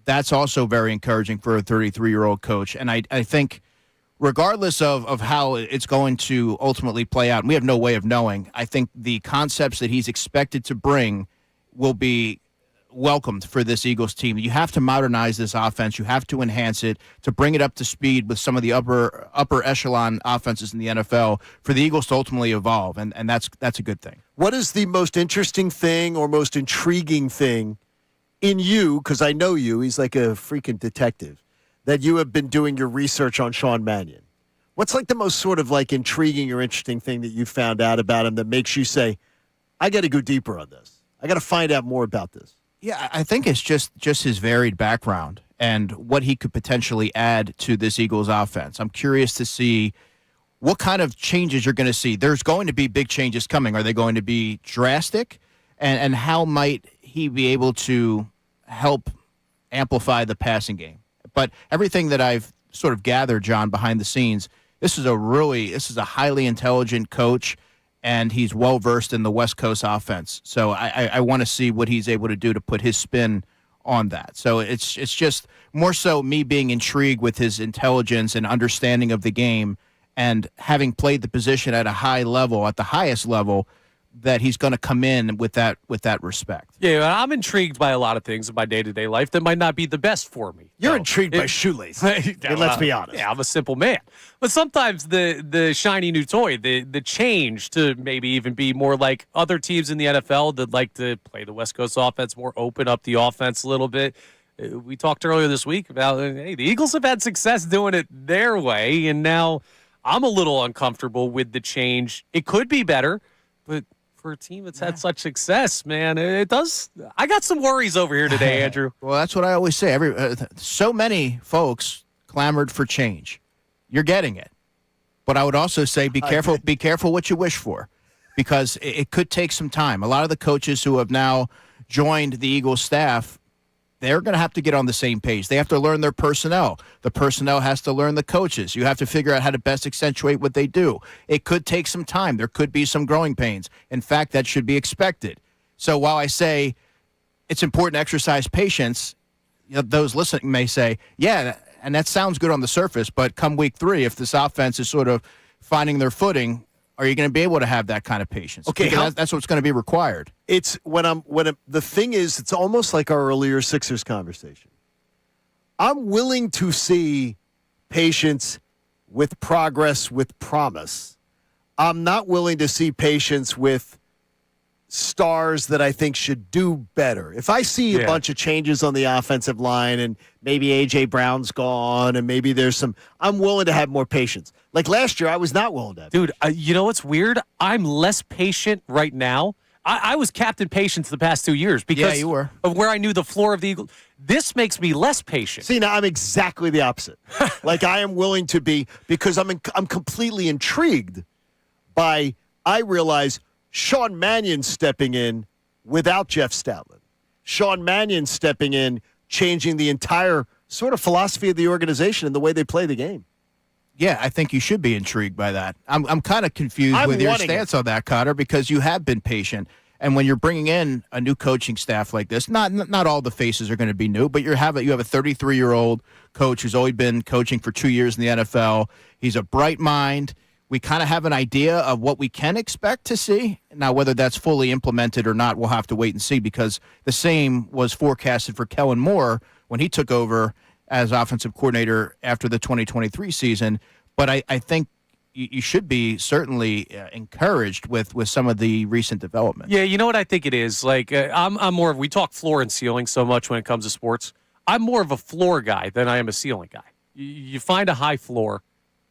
That's also very encouraging for a 33-year-old coach. And I think regardless of how it's going to ultimately play out, and we have no way of knowing, I think the concepts that he's expected to bring will be welcomed for this Eagles team. You have to modernize this offense. You have to enhance it to bring it up to speed with some of the upper echelon offenses in the NFL for the Eagles to ultimately evolve, and that's a good thing.
What is the most interesting thing or most intriguing thing in you, because I know you, he's like a freaking detective, that you have been doing your research on Sean Mannion? What's the most sort of intriguing or interesting thing that you found out about him that makes you say, I got to go deeper on this. I got to find out more about this.
Yeah, I think it's just his varied background and what he could potentially add to this Eagles offense. I'm curious to see what kind of changes you're going to see. There's going to be big changes coming. Are they going to be drastic? And how might he be able to help amplify the passing game? But everything that I've sort of gathered, John, behind the scenes, this is a highly intelligent coach, and he's well-versed in the West Coast offense. So I want to see what he's able to do to put his spin on that. So it's just more so me being intrigued with his intelligence and understanding of the game, and having played the position at a high level, at the highest level, that he's going to come in with that respect.
Yeah, I'm intrigued by a lot of things in my day-to-day life that might not be the best for me.
You're intrigued by shoelaces. Let's be honest.
Yeah, I'm a simple man. But sometimes the shiny new toy, the change to maybe even be more like other teams in the NFL that like to play the West Coast offense more, open up the offense a little bit. We talked earlier this week about, hey, the Eagles have had success doing it their way, and now I'm a little uncomfortable with the change. It could be better, but for a team that's had such success, man, it does. I got some worries over here today, Andrew.
Well, that's what I always say. So many folks clamored for change. You're getting it. But I would also say be careful what you wish for, because it could take some time. A lot of the coaches who have now joined the Eagles staff, they're going to have to get on the same page. They have to learn their personnel. The personnel has to learn the coaches. You have to figure out how to best accentuate what they do. It could take some time. There could be some growing pains. In fact, that should be expected. So while I say it's important to exercise patience, those listening may say, yeah, and that sounds good on the surface, but come week 3, if this offense is sort of finding their footing, are you going to be able to have that kind of patience?
Okay,
that's what's going to be required.
It's the thing is, it's almost like our earlier Sixers conversation. I'm willing to see patience with progress, with promise. I'm not willing to see patience with stars that I think should do better. If I see a bunch of changes on the offensive line and maybe A.J. Brown's gone and maybe there's some, I'm willing to have more patience. Like last year, I was not willing to have
Dude, you know what's weird? I'm less patient right now. I was Captain Patience the past 2 years because
you were.
of where I knew the floor of the Eagles. This makes me less patient.
See, now I'm exactly the opposite. Like I am willing to be, because I'm completely intrigued by, I realize Sean Mannion stepping in without Jeff Stoutland. Sean Mannion stepping in, changing the entire sort of philosophy of the organization and the way they play the game.
Yeah, I think you should be intrigued by that. I'm kind of confused with your stance on that, Cotter, because you have been patient. And when you're bringing in a new coaching staff like this, not all the faces are going to be new, but you have a 33-year-old coach who's only been coaching for 2 years in the NFL. He's a bright mind. We kind of have an idea of what we can expect to see. Now, whether that's fully implemented or not, we'll have to wait and see, because the same was forecasted for Kellen Moore when he took over as offensive coordinator after the 2023 season. But I think you should be certainly encouraged with some of the recent developments.
Yeah, you know what I think it is? Like, I'm more of, we talk floor and ceiling so much when it comes to sports. I'm more of a floor guy than I am a ceiling guy. You find a high floor,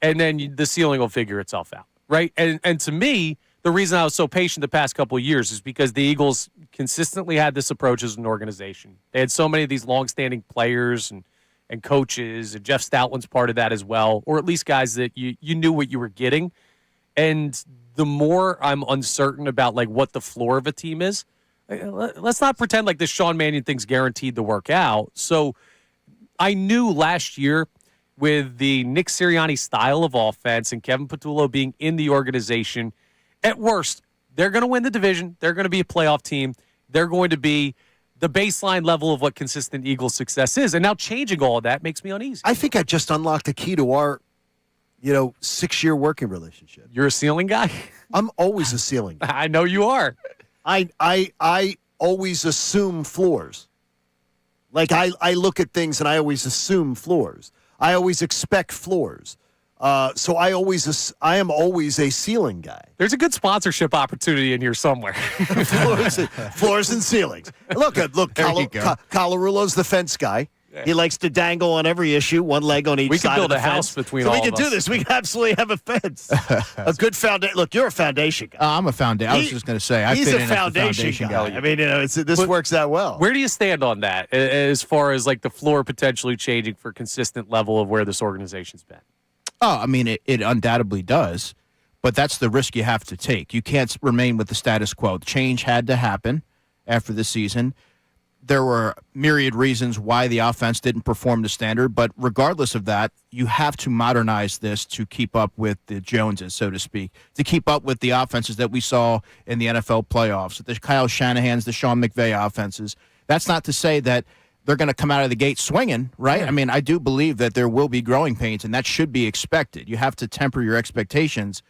and then the ceiling will figure itself out, right? And to me, the reason I was so patient the past couple of years is because the Eagles consistently had this approach as an organization. They had so many of these longstanding players and coaches, and Jeff Stoutland's part of that as well, or at least guys that you knew what you were getting. And the more I'm uncertain about like what the floor of a team is, let's not pretend like this Sean Mannion thing's guaranteed to work out. So I knew last year with the Nick Sirianni style of offense and Kevin Patullo being in the organization, at worst, they're going to win the division. They're going to be a playoff team. They're going to be the baseline level of what consistent Eagles success is. And now changing all of that makes me uneasy.
I think I just unlocked the key to our, 6-year working relationship.
You're a ceiling guy?
I'm always a ceiling guy.
I know you are.
I always assume floors. Like I look at things and I always assume floors. I always expect floors. So I am always a ceiling guy.
There's a good sponsorship opportunity in here somewhere.
floors and ceilings. Look, Colarulo's the fence guy. Yeah. He likes to dangle on every issue, one leg on each side.
We can build
a
house between all of us.
So we can do this. We can absolutely have a fence. A good foundation. Look, you're a foundation guy.
I'm a foundation. I was just going to say,
he's a foundation guy. I mean, this works out well.
Where do you stand on that as far as like the floor potentially changing for consistent level of where this organization's been?
Oh, I mean, it undoubtedly does, but that's the risk you have to take. You can't remain with the status quo. Change had to happen after the season. There were myriad reasons why the offense didn't perform to standard, but regardless of that, you have to modernize this to keep up with the Joneses, so to speak, to keep up with the offenses that we saw in the NFL playoffs, the Kyle Shanahan's, the Sean McVay offenses. That's not to say that they're going to come out of the gate swinging, right? Yeah. I mean, I do believe that there will be growing pains, and that should be expected. You have to temper your expectations.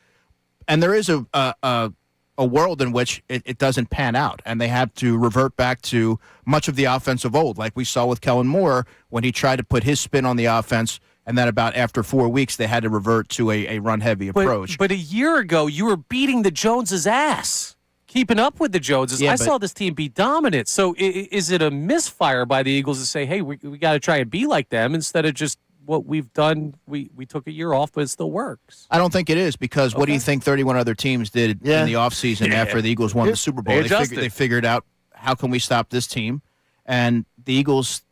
And there is a world in which it doesn't pan out, and they have to revert back to much of the offense of old, like we saw with Kellen Moore when he tried to put his spin on the offense, and then about after 4 weeks, they had to revert to a run-heavy approach.
But a year ago, you were beating the Joneses' ass. Keeping up with the Joneses. I saw this team be dominant. So is it a misfire by the Eagles to say, hey, we got to try and be like them instead of just what we've done? We took a year off, but it still works.
I don't think it is, because what do you think 31 other teams did in the offseason after the Eagles won the Super Bowl? They figured out, how can we stop this team? And the Eagles,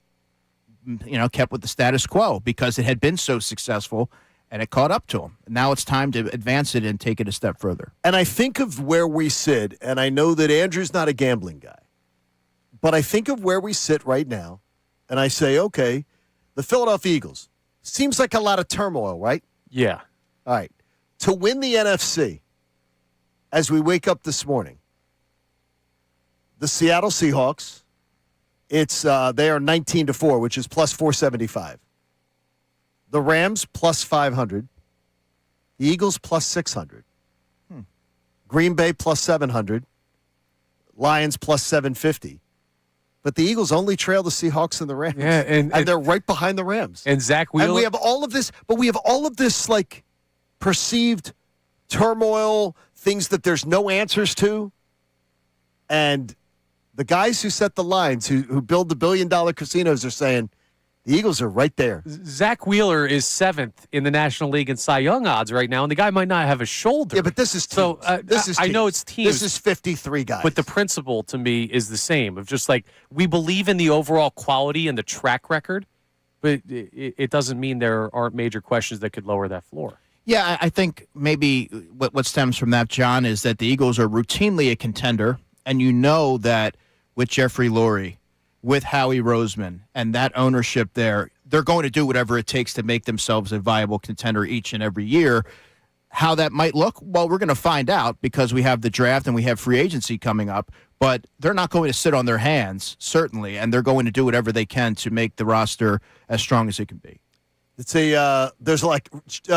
kept with the status quo because it had been so successful. And it caught up to them. Now it's time to advance it and take it a step further.
And I think of where we sit, and I know that Andrew's not a gambling guy, but I think of where we sit right now, and I say, okay, the Philadelphia Eagles, seems like a lot of turmoil, right?
Yeah.
All right. To win the NFC, as we wake up this morning, the Seattle Seahawks, they are 19-4, which is plus 475. The Rams, plus 500. The Eagles, plus 600. Green Bay, plus 700. Lions, plus 750. But the Eagles only trail the Seahawks and the Rams.
Yeah, and
they're right behind the Rams.
And Zach Wheeler.
And we have all of this, like, perceived turmoil, things that there's no answers to. And the guys who set the lines, who build the billion-dollar casinos, are saying the Eagles are right there.
Zach Wheeler is 7th in the National League in Cy Young odds right now, and the guy might not have a shoulder.
Yeah, but this is teams.
I know it's teams.
This is 53 guys.
But the principle to me is the same of just like we believe in the overall quality and the track record, but it doesn't mean there aren't major questions that could lower that floor.
Yeah, I think maybe what stems from that, John, is that the Eagles are routinely a contender, and you know that with Jeffrey Lurie, with Howie Roseman, and that ownership there, they're going to do whatever it takes to make themselves a viable contender each and every year. How that might look, well, we're going to find out because we have the draft and we have free agency coming up, but they're not going to sit on their hands, certainly, and they're going to do whatever they can to make the roster as strong as it can be.
It's there's like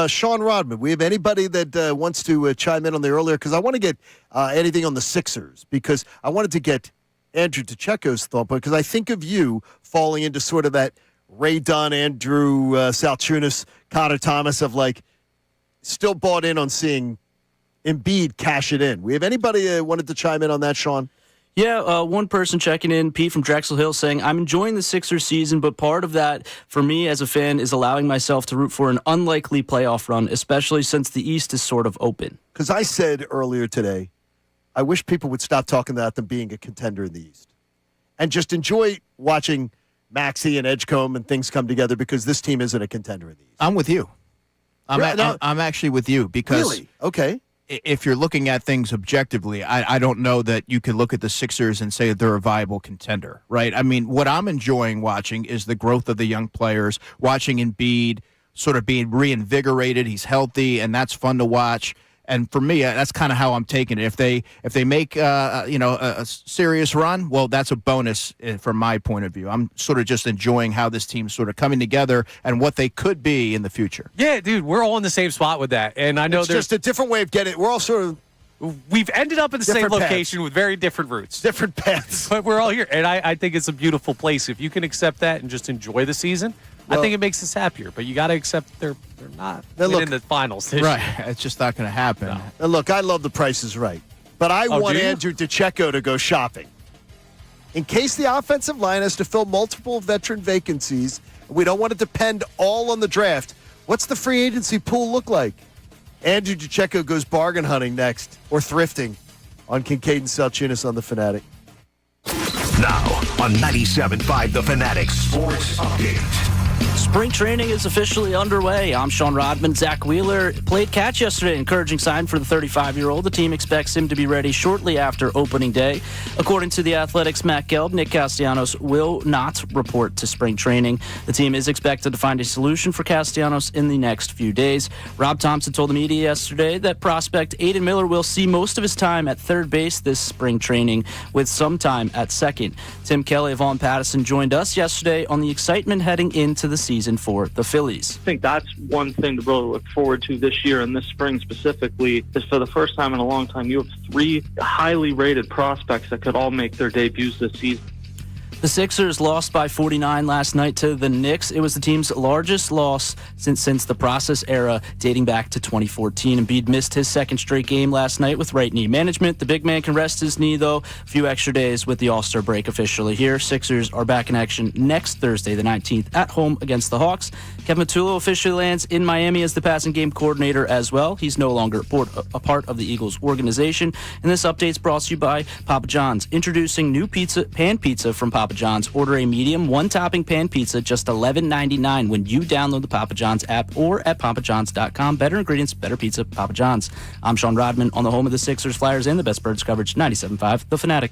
Sean Rodman. We have anybody that wants to chime in on the earlier? Because I want to get anything on the Sixers because I wanted to get Andrew DeCecco's thought, because I think of you falling into sort of that Ray Dunn, Andrew Salciunas, Connor Thomas of like still bought in on seeing Embiid cash it in. We have anybody wanted to chime in on that, Sean?
Yeah, one person checking in, Pete from Drexel Hill, saying, I'm enjoying the Sixers season, but part of that, for me as a fan, is allowing myself to root for an unlikely playoff run, especially since the East is sort of open.
Because I said earlier today, I wish people would stop talking about them being a contender in the East and just enjoy watching Maxey and Edgecombe and things come together because this team isn't a contender in the East.
I'm with you. I'm actually with you because
really? Okay.
If you're looking at things objectively, I don't know that you can look at the Sixers and say that they're a viable contender, right? I mean, what I'm enjoying watching is the growth of the young players, watching Embiid sort of being reinvigorated. He's healthy, and that's fun to watch. And for me, that's kind of how I'm taking it. If they make a serious run, well, that's a bonus from my point of view. I'm sort of just enjoying how this team's sort of coming together and what they could be in the future.
Yeah, dude, we're all in the same spot with that, and I know
it's
there's
just a different way of getting it. We're all sort of
we've ended up in the same
different
location
paths.
with very different routes,
different paths,
but we're all here, and I think it's a beautiful place. If you can accept that and just enjoy the season, I think it makes us happier. But you got to accept they're not in the finals this
right.
year.
It's just not going to happen.
No.
Now, look, I love the Price is Right, but I want
do you?
Andrew DeCecco to go shopping. In case the offensive line has to fill multiple veteran vacancies, we don't want to depend all on the draft. What's the free agency pool look like? Andrew DeCecco goes bargain hunting next, or thrifting, on Kincade and Salciunas on The Fanatic.
Now on 97.5 The Fanatic Sports Update.
Spring training is officially underway. I'm Sean Rodman. Zach Wheeler played catch yesterday, encouraging sign for the 35-year-old. The team expects him to be ready shortly after opening day. According to the Athletics' Matt Gelb, Nick Castellanos will not report to spring training. The team is expected to find a solution for Castellanos in the next few days. Rob Thompson told the media yesterday that prospect Aiden Miller will see most of his time at third base this spring training, with some time at second. Tim Kelly of Vaughn Pattison joined us yesterday on the excitement heading into the season for the Phillies.
I think that's one thing to really look forward to this year and this spring specifically is for the first time in a long time, you have 3 highly rated prospects that could all make their debuts this season.
The Sixers lost by 49 last night to the Knicks. It was the team's largest loss since the process era, dating back to 2014. Embiid missed his second straight game last night with right knee management. The big man can rest his knee, though. A few extra days with the All-Star break officially here. Sixers are back in action next Thursday, the 19th, at home against the Hawks. Kevin Patullo officially lands in Miami as the passing game coordinator as well. He's no longer a part of the Eagles organization. And this update's brought to you by Papa John's, introducing new pan pizza from Papa John's. Order a medium, one-topping pan pizza, just $11.99 when you download the Papa John's app or at papajohns.com. Better ingredients, better pizza, Papa John's. I'm Sean Rodman on the home of the Sixers, Flyers, and the best Birds coverage, 97.5 The Fanatic.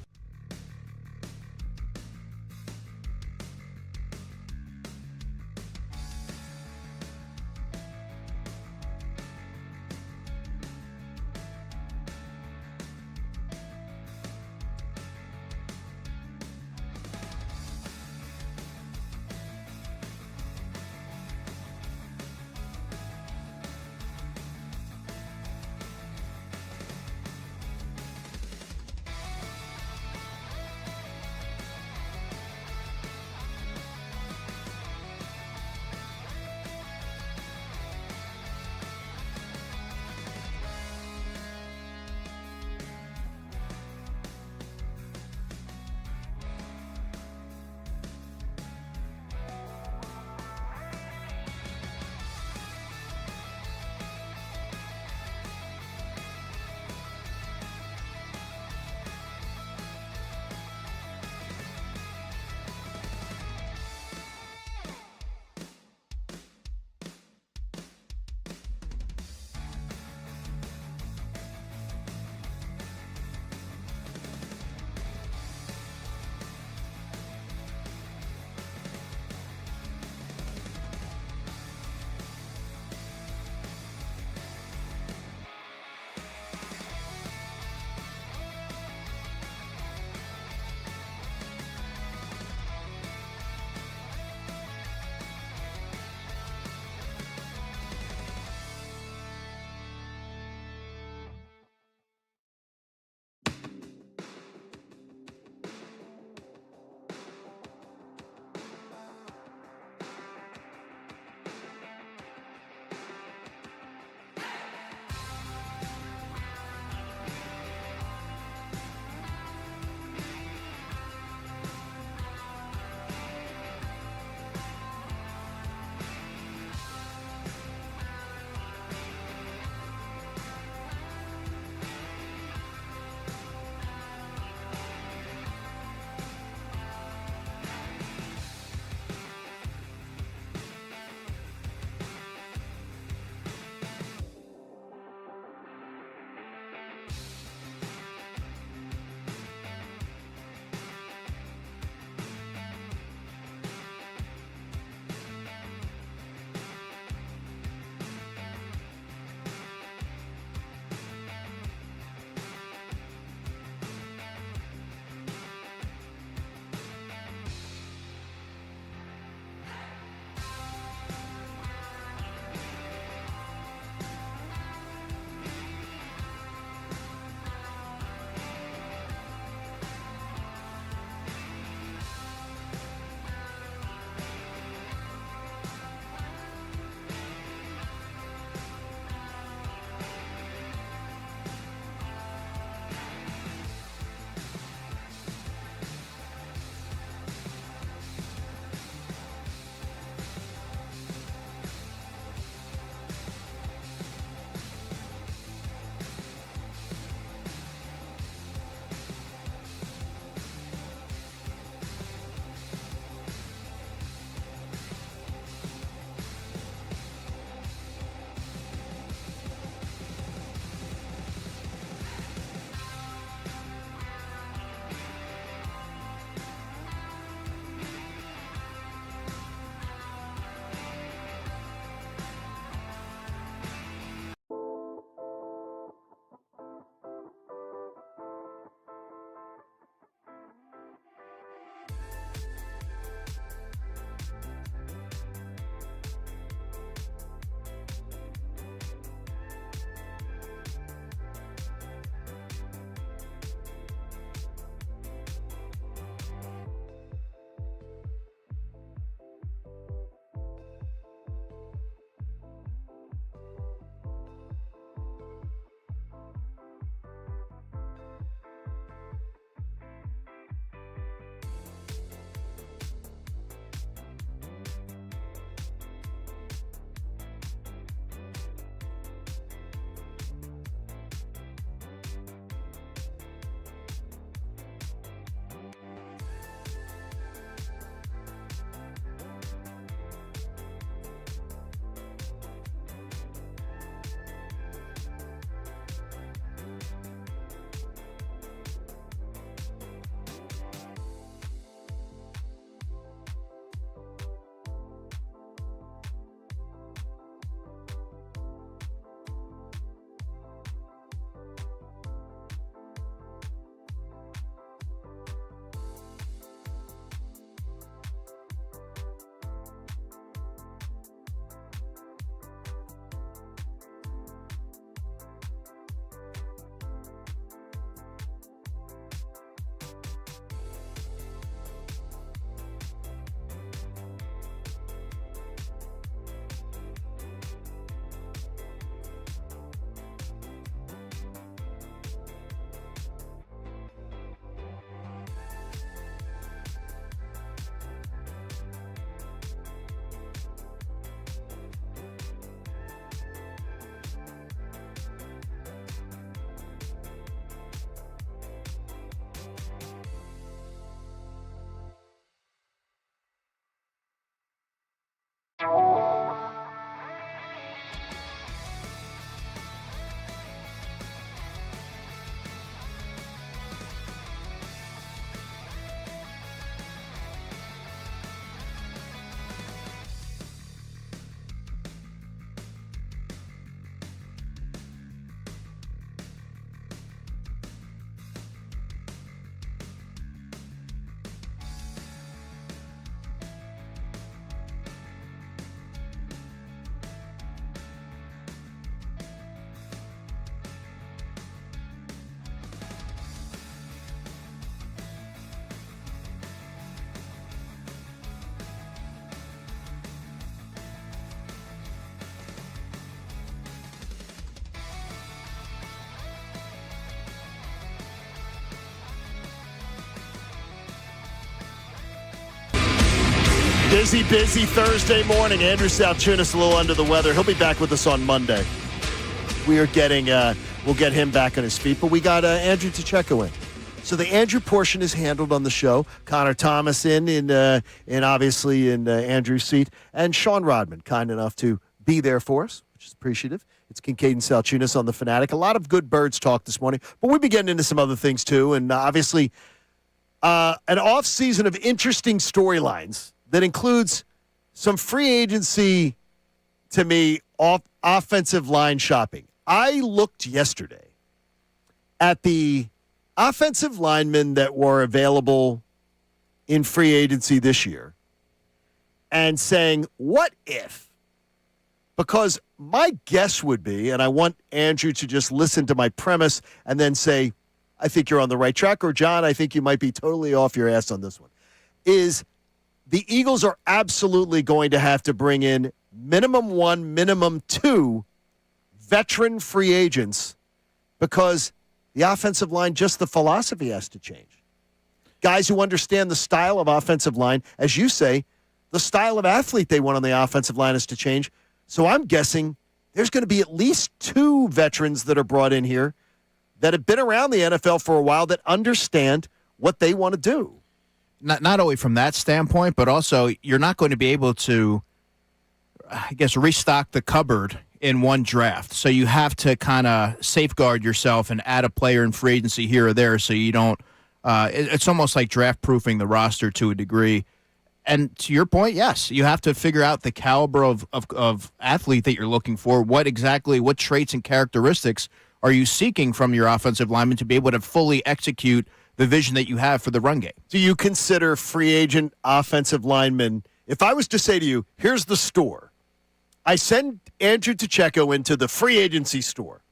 Busy Thursday morning. Andrew Salciunas a little under the weather. He'll be back with us on Monday. We are getting, we'll get him back on his feet, but we got Andrew Tacheko in. So the Andrew portion is handled on the show. Connor Thomas in obviously in Andrew's seat, and Sean Rodman, kind enough to be there for us, which is appreciative. It's Kincade Salciunas on the Fanatic. A lot of good Birds talk this morning, but we'll be getting into some other things too, and obviously an off season of interesting storylines that includes some free agency, to me, offensive line shopping. I looked yesterday at the offensive linemen that were available in free agency this year and saying, what if? Because my guess would be, and I want Andrew to just listen to my premise and then say, I think you're on the right track, or John, I think you might be totally off your ass on this one, is the Eagles are absolutely going to have to bring in minimum one, minimum two veteran free agents because the offensive line, just the philosophy has to change. Guys who understand the style of offensive line, as you say, the style of athlete they want on the offensive line is to change. So I'm guessing there's going to be at least two veterans that are brought in here that have been around the NFL for a while that understand what they want to do.
Not only from that standpoint, but also you're not going to be able to, I guess, restock the cupboard in one draft. So you have to kind of safeguard yourself and add a player in free agency here or there so you don't it's almost like draft-proofing the roster to a degree. And to your point, yes, you have to figure out the caliber of athlete that you're looking for. What traits and characteristics are you seeking from your offensive lineman to be able to fully execute the vision that you have for the run game?
Do you consider free agent offensive linemen, if I was to say to you, here's the store, I send Andrew Tacheko into the free agency store,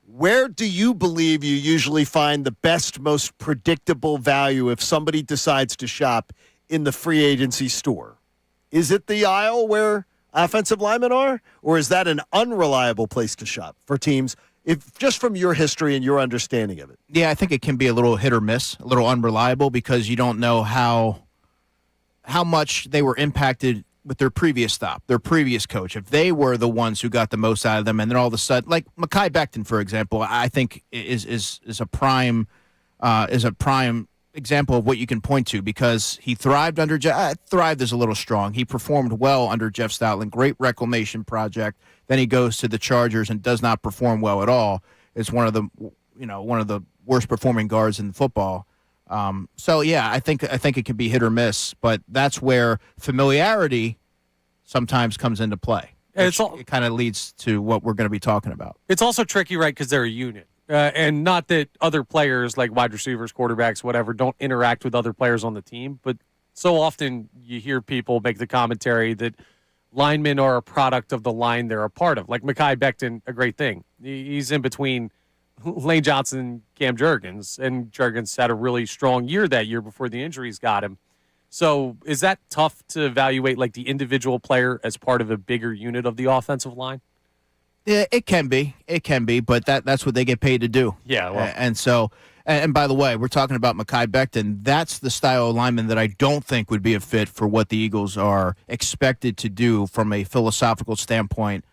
where do you believe you usually find the best, most predictable value if somebody decides to shop in the free agency store? Is it the aisle where offensive linemen are, or is that an unreliable place to shop for teams, if just from your history and your understanding of it?
Yeah, I think it can be a little hit or miss, a little unreliable, because you don't know how much they were impacted with their previous stop, their previous coach, if they were the ones who got the most out of them, and then all of a sudden, like Mekhi Becton, for example, I think is a prime example of what you can point to, because he thrived under thrived is a little strong. He performed well under Jeff Stoutland, great reclamation project. Then he goes to the Chargers and does not perform well at all. It's one of the worst performing guards in football. So yeah, I think it can be hit or miss, but that's where familiarity sometimes comes into play. It kind of leads to what we're going to be talking about.
It's also tricky, right, because they're a unit. And not that other players like wide receivers, quarterbacks, whatever, don't interact with other players on the team, but so often you hear people make the commentary that linemen are a product of the line they're a part of. Like Mekhi Becton, a great thing. He's in between Lane Johnson and Cam Jurgens, and Jurgens had a really strong year that year before the injuries got him. So is that tough to evaluate, like the individual player as part of a bigger unit of the offensive line?
Yeah, it can be, but that's what they get paid to do.
Yeah, well.
And so, and by the way, we're talking about Mekhi Becton. That's the style of lineman that I don't think would be a fit for what the Eagles are expected to do from a philosophical standpoint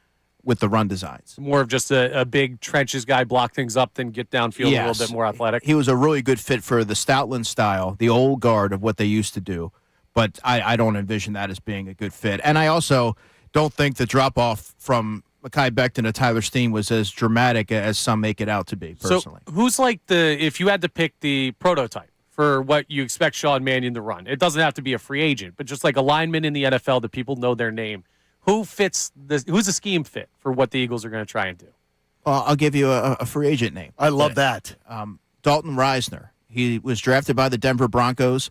with the run designs.
More of just a big trenches guy, block things up, then get downfield a little bit more athletic.
He was a really good fit for the Stoutland style, the old guard of what they used to do, but I don't envision that as being a good fit. And I also don't think the drop-off from Mekhi Becton to Tyler Steen was as dramatic as some make it out to be, personally.
So who's like if you had to pick the prototype for what you expect Sean Mannion to run, it doesn't have to be a free agent, but just like a lineman in the NFL that people know their name, who's the scheme fit for what the Eagles are going to try and do?
I'll give you a free agent name.
I love that.
Dalton Reisner. He was drafted by the Denver Broncos,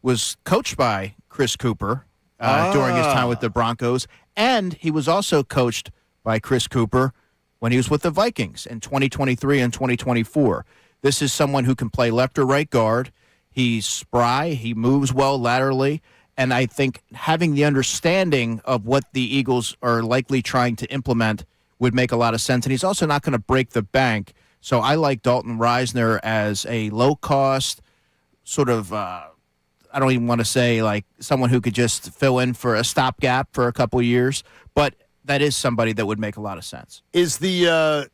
was coached by Chris Cooper during his time with the Broncos, and he was also coached by Chris Cooper when he was with the Vikings in 2023 and 2024. This is someone who can play left or right guard. He's spry. He moves well laterally. And I think having the understanding of what the Eagles are likely trying to implement would make a lot of sense. And he's also not going to break the bank. So I like Dalton Reisner as a low-cost sort of, I don't even want to say like someone who could just fill in for a stopgap for a couple of years, but that is somebody that would make a lot of sense.
Is the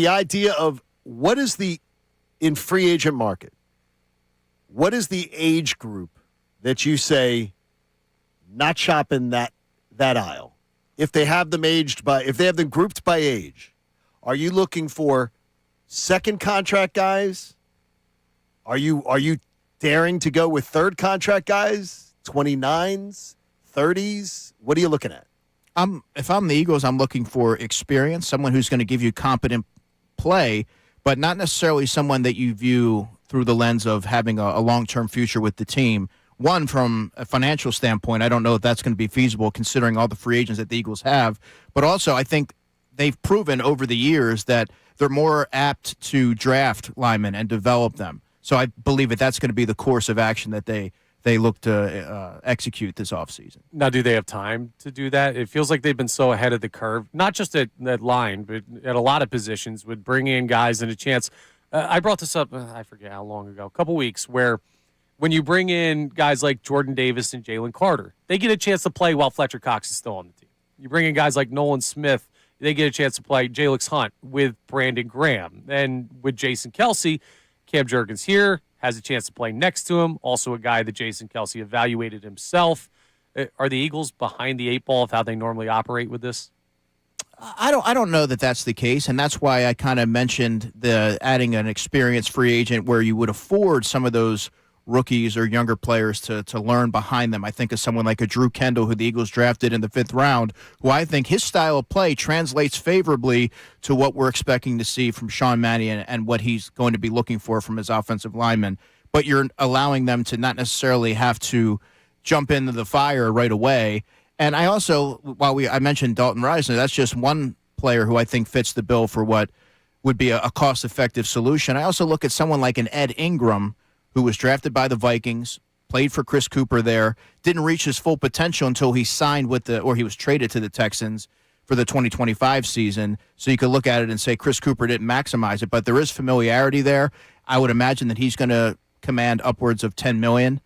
idea of what is in free agent market, what is the age group that you say not shopping that aisle? If they have them grouped by age, are you looking for second contract guys? Are you daring to go with third contract guys, 29s, 30s? What are you looking at?
If I'm the Eagles, I'm looking for experience, someone who's going to give you competent play, but not necessarily someone that you view through the lens of having a long-term future with the team. One, from a financial standpoint, I don't know if that's going to be feasible considering all the free agents that the Eagles have. But also, I think they've proven over the years that they're more apt to draft linemen and develop them. So I believe that's going to be the course of action that they look to execute this offseason.
Now, do they have time to do that? It feels like they've been so ahead of the curve, not just at that line, but at a lot of positions with bringing in guys and a chance. I brought this up, I forget how long ago, a couple weeks, where when you bring in guys like Jordan Davis and Jalen Carter, they get a chance to play while Fletcher Cox is still on the team. You bring in guys like Nolan Smith, they get a chance to play Jalix Hunt with Brandon Graham. And with Jason Kelsey, Cam Jurgens here has a chance to play next to him, also a guy that Jason Kelsey evaluated himself. Are the Eagles behind the eight ball of how they normally operate with this?
I don't know that that's the case, and that's why I kind of mentioned the adding an experienced free agent where you would afford some of those rookies or younger players to learn behind them. I think of someone like a Drew Kendall, who the Eagles drafted in the 5th round, who I think his style of play translates favorably to what we're expecting to see from Sean Mannion and what he's going to be looking for from his offensive linemen. But you're allowing them to not necessarily have to jump into the fire right away. And I also, I mentioned Dalton Reisner, that's just one player who I think fits the bill for what would be a cost-effective solution. I also look at someone like an Ed Ingram, who was drafted by the Vikings, played for Chris Cooper there, didn't reach his full potential until he signed he was traded to the Texans for the 2025 season. So you could look at it and say Chris Cooper didn't maximize it, but there is familiarity there. I would imagine that he's going to command upwards of $10 million,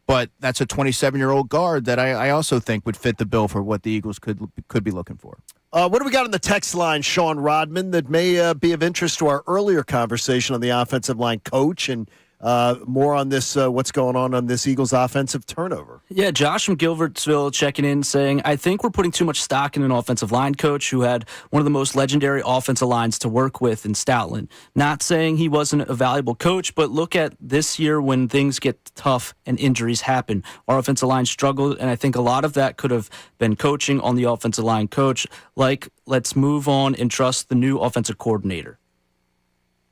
but that's a 27-year-old guard that I also think would fit the bill for what the Eagles could be looking for.
What do we got on the text line, Sean Rodman, that may be of interest to our earlier conversation on the offensive line coach and more on this, what's going on this Eagles offensive turnover?
Yeah, Josh from Gilbertsville checking in saying, I think we're putting too much stock in an offensive line coach who had one of the most legendary offensive lines to work with in Stoutland. Not saying he wasn't a valuable coach, but look at this year when things get tough and injuries happen. Our offensive line struggled, and I think a lot of that could have been coaching on the offensive line coach. Let's move on and trust the new offensive coordinator.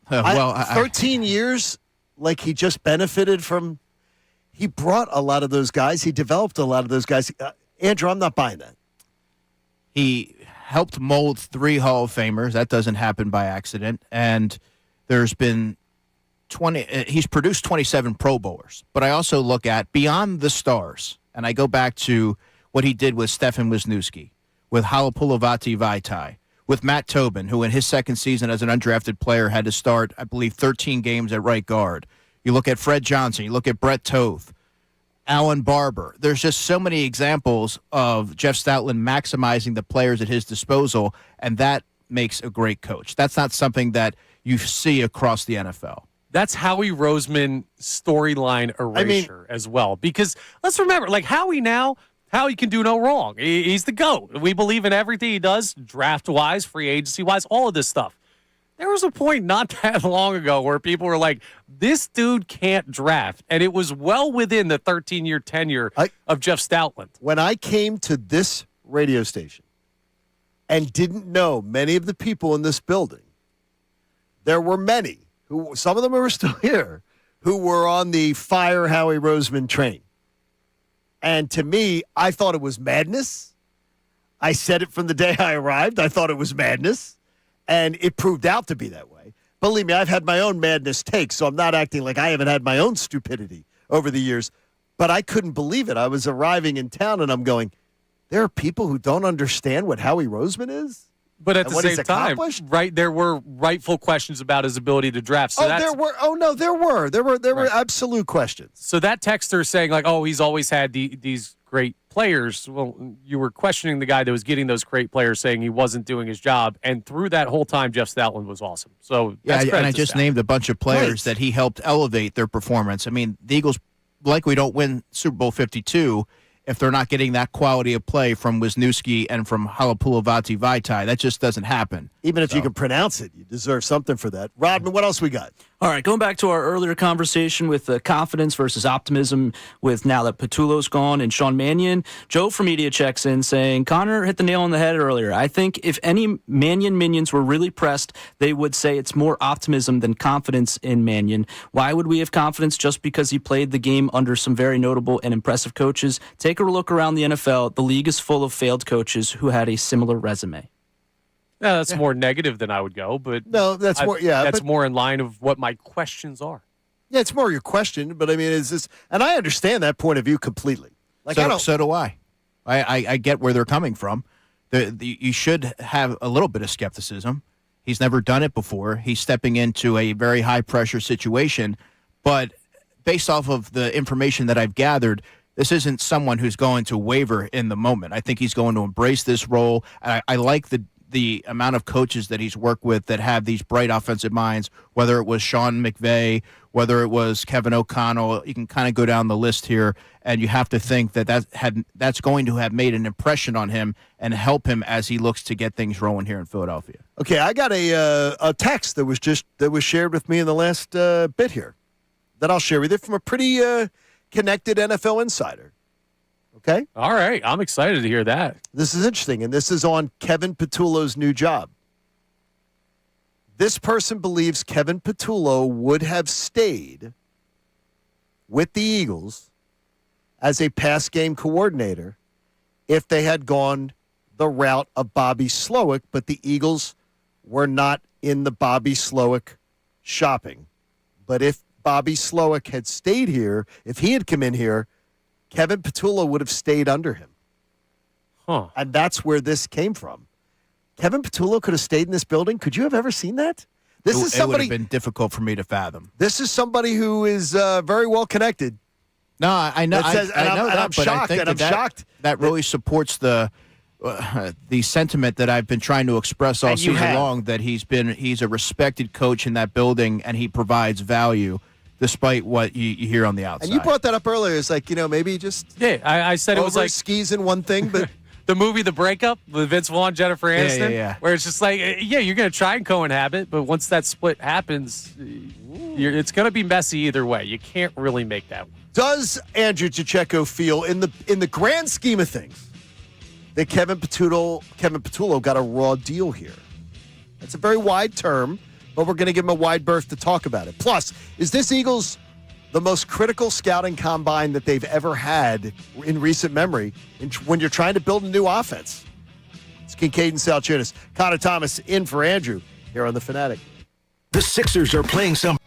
13 years... Like he just benefited from, he brought a lot of those guys. He developed a lot of those guys. Andrew, I'm not buying that.
He helped mold 3 Hall of Famers. That doesn't happen by accident. And there's been he's produced 27 Pro Bowlers. But I also look at beyond the stars, and I go back to what he did with Stefan Wisniewski, with Halapulavati Vaitai, with Matt Tobin, who in his second season as an undrafted player had to start, I believe, 13 games at right guard. You look at Fred Johnson. You look at Brett Toth, Alan Barber. There's just so many examples of Jeff Stoutland maximizing the players at his disposal, and that makes a great coach. That's not something that you see across the NFL.
That's Howie Roseman storyline erasure as well. Because let's remember, Howie can do no wrong. He's the GOAT. We believe in everything he does, draft-wise, free agency-wise, all of this stuff. There was a point not that long ago where people were like, this dude can't draft. And it was well within the 13-year tenure of Jeff Stoutland.
When I came to this radio station and didn't know many of the people in this building, there were many, some of them are still here, who were on the fire Howie Roseman train. And to me, I thought it was madness. I said it from the day I arrived. I thought it was madness. And it proved out to be that way. Believe me, I've had my own madness takes, so I'm not acting like I haven't had my own stupidity over the years. But I couldn't believe it. I was arriving in town, and I'm going, there are people who don't understand what Howie Roseman is?
But at
and
the
what
same
he's
time,
accomplished?
right, there were rightful questions about his ability to draft. So
There were absolute questions.
So that texter saying like, "Oh, he's always had these great players." Well, you were questioning the guy that was getting those great players, saying he wasn't doing his job, and through that whole time, Jeff Stoutland was awesome. So
yeah,
that's
and I
to
just
Stoutland.
named a bunch of players that he helped elevate their performance. I mean, the Eagles likely don't win Super Bowl 52 if they're not getting that quality of play from Wisniewski and from Halapoulivaati Vaitai. That just doesn't happen.
Even if you can pronounce it, you deserve something for that. Rodman, what else we got?
All right, going back to our earlier conversation with confidence versus optimism with now that Patullo's gone and Sean Mannion, Joe from Media checks in saying, Connor hit the nail on the head earlier. I think if any Mannion minions were really pressed, they would say it's more optimism than confidence in Mannion. Why would we have confidence just because he played the game under some very notable and impressive coaches? Take a look around the NFL. The league is full of failed coaches who had a similar resume.
Yeah, that's more negative than I would go, but
No, that's more. Yeah,
that's
but,
more in line of what my questions are.
yeah, it's more your question. But I mean, is this? And I understand that point of view completely. Like I don't.
So do I. I get where they're coming from. You should have a little bit of skepticism. He's never done it before. He's stepping into a very high-pressure situation. But based off of the information that I've gathered, this isn't someone who's going to waver in the moment. I think he's going to embrace this role. I like the amount of coaches that he's worked with that have these bright offensive minds, whether it was Sean McVay, whether it was Kevin O'Connell. You can kind of go down the list here, and you have to think that's going to have made an impression on him and help him as he looks to get things rolling here in Philadelphia.
Okay, I got a text that was shared with me in the last bit here that I'll share with you from a pretty connected NFL insider. Okay?
All right. I'm excited to hear that.
This is interesting, and this is on Kevin Patullo's new job. This person believes Kevin Patullo would have stayed with the Eagles as a pass game coordinator if they had gone the route of Bobby Slowick, but the Eagles were not in the Bobby Slowick shopping. But if Bobby Slowick had stayed here, if he had come in here, Kevin Patullo would have stayed under him.
Huh.
And that's where this came from. Kevin Patullo could have stayed in this building. Could you have ever seen that? It
would have been difficult for me to fathom.
This is somebody who is very well connected.
No, I know. I know that,
I'm
but
shocked.
I think
I'm shocked.
That really supports the sentiment that I've been trying to express all season long. That he's a respected coach in that building, and he provides value despite what you hear on the outside.
And you brought that up earlier. It's like, maybe just
I said it was like
skis in one thing, but
the movie The Breakup with Vince Vaughn, Jennifer Aniston,
yeah.
where it's just like, you're going to try and co-inhabit, but once that split happens, it's going to be messy either way. You can't really make that one.
Does Andrew Pacheco feel, in the grand scheme of things, that Kevin Patullo got a raw deal here? That's a very wide term, but we're going to give him a wide berth to talk about it. Plus, is this Eagles the most critical scouting combine that they've ever had in recent memory when you're trying to build a new offense? It's Kincade Salciunas. Connor Thomas in for Andrew here on The Fanatic.
The Sixers are playing some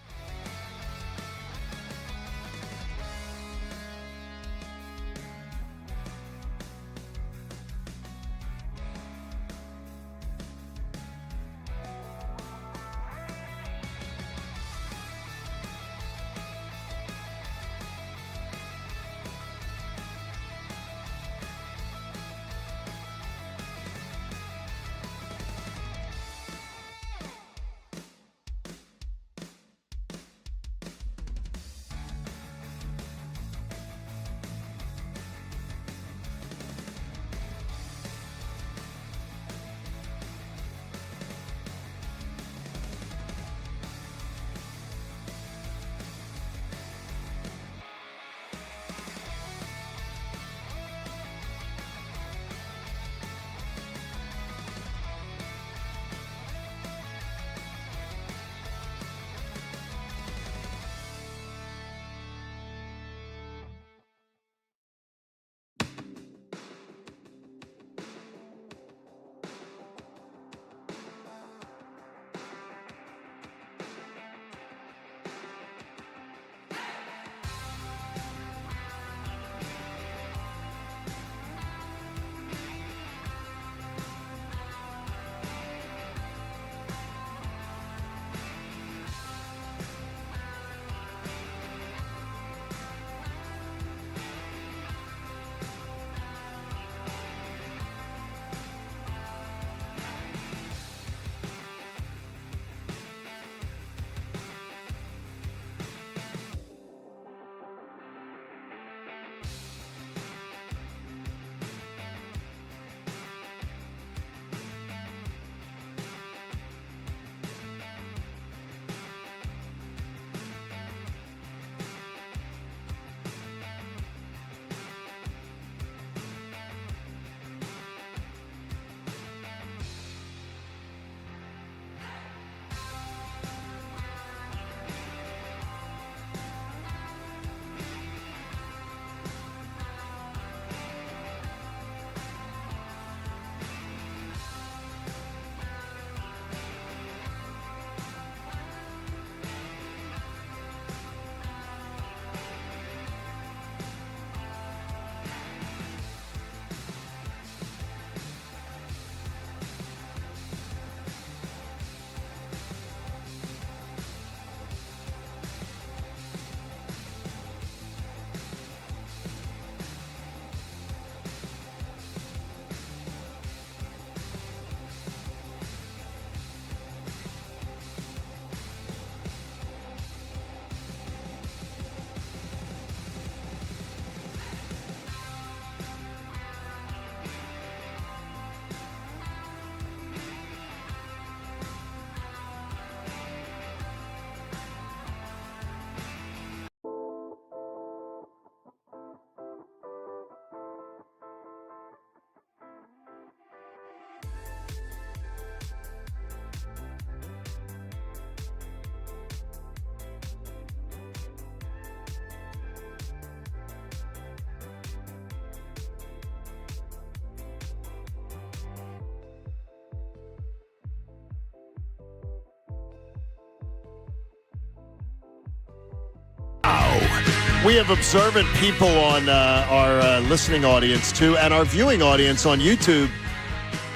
We have observant people on our listening audience, too, and our viewing audience on YouTube.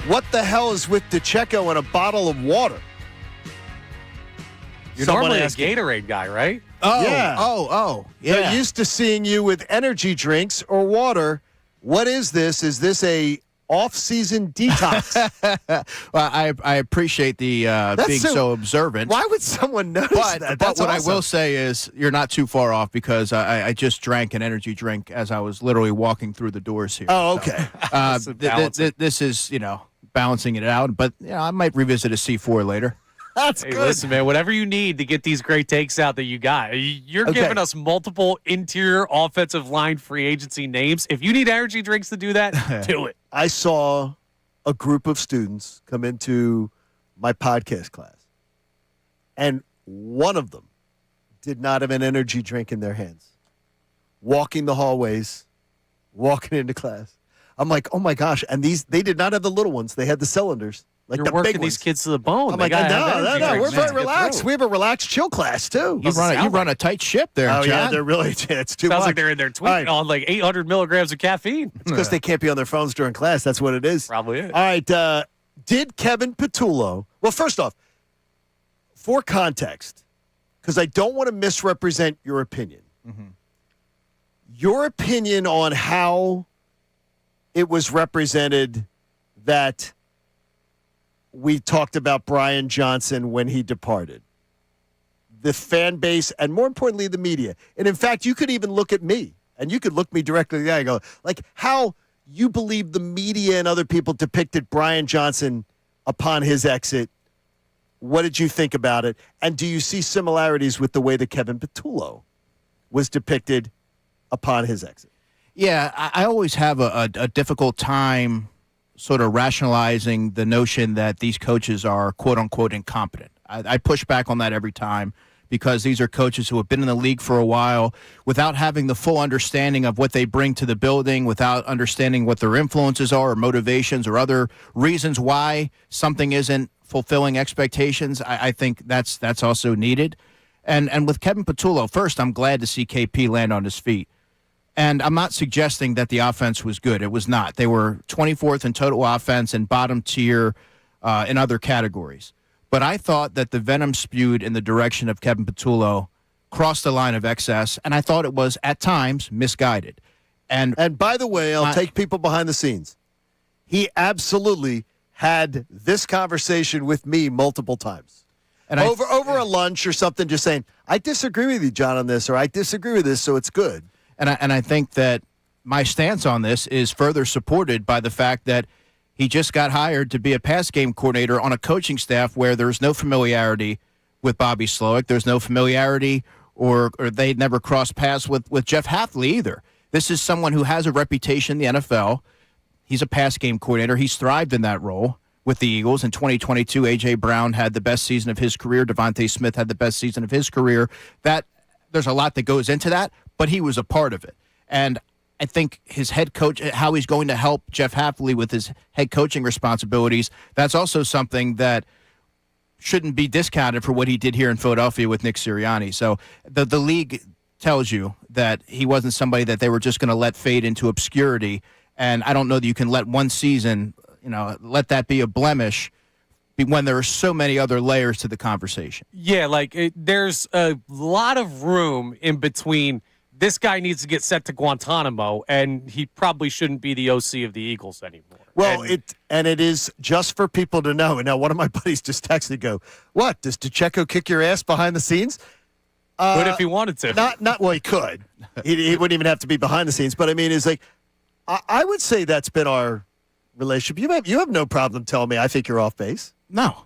What the hell is with DeCecco and a bottle of water?
You're normally a Gatorade guy, right?
Oh, yeah.
Yeah.
They're used to seeing you with energy drinks or water. What is this? Is this a off-season detox?
Well, I appreciate the being so observant.
Why would someone notice that?
But what I will say is you're not too far off because I just drank an energy drink as I was literally walking through the doors here.
Oh, okay.
So, this is, balancing it out. But I might revisit a C4 later.
That's
hey,
good.
Listen, man, whatever you need to get these great takes out that you got. You're giving us multiple interior offensive line free agency names. If you need energy drinks to do that, do it.
I saw a group of students come into my podcast class, and one of them did not have an energy drink in their hands. Walking the hallways, walking into class. I'm like, oh my gosh. And they did not have the little ones. They had the cylinders. Like
You're
the
working
big
these
ones.
kids to the bone.
I'm like, no. We're very relaxed. We have a relaxed chill class, too.
You run a tight ship there,
Oh,
John.
yeah, they're really, it's too
Sounds
much.
like they're in there tweeting on like 800 milligrams of caffeine.
It's because they can't be on their phones during class. That's what it is.
Probably is.
All right. Did Kevin Patullo, well, first off, for context, because I don't want to misrepresent your opinion, your opinion on how it was represented that we talked about Brian Johnson when he departed. The fan base, and more importantly, the media. And in fact, you could even look at me, and you could look me directly in the eye and go, like, how you believe the media and other people depicted Brian Johnson upon his exit. What did you think about it? And do you see similarities with the way that Kevin Patullo was depicted upon his exit?
Yeah, I always have a difficult time sort of rationalizing the notion that these coaches are quote-unquote incompetent. I push back on that every time because these are coaches who have been in the league for a while without having the full understanding of what they bring to the building, without understanding what their influences are or motivations or other reasons why something isn't fulfilling expectations. I think that's also needed. And with Kevin Patullo, first, I'm glad to see KP land on his feet. And I'm not suggesting that the offense was good. It was not. They were 24th in total offense and bottom tier in other categories. But I thought that the venom spewed in the direction of Kevin Patullo crossed the line of excess, and I thought it was, at times, misguided. And
by the way, I'll take people behind the scenes. He absolutely had this conversation with me multiple times. And over a lunch or something, just saying, I disagree with you, John, on this, or I disagree with this, so it's good.
And I think that my stance on this is further supported by the fact that he just got hired to be a pass game coordinator on a coaching staff where there's no familiarity with Bobby Slowick. There's no familiarity or they never crossed paths with Jeff Hafley either. This is someone who has a reputation in the NFL. He's a pass game coordinator. He's thrived in that role with the Eagles. In 2022, A.J. Brown had the best season of his career. Devontae Smith had the best season of his career. There's a lot that goes into that, but he was a part of it. And I think his head coach, how he's going to help Jeff Hafley with his head coaching responsibilities, that's also something that shouldn't be discounted for what he did here in Philadelphia with Nick Sirianni. So the league tells you that he wasn't somebody that they were just going to let fade into obscurity. And I don't know that you can let one season, let that be a blemish when there are so many other layers to the conversation.
Yeah, there's a lot of room in between. This guy needs to get sent to Guantanamo, and he probably shouldn't be the OC of the Eagles anymore.
Well, it is just for people to know. And now one of my buddies just texted, go, what, does DeCecco kick your ass behind the scenes?
Could if he wanted to.
Well, he could. he wouldn't even have to be behind the scenes. But, I mean, it's like, I would say that's been our relationship. You have no problem telling me I think you're off base.
No.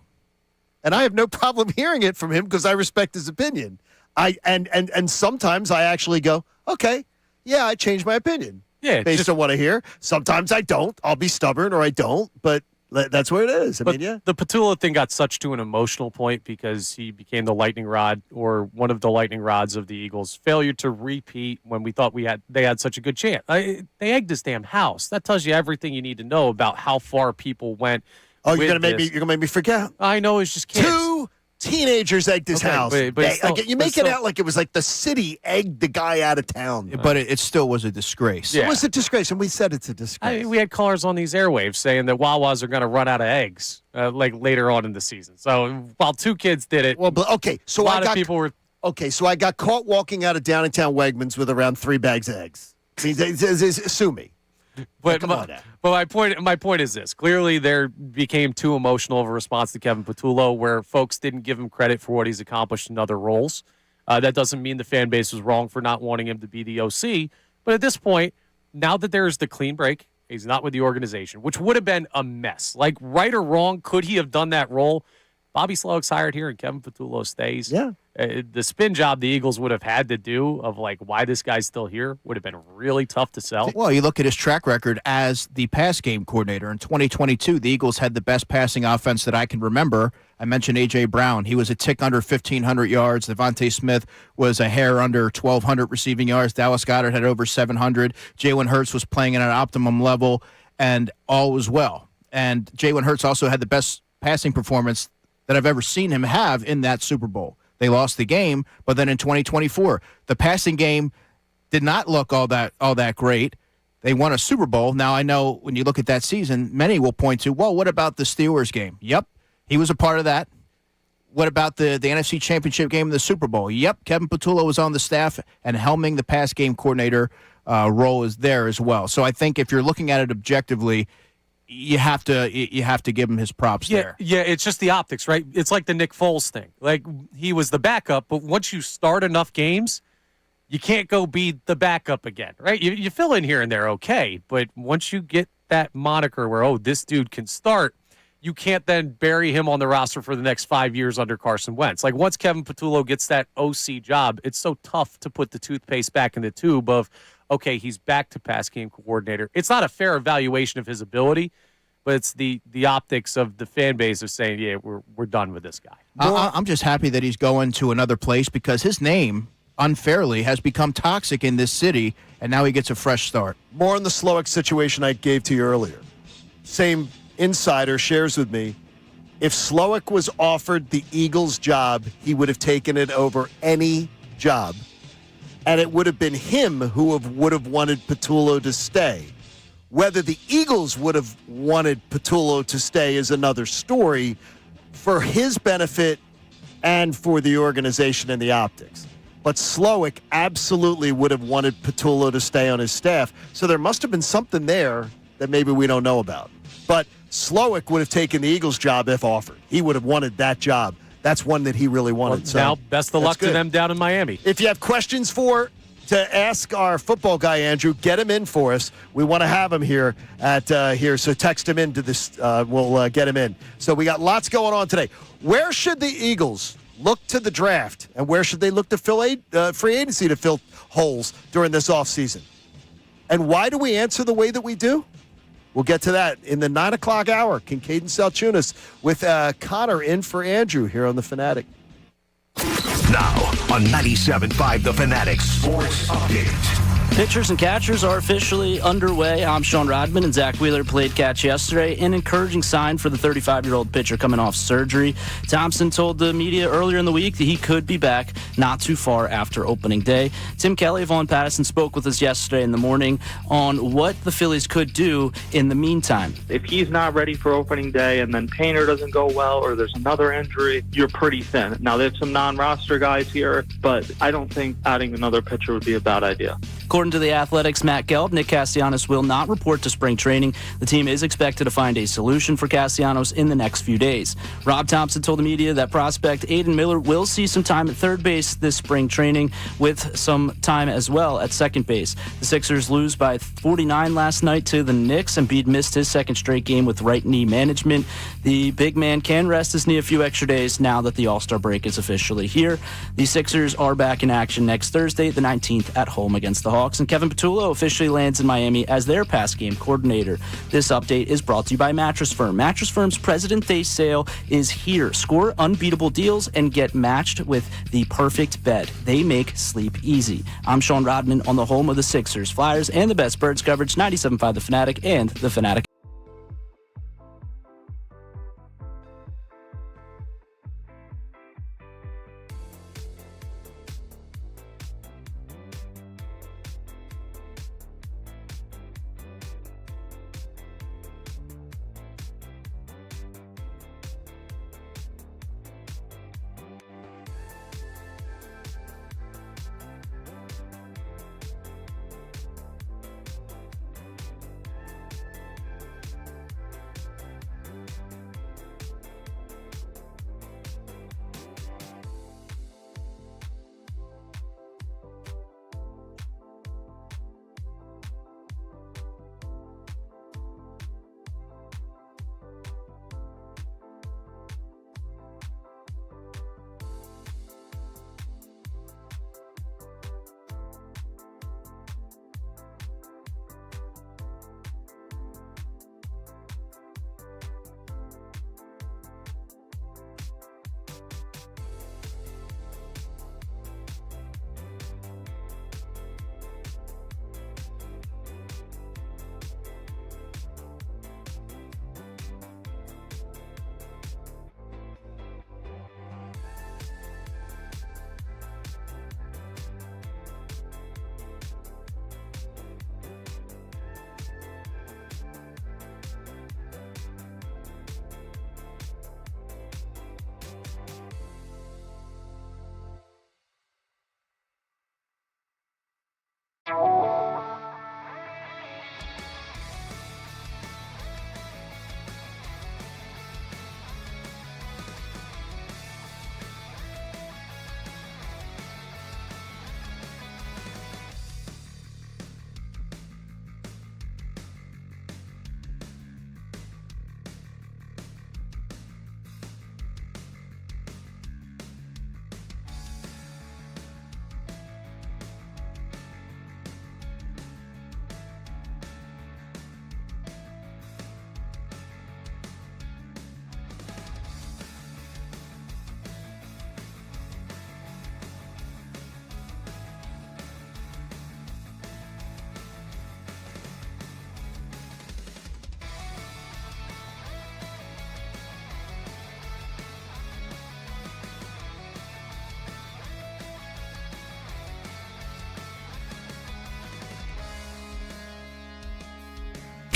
And I have no problem hearing it from him because I respect his opinion. And sometimes I actually go, okay, yeah, I changed my opinion.
Yeah,
based on what I hear. Sometimes I don't. I'll be stubborn or I don't, but that's what it is. I mean, yeah.
The Patullo thing got such to an emotional point because he became the lightning rod or one of the lightning rods of the Eagles' failure to repeat when we thought they had such a good chance. They egged this damn house. That tells you everything you need to know about how far people went.
Oh, you're gonna make me forget.
I know, it's just kids.
teenagers egged his house.
but
You make it out like it was like the city egged the guy out of town.
But it still was a disgrace.
It was a disgrace, and we said it's a disgrace.
We had callers on these airwaves saying that Wawas are going to run out of eggs like later on in the season. So while two kids did it,
so
a lot of people were.
Okay, so I got caught walking out of downtown Wegmans with around 3 bags of eggs. Sue me.
But my point is this: clearly, there became too emotional of a response to Kevin Patullo, where folks didn't give him credit for what he's accomplished in other roles. That doesn't mean the fan base was wrong for not wanting him to be the OC. But at this point, now that there's the clean break, he's not with the organization, which would have been a mess. Like, right or wrong, could he have done that role? Bobby Slowick's hired here and Kevin Patullo stays.
Yeah.
The spin job the Eagles would have had to do of like why this guy's still here would have been really tough to sell.
Well, you look at his track record as the pass game coordinator. In 2022, the Eagles had the best passing offense that I can remember. I mentioned A.J. Brown. He was a tick under 1,500 yards. Devontae Smith was a hair under 1,200 receiving yards. Dallas Goedert had over 700. Jalen Hurts was playing at an optimum level, and all was well. And Jalen Hurts also had the best passing performance that I've ever seen him have in that Super Bowl. They lost the game, but then in 2024, the passing game did not look all that great. They won a Super Bowl. Now, I know when you look at that season, many will point to, well, what about the Steelers game? Yep, he was a part of that. What about the NFC Championship game in the Super Bowl? Yep, Kevin Patullo was on the staff, and helming the pass game coordinator role is there as well. So I think if you're looking at it objectively, you have to give him his props there.
Yeah, it's just the optics, right? It's like the Nick Foles thing. Like, he was the backup, but once you start enough games, you can't go be the backup again, right? You fill in here and there, okay, but once you get that moniker where, this dude can start, you can't then bury him on the roster for the next 5 years under Carson Wentz. Like, once Kevin Patullo gets that OC job, it's so tough to put the toothpaste back in the tube of, okay, he's back to pass game coordinator. It's not a fair evaluation of his ability, but it's the optics of the fan base of saying, yeah, we're done with this guy.
I'm just happy that he's going to another place because his name, unfairly, has become toxic in this city, and now he gets a fresh start.
More on the Slowick situation I gave to you earlier. Same insider shares with me, if Slowick was offered the Eagles job, he would have taken it over any job. And it would have been him who would have wanted Patullo to stay. Whether the Eagles would have wanted Patullo to stay is another story for his benefit and for the organization and the optics. But Slowick absolutely would have wanted Patullo to stay on his staff. So there must have been something there that maybe we don't know about. But Slowick would have taken the Eagles job if offered. He would have wanted that job. That's one that he really wanted.
Well,
so
now, best of luck to them down in Miami.
If you have questions to ask our football guy, Andrew, get him in for us. We want to have him here here, so text him into this. We'll get him in. So we got lots going on today. Where should the Eagles look to the draft, and where should they look to free agency to fill holes during this offseason? And why do we answer the way that we do? We'll get to that in the 9 o'clock hour. Kincade Salciunas with Connor in for Andrew here on The Fanatic.
Now on 97.5 The Fanatic Sports Update.
Pitchers and catchers are officially underway. I'm Sean Rodman, and Zach Wheeler played catch yesterday. An encouraging sign for the 35-year-old pitcher coming off surgery. Thompson told the media earlier in the week that he could be back not too far after opening day. Tim Kelly of Vaughn Patterson spoke with us yesterday in the morning on what the Phillies could do in the meantime.
If he's not ready for opening day and then Painter doesn't go well or there's another injury, you're pretty thin. Now, there's some non-roster guys here, but I don't think adding another pitcher would be a bad idea.
According to the Athletics' Matt Gelb, Nick Castellanos will not report to spring training. The team is expected to find a solution for Castellanos in the next few days. Rob Thompson told the media that prospect Aiden Miller will see some time at third base this spring training with some time as well at second base. The Sixers lose by 49 last night to the Knicks. Embiid missed his second straight game with right knee management. The big man can rest his knee a few extra days now that the All-Star break is officially here. The Sixers are back in action next Thursday, the 19th, at home against the Hawks. And Kevin Patullo officially lands in Miami as their pass game coordinator. This update is brought to you by Mattress Firm. Mattress Firm's President's Day sale is here. Score unbeatable deals and get matched with the perfect bed. They make sleep easy. I'm Sean Rodman on the home of the Sixers, Flyers, and the best Birds coverage, 97.5 The Fanatic and The Fanatic.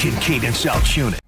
Kincade Salciunas.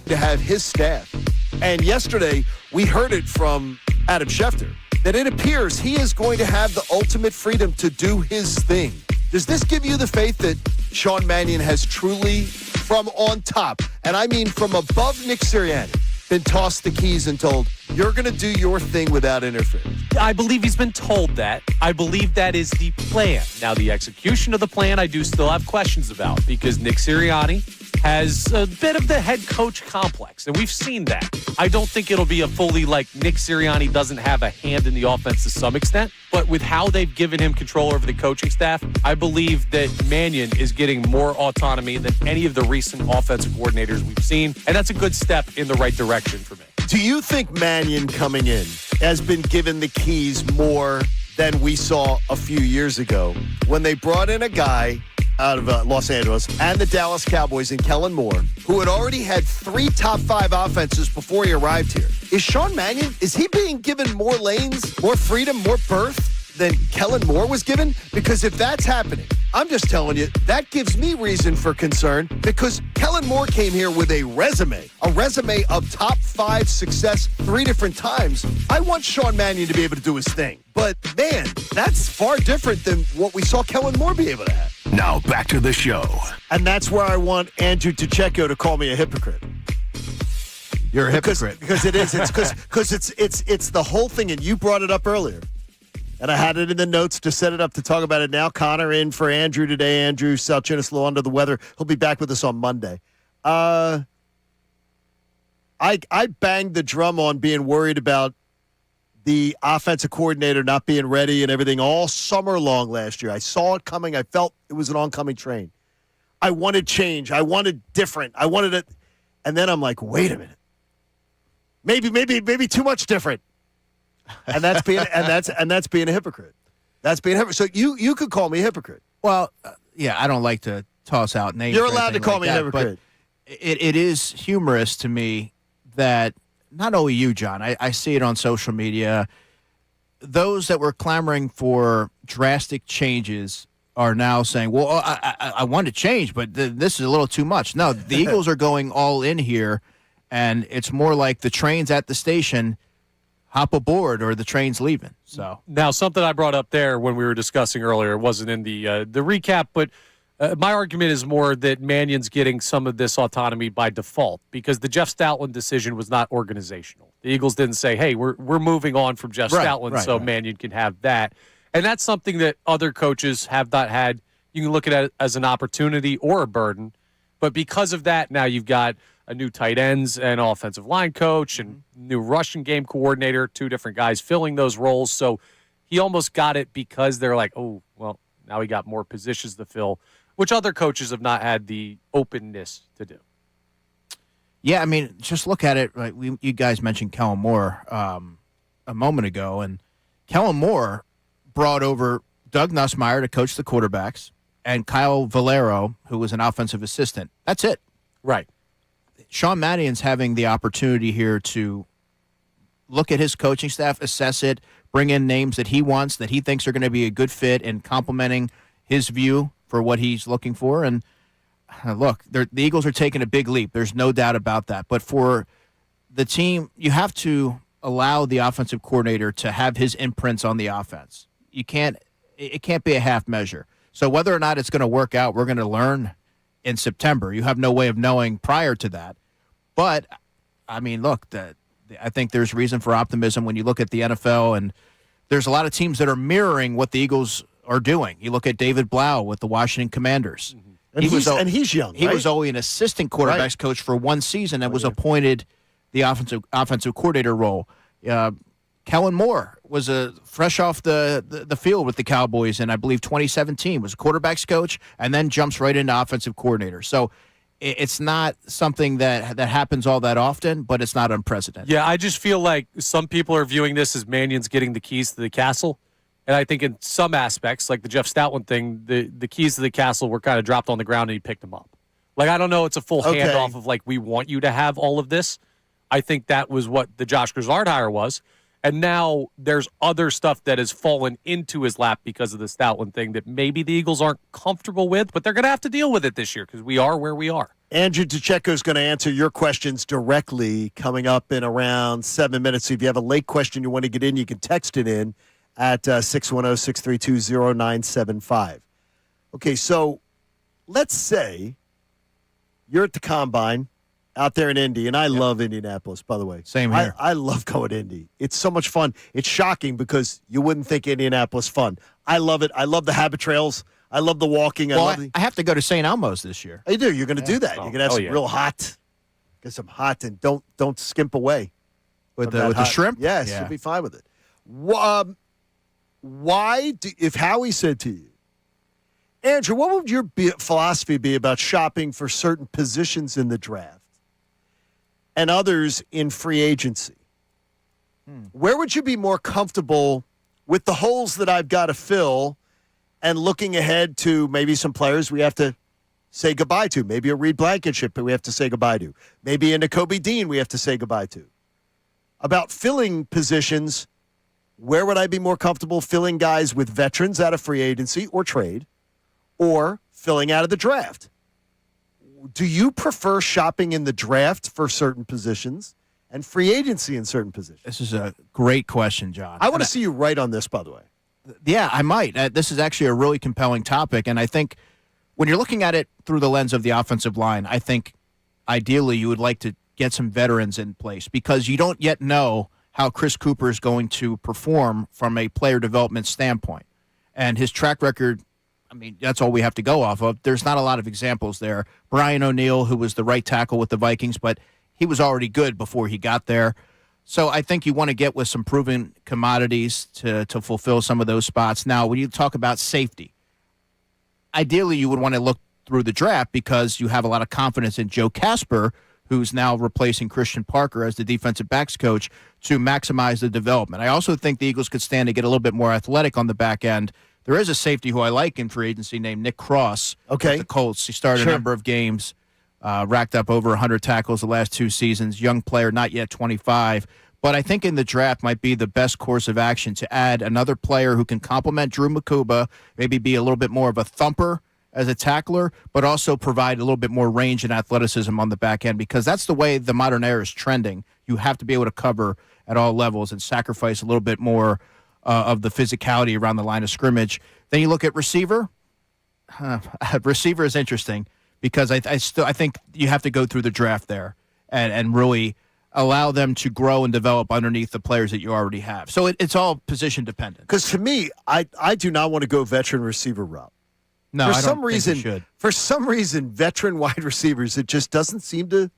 To have his staff. And yesterday, we heard it from Adam Schefter that it appears he is going to have the ultimate freedom to do his thing. Does this give you the faith that Sean Mannion has truly, from on top, and I mean from above Nick Sirianni, been tossed the keys and told, you're going to do your thing without interference?
I believe he's been told that. I believe that is the plan. Now, the execution of the plan, I do still have questions about because Nick Sirianni has a bit of the head coach complex, and we've seen that. I don't think it'll be a fully like Nick Sirianni doesn't have a hand in the offense to some extent, but with how they've given him control over the coaching staff, I believe that Mannion is getting more autonomy than any of the recent offensive coordinators we've seen, and that's a good step in the right direction for me.
Do you think Mannion coming in has been given the keys more than we saw a few years ago when they brought in a guy out of Los Angeles and the Dallas Cowboys and Kellen Moore, who had already had 3 top 5 offenses before he arrived here? Is Sean Mannion, is he being given more lanes, more freedom, more berth than Kellen Moore was given? Because if that's happening, I'm just telling you, that gives me reason for concern because Kellen Moore came here with a resume of top 5 success 3 different times. I want Sean Mannion to be able to do his thing. But, man, that's far different than what we saw Kellen Moore be able to have.
Now back to the show.
And that's where I want Andrew Tacheko to call me a hypocrite.
You're a hypocrite.
Because it is. It's because it's the whole thing, and you brought it up earlier. And I had it in the notes to set it up to talk about it now. Connor in for Andrew today. Andrew Salciunas, a little under the weather. He'll be back with us on Monday. I banged the drum on being worried about the offensive coordinator not being ready and everything all summer long last year. I saw it coming. I felt it was an oncoming train. I wanted change. I wanted different. I wanted it. And then I'm like, wait a minute. Maybe too much different. And that's being being a hypocrite. That's being a hypocrite. So you could call me a hypocrite.
Well, yeah, I don't like to toss out names.
You're allowed to call me a hypocrite.
It is humorous to me that not only you, John, I see it on social media. Those that were clamoring for drastic changes are now saying, well, I want to change, but this is a little too much. No, the Eagles are going all in here, and it's more like the train's at the station, hop aboard, or the train's leaving. So
now, something I brought up there when we were discussing earlier, it wasn't in the recap, but my argument is more that Mannion's getting some of this autonomy by default because the Jeff Stoutland decision was not organizational. The Eagles didn't say, hey, we're moving on from Jeff Stoutland so Mannion can have that. And that's something that other coaches have not had. You can look at it as an opportunity or a burden. But because of that, now you've got a new tight ends and offensive line coach and new rushing game coordinator, 2 different guys filling those roles. So he almost got it because they're like, oh, well, now we got more positions to fill, which other coaches have not had the openness to do.
Yeah, I mean, just look at it. Like you guys mentioned Kellen Moore a moment ago, and Kellen Moore brought over Doug Nussmeier to coach the quarterbacks and Kyle Valero, who was an offensive assistant. That's it.
Right.
Sean Mannion's having the opportunity here to look at his coaching staff, assess it, bring in names that he wants, that he thinks are going to be a good fit and complementing his view for what he's looking for. And look, the Eagles are taking a big leap. There's no doubt about that. But for the team, you have to allow the offensive coordinator to have his imprints on the offense. It can't be a half measure. So whether or not it's going to work out, we're going to learn in September. You have no way of knowing prior to that. But, I mean, look, I think there's reason for optimism when you look at the NFL, and there's a lot of teams that are mirroring what the Eagles are doing. You look at David Blau with the Washington Commanders.
Mm-hmm. And he's young,
He was only an assistant quarterbacks coach for 1 season and was appointed the offensive coordinator role. Kellen Moore was fresh off the field with the Cowboys in, I believe, 2017. Was a quarterbacks coach and then jumps right into offensive coordinator. So it's not something that happens all that often, but it's not unprecedented.
Yeah, I just feel like some people are viewing this as Mannion's getting the keys to the castle. And I think in some aspects, like the Jeff Stoutland thing, the keys to the castle were kind of dropped on the ground and he picked them up. Like, I don't know, it's a full handoff of like, we want you to have all of this. I think that was what the Josh Grizzard hire was. And now there's other stuff that has fallen into his lap because of the Stoutland thing that maybe the Eagles aren't comfortable with, but they're going to have to deal with it this year because we are where we are.
Andrew DeCecco is going to answer your questions directly coming up in around 7 minutes. So if you have a late question you want to get in, you can text it in at 610-632-0975. Okay, so let's say you're at the Combine out there in Indy, and I love Indianapolis, by the way.
Same here.
I love going to Indy. It's so much fun. It's shocking because you wouldn't think Indianapolis fun. I love it. I love the habit trails. I love the walking.
I have to go to St. Elmo's this year.
You do. You're going to do that. You're going to have some real hot, get some hot, and don't skimp away.
With the shrimp?
Yes, you'll be fine with it. If Howie said to you, Andrew, what would your philosophy be about shopping for certain positions in the draft and others in free agency? Where would you be more comfortable with the holes that I've got to fill and looking ahead to maybe some players we have to say goodbye to? Maybe a Reed Blankenship we have to say goodbye to. Maybe a Nakobe Dean we have to say goodbye to. About filling positions, where would I be more comfortable filling guys with veterans out of free agency or trade, or filling out of the draft? Do you prefer shopping in the draft for certain positions and free agency in certain positions?
This is a great question, John.
I want to see you right on this, by the way.
Yeah, I might. This is actually a really compelling topic, and I think when you're looking at it through the lens of the offensive line, I think ideally you would like to get some veterans in place because you don't yet know how Chris Cooper is going to perform from a player development standpoint. And his track record, I mean, that's all we have to go off of. There's not a lot of examples there. Brian O'Neill, who was the right tackle with the Vikings, but he was already good before he got there. So I think you want to get with some proven commodities to fulfill some of those spots. Now, when you talk about safety, ideally you would want to look through the draft because you have a lot of confidence in Joe Casper, who's now replacing Christian Parker as the defensive backs coach, to maximize the development. I also think the Eagles could stand to get a little bit more athletic on the back end. There is a safety who I like in free agency named Nick Cross with the Colts. He started a number of games, racked up over 100 tackles the last 2 seasons. Young player, not yet 25. But I think in the draft might be the best course of action to add another player who can complement Drew Makuba, maybe be a little bit more of a thumper as a tackler, but also provide a little bit more range and athleticism on the back end because that's the way the modern era is trending. You have to be able to cover at all levels and sacrifice a little bit more of the physicality around the line of scrimmage. Then you look at receiver. Receiver is interesting because I think you have to go through the draft there and really allow them to grow and develop underneath the players that you already have. So it's all position dependent.
Because to me, I do not want to go veteran receiver route.
No,
for some reason, veteran wide receivers, it just doesn't seem to.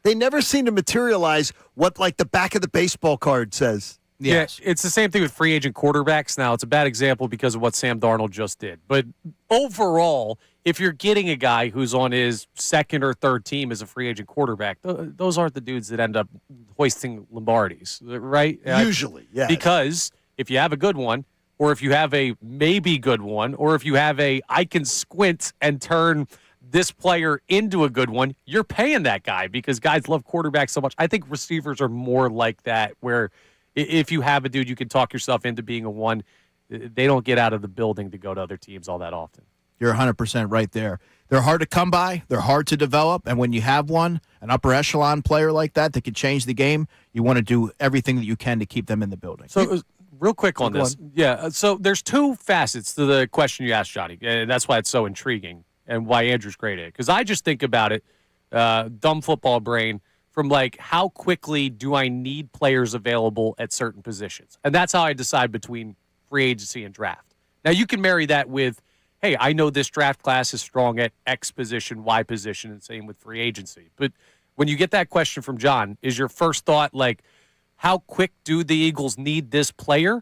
They never seem to materialize what like the back of the baseball card says.
Yes. Yeah, it's the same thing with free agent quarterbacks. Now, it's a bad example because of what Sam Darnold just did. But overall, if you're getting a guy who's on his second or third team as a free agent quarterback, those aren't the dudes that end up hoisting Lombardis, right?
Usually, yeah.
Because if you have a good one, or if you have a maybe good one, or if you have I can squint and turn this player into a good one, you're paying that guy because guys love quarterbacks so much. I think receivers are more like that, where if you have a dude you can talk yourself into being a one, they don't get out of the building to go to other teams all that often.
You're 100% right there. They're hard to come by. They're hard to develop. And when you have an upper echelon player like that can change the game, you want to do everything that you can to keep them in the building.
So real quick on this. Yeah, so there's 2 facets to the question you asked, Johnny. And that's why it's so intriguing and why Andrew's great at it. Because I just think about it, dumb football brain, from like how quickly do I need players available at certain positions. And that's how I decide between free agency and draft. Now, you can marry that with, hey, I know this draft class is strong at X position, Y position, and same with free agency. But when you get that question from John, is your first thought like, how quick do the Eagles need this player?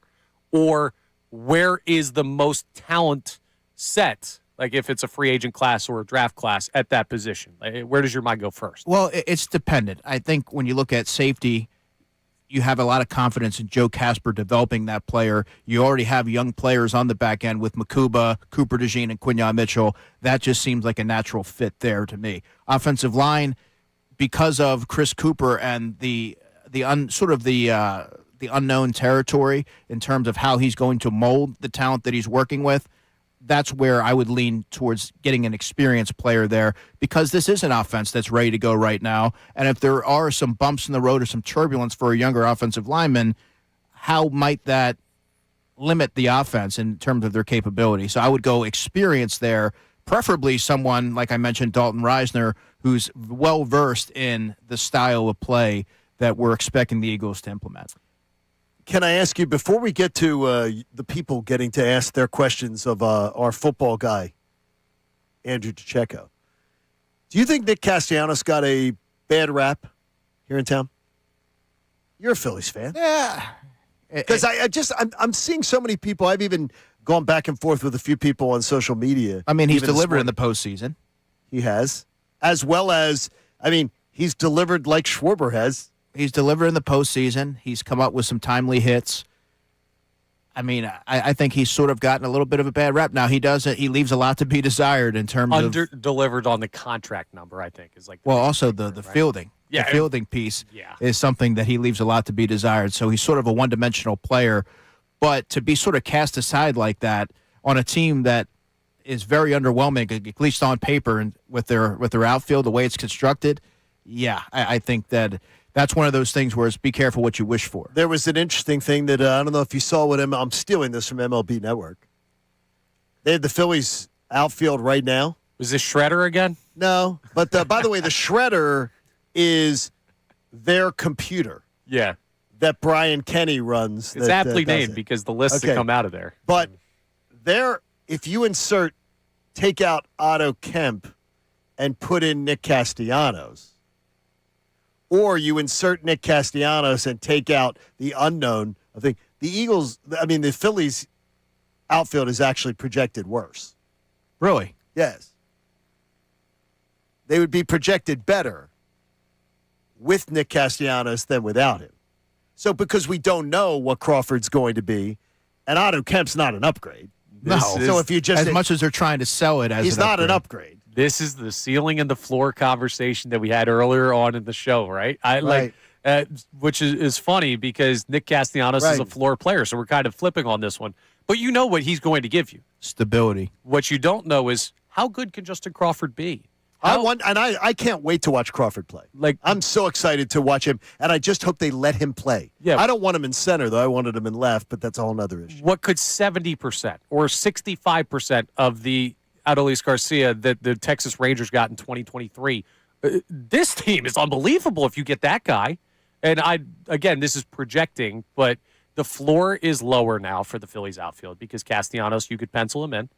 Or where is the most talent set? Like if it's a free agent class or a draft class at that position, where does your mind go first?
Well, it's dependent. I think when you look at safety, you have a lot of confidence in Joe Casper developing that player. You already have young players on the back end with Makuba, Cooper DeJean, and Quinyon Mitchell. That just seems like a natural fit there to me. Offensive line, because of Chris Cooper and the the unknown territory in terms of how he's going to mold the talent that he's working with, that's where I would lean towards getting an experienced player there, because this is an offense that's ready to go right now. And if there are some bumps in the road or some turbulence for a younger offensive lineman, how might that limit the offense in terms of their capability? So I would go experience there, preferably someone, like I mentioned, Dalton Reisner, who's well-versed in the style of play that we're expecting the Eagles to implement.
Can I ask you, before we get to the people getting to ask their questions of our football guy, Andrew DiCecco, do you think Nick Castellanos got a bad rap here in town? You're a Phillies fan.
Yeah.
Because I'm seeing so many people. I've even gone back and forth with a few people on social media.
I mean, he's delivered in the postseason.
He has. As well as, he's delivered like Schwarber has.
He's delivered in the postseason. He's come up with some timely hits. I think he's sort of gotten a little bit of a bad rap. Now, he leaves a lot to be desired in terms of...
Under-delivered on the contract number, I think, is like...
Well, also the
right?
fielding.
Yeah,
the fielding piece is something that he leaves a lot to be desired. So he's sort of a one-dimensional player. But to be sort of cast aside like that on a team that is very underwhelming, at least on paper, and with their outfield, the way it's constructed, I think that's one of those things where it's be careful what you wish for.
There was an interesting thing that I don't know if you saw what I'm stealing this from MLB Network. They have the Phillies outfield right now.
Was this Shredder again?
No, but by the way, the Shredder is their computer.
Yeah.
That Brian Kenny runs.
It's aptly named because the lists that come out of there.
But if you take out Otto Kemp and put in Nick Castellanos, or you insert Nick Castellanos and take out the unknown, I think the Phillies outfield is actually projected worse.
Really?
Yes. They would be projected better with Nick Castellanos than without him. So because we don't know what Crawford's going to be, and Otto Kemp's not an upgrade.
No.
So if you just...
As much as they're trying to sell it as
he's not an upgrade.
This is the ceiling and the floor conversation that we had earlier on in the show, right? Which is funny because Nick Castellanos is a floor player, so we're kind of flipping on this one. But you know what he's going to give you.
Stability.
What you don't know is how good can Justin Crawford be?
I can't wait to watch Crawford play. I'm so excited to watch him, and I just hope they let him play.
Yeah.
I don't want him in center, though. I wanted him in left, but that's a whole other issue.
What could 70% or 65% of the Adolis Garcia that the Texas Rangers got in 2023? This team is unbelievable if you get that guy. And this is projecting, but the floor is lower now for the Phillies outfield because Castellanos, you could pencil him in.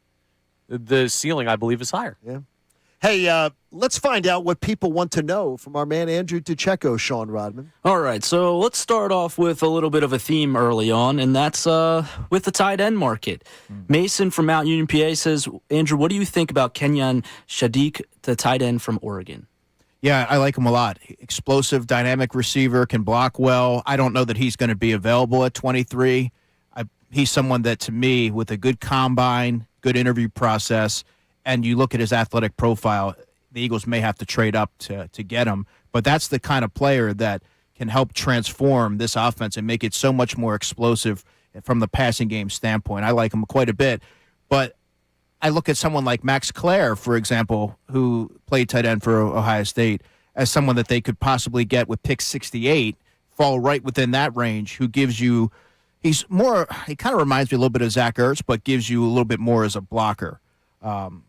The ceiling, I believe, is higher.
Yeah. Hey, let's find out what people want to know from our man Andrew DiCecco, Sean Rodman.
All right, so let's start off with a little bit of a theme early on, and that's with the tight end market. Mason from Mount Union, PA says, Andrew, what do you think about Kenyon Shadiq, the tight end from Oregon?
Yeah, I like him a lot. Explosive, dynamic receiver, can block well. I don't know that he's going to be available at 23. He's someone that, to me, with a good combine, good interview process, and you look at his athletic profile, the Eagles may have to trade up to get him. But that's the kind of player that can help transform this offense and make it so much more explosive from the passing game standpoint. I like him quite a bit. But I look at someone like Max Clare, for example, who played tight end for Ohio State, as someone that they could possibly get with pick 68, fall right within that range, who gives you – he kind of reminds me a little bit of Zach Ertz, but gives you a little bit more as a blocker.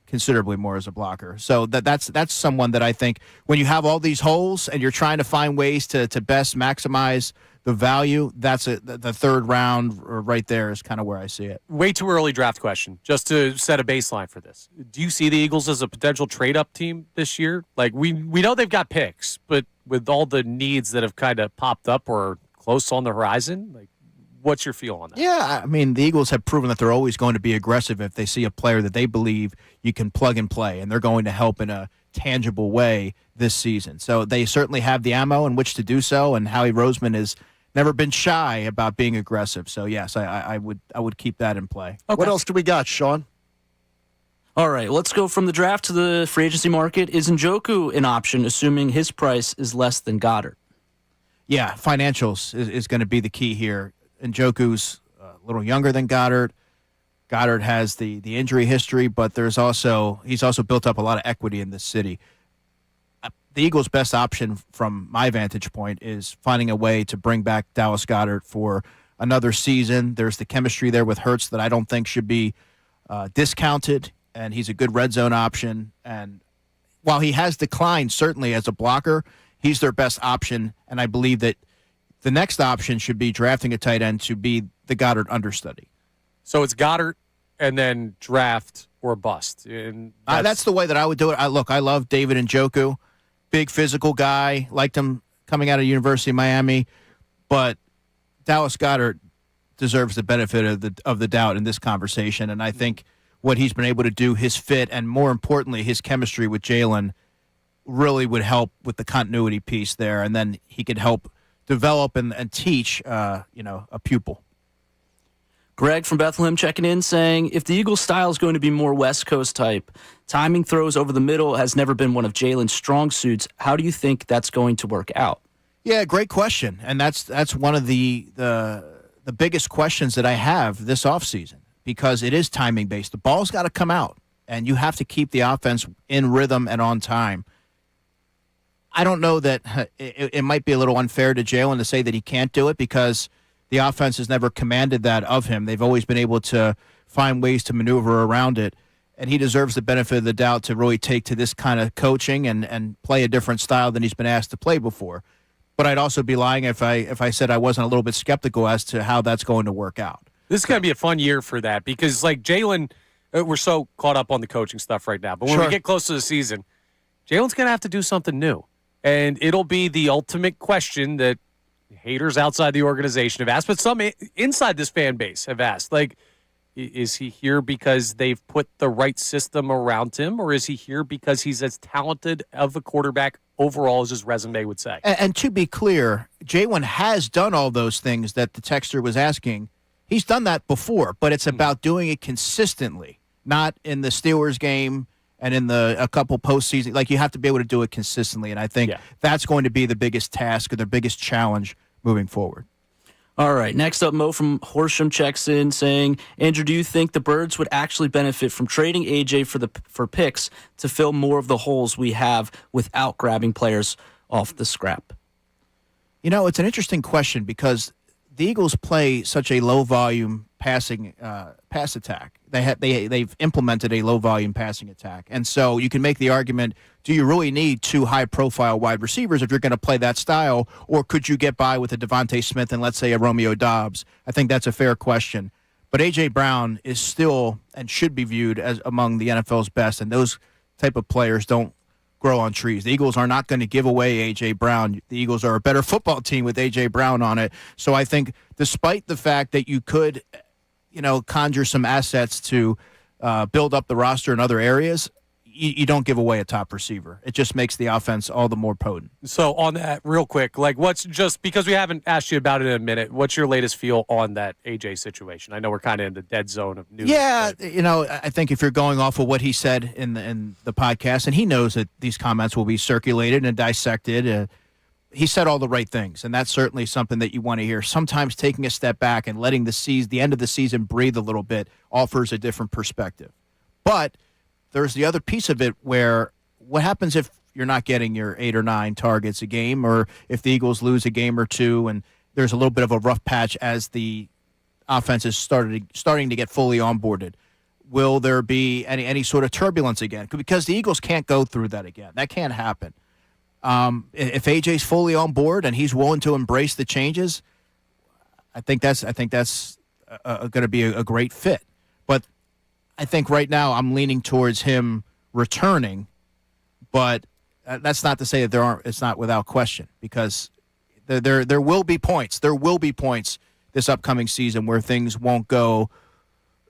Considerably more as a blocker. So that's someone that I think when you have all these holes and you're trying to find ways to best maximize the value, that's the third round right there is kind of where I see it.
Way too early draft question, just to set a baseline for this. Do you see the Eagles as a potential trade-up team this year? Like, we know they've got picks, but with all the needs that have kind of popped up or close on the horizon, like, what's your feel on that?
Yeah, I mean, the Eagles have proven that they're always going to be aggressive if they see a player that they believe you can plug and play, and they're going to help in a tangible way this season. So they certainly have the ammo in which to do so, and Howie Roseman has never been shy about being aggressive. So, yes, I would keep that in play.
Okay. What else do we got, Sean?
All right, let's go from the draft to the free agency market. Is Njoku an option, assuming his price is less than Goddard?
Yeah, financials is going to be the key here. Njoku's a little younger than Goddard. Goddard has the injury history, but he's also built up a lot of equity in this city. The Eagles' best option from my vantage point is finding a way to bring back Dallas Goedert for another season. There's the chemistry there with Hurts that I don't think should be discounted, and he's a good red zone option. And while he has declined certainly as a blocker, he's their best option, and I believe that the next option should be drafting a tight end to be the Goddard understudy.
So it's Goddard and then draft or bust. And
that's the way that I would do it. I love David Njoku. Big physical guy, liked him coming out of University of Miami, but Dallas Goedert deserves the benefit of the doubt in this conversation, and I think what he's been able to do, his fit, and more importantly, his chemistry with Jalen really would help with the continuity piece there, and then he could help develop and teach a pupil.
Greg from Bethlehem checking in saying, if the Eagles' style is going to be more West Coast type, timing throws over the middle has never been one of Jalen's strong suits. How do you think that's going to work out?
Yeah, great question. And that's one of the biggest questions that I have this offseason, because it is timing based. The ball's got to come out, and you have to keep the offense in rhythm and on time. I don't know that it might be a little unfair to Jalen to say that he can't do it, because the offense has never commanded that of him. They've always been able to find ways to maneuver around it, and he deserves the benefit of the doubt to really take to this kind of coaching and play a different style than he's been asked to play before. But I'd also be lying if I said I wasn't a little bit skeptical as to how that's going to work out.
This is going to be a fun year for that, because like Jalen, we're so caught up on the coaching stuff right now. But when we get close to the season, Jalen's going to have to do something new. And it'll be the ultimate question that haters outside the organization have asked, but some inside this fan base have asked, like, is he here because they've put the right system around him, or is he here because he's as talented of a quarterback overall as his resume would say?
And to be clear, Jalen has done all those things that the texter was asking. He's done that before, but it's about doing it consistently, not in the Steelers game and in a couple postseason. Like, you have to be able to do it consistently, and I think that's going to be the biggest task or the biggest challenge moving forward.
All right, next up, Mo from Horsham checks in saying, Andrew, do you think the Birds would actually benefit from trading AJ for picks to fill more of the holes we have without grabbing players off the scrap?
You know, it's an interesting question, because the Eagles play such a low-volume passing pass attack. They've implemented a low-volume passing attack. And so you can make the argument, do you really need two high-profile wide receivers if you're going to play that style, or could you get by with a Devontae Smith and, let's say, a Romeo Doubs? I think that's a fair question. But A.J. Brown is still and should be viewed as among the NFL's best, and those type of players don't grow on trees. The Eagles are not going to give away A.J. Brown. The Eagles are a better football team with A.J. Brown on it. So I think despite the fact that you could, conjure some assets to build up the roster in other areas, you don't give away a top receiver. It just makes the offense all the more potent.
So on that, real quick, like, what's just because we haven't asked you about it in a minute, what's your latest feel on that AJ situation? I know we're kind of in the dead zone of news.
Yeah, I think if you're going off of what he said in the podcast, and he knows that these comments will be circulated and dissected, he said all the right things, and that's certainly something that you want to hear. Sometimes taking a step back and letting the end of the season breathe a little bit offers a different perspective. But there's the other piece of it where what happens if you're not getting your 8 or 9 targets a game, or if the Eagles lose a game or two and there's a little bit of a rough patch as the offense is starting to get fully onboarded? Will there be any sort of turbulence again? Because the Eagles can't go through that again. That can't happen. If AJ's fully on board and he's willing to embrace the changes, I think that's going to be a great fit. But I think right now I'm leaning towards him returning, but that's not to say that it's not without question, because there will be points. There will be points this upcoming season where things won't go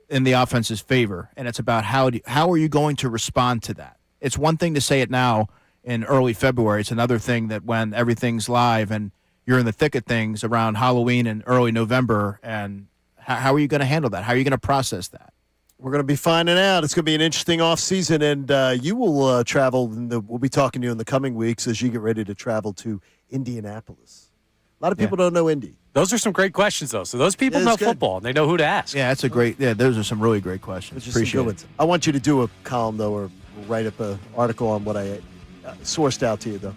in the offense's favor, and it's about how are you going to respond to that. It's one thing to say it now in early February. It's another thing that when everything's live and you're in the thick of things around Halloween and early November, and how are you going to handle that? How are you going to process that?
We're going to be finding out. It's going to be an interesting offseason, and you will travel. We'll be talking to you in the coming weeks as you get ready to travel to Indianapolis. A lot of people don't know Indy.
Those are some great questions, though. So those people know football, and they know who to ask.
Yeah, that's a great. Yeah, those are some really great questions. Appreciate it.
I want you to do a column, though, or write up an article on what I sourced out to you, though.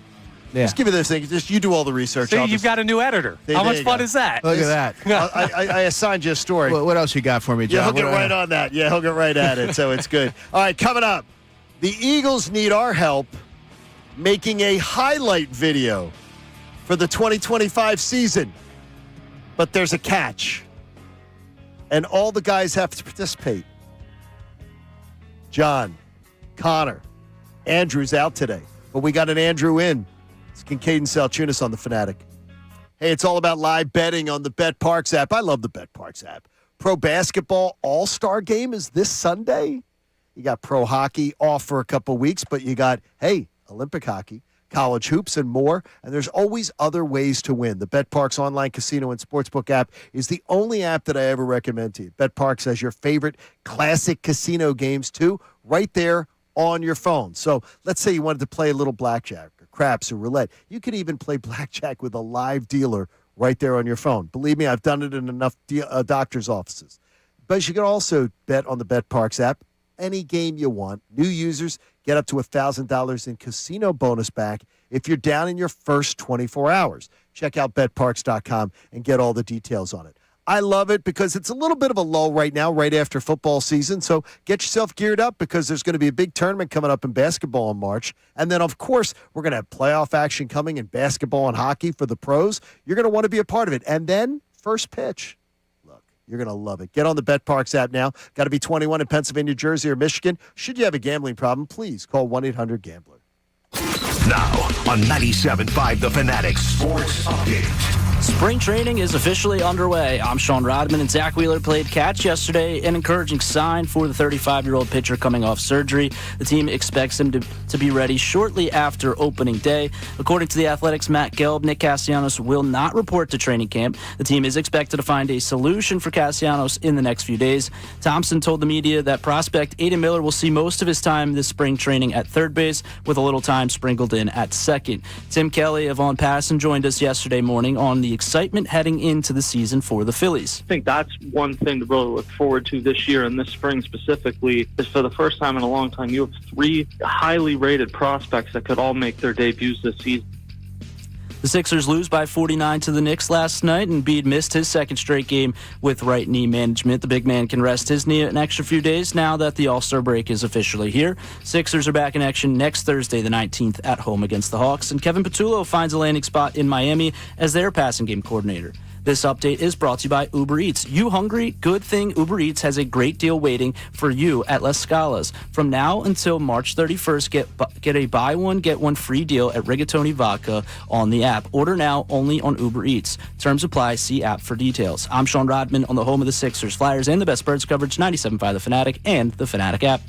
Yeah.
Just give me those things. Just you do all the research.
See, you've got a new editor. How much fun is that?
Look at that.
I assigned you a story.
What else you got for me, John?
Yeah, he'll get right on that. Yeah, he'll get right at it, so it's good. All right, coming up, the Eagles need our help making a highlight video for the 2025 season. But there's a catch, and all the guys have to participate. John, Connor, Andrew's out today, but we got an Andrew in. It's Kincade Salciunas on the Fanatic. Hey, it's all about live betting on the BetParx app. I love the BetParx app. Pro basketball all-star game is this Sunday. You got pro hockey off for a couple weeks, but you got, Olympic hockey, college hoops, and more. And there's always other ways to win. The BetParx online casino and sportsbook app is the only app that I ever recommend to you. BetParx has your favorite classic casino games, too, right there on your phone. So let's say you wanted to play a little blackjack or craps or roulette. You could even play blackjack with a live dealer right there on your phone. Believe me, I've done it in enough doctor's offices. But you can also bet on the BetParx app any game you want. New users get up to $1,000 in casino bonus back if you're down in your first 24 hours. Check out betparx.com and get all the details on it. I love it because it's a little bit of a lull right now, right after football season. So get yourself geared up because there's going to be a big tournament coming up in basketball in March. And then, of course, we're going to have playoff action coming in basketball and hockey for the pros. You're going to want to be a part of it. And then first pitch. You're going to love it. Get on the BetParx app now. Got to be 21 in Pennsylvania, Jersey, or Michigan. Should you have a gambling problem, please call 1-800-GAMBLER.
Now on 97.5 The Fanatic Sports Update.
Spring training is officially underway. I'm Sean Rodman, and Zach Wheeler played catch yesterday, an encouraging sign for the 35-year-old pitcher coming off surgery. The team expects him to be ready shortly after opening day. According to The Athletic's Matt Gelb, Nick Castellanos will not report to training camp. The team is expected to find a solution for Castellanos in the next few days. Thompson told the media that prospect Aiden Miller will see most of his time this spring training at third base, with a little time sprinkled in at second. Tim Kelly of On Passan joined us yesterday morning on the excitement heading into the season for the Phillies.
I think that's one thing to really look forward to this year and this spring specifically is for the first time in a long time, you have 3 highly rated prospects that could all make their debuts this season.
The Sixers lose by 49 to the Knicks last night, and Embiid missed his second straight game with right knee management. The big man can rest his knee an extra few days now that the All-Star break is officially here. Sixers are back in action next Thursday, the 19th, at home against the Hawks, and Kevin Patullo finds a landing spot in Miami as their passing game coordinator. This update is brought to you by Uber Eats. You hungry? Good thing Uber Eats has a great deal waiting for you at Las Scalas. From now until March 31st, get a buy one, get one free deal at Rigatoni Vodka on the app. Order now only on Uber Eats. Terms apply. See app for details. I'm Sean Rodman on the home of the Sixers, Flyers, and the best Birds coverage, 97.5 The Fanatic and the Fanatic app.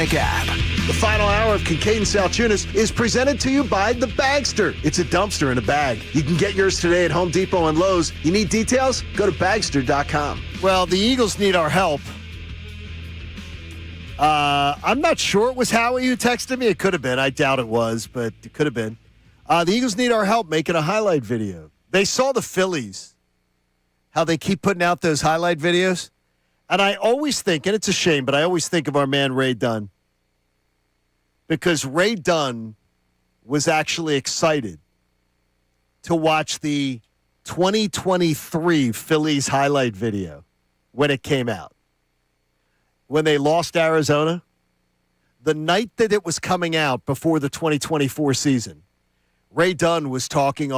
Fanatic app.
The final hour of Kincade Salciunas is presented to you by The Bagster. It's a dumpster in a bag. You can get yours today at Home Depot and Lowe's. You need details? Go to Bagster.com. Well, the Eagles need our help. I'm not sure it was Howie who texted me. It could have been. I doubt it was, but it could have been. The Eagles need our help making a highlight video. They saw the Phillies, how they keep putting out those highlight videos. And I always think, and it's a shame, but I always think of our man Ray Dunn. Because Ray Dunn was actually excited to watch the 2023 Phillies highlight video when it came out. When they lost Arizona, the night that it was coming out before the 2024 season, Ray Dunn was talking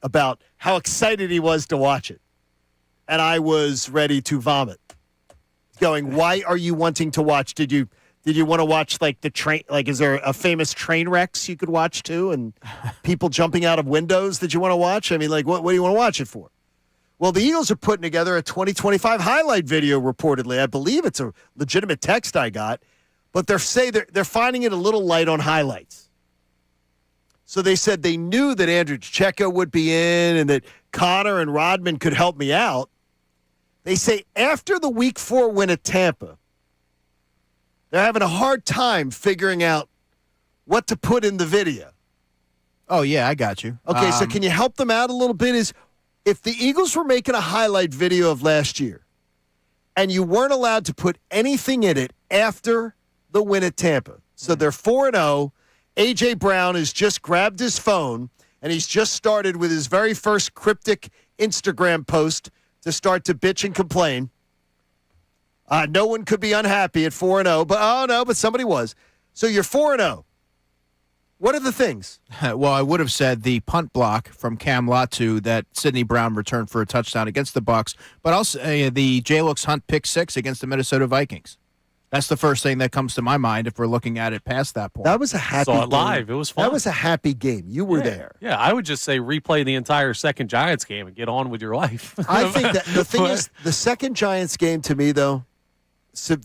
about how excited he was to watch it. And I was ready to vomit. Going, why are you wanting to watch? Did you want to watch like the train? Like, is there a famous train wrecks you could watch too, and people jumping out of windows that you want to watch? I mean, like, what do you want to watch it for? Well, the Eagles are putting together a 2025 highlight video. Reportedly, I believe it's a legitimate text I got, but they're finding it a little light on highlights. So they said they knew that Andrew Checo would be in, and that Connor and Rodman could help me out. They say after the Week 4 win at Tampa, they're having a hard time figuring out what to put in the video.
Oh, yeah, I got you.
Okay, so can you help them out a little bit? Is if the Eagles were making a highlight video of last year and you weren't allowed to put anything in it after the win at Tampa, so they're 4-0, A.J. Brown has just grabbed his phone and he's just started with his very first cryptic Instagram post to start to bitch and complain. No one could be unhappy at 4-0, but somebody was. So you're 4-0. What are the things?
Well, I would have said the punt block from Cam Latu that Sidney Brown returned for a touchdown against the Bucs, but I'll say the J-Looks Hunt pick 6 against the Minnesota Vikings. That's the first thing that comes to my mind if we're looking at it past that point.
That was a happy
Saw it
game.
live. It was fun.
That was a happy game. You were there.
Yeah, I would just say replay the entire second Giants game and get on with your life.
I think that the thing is, the second Giants game to me, though,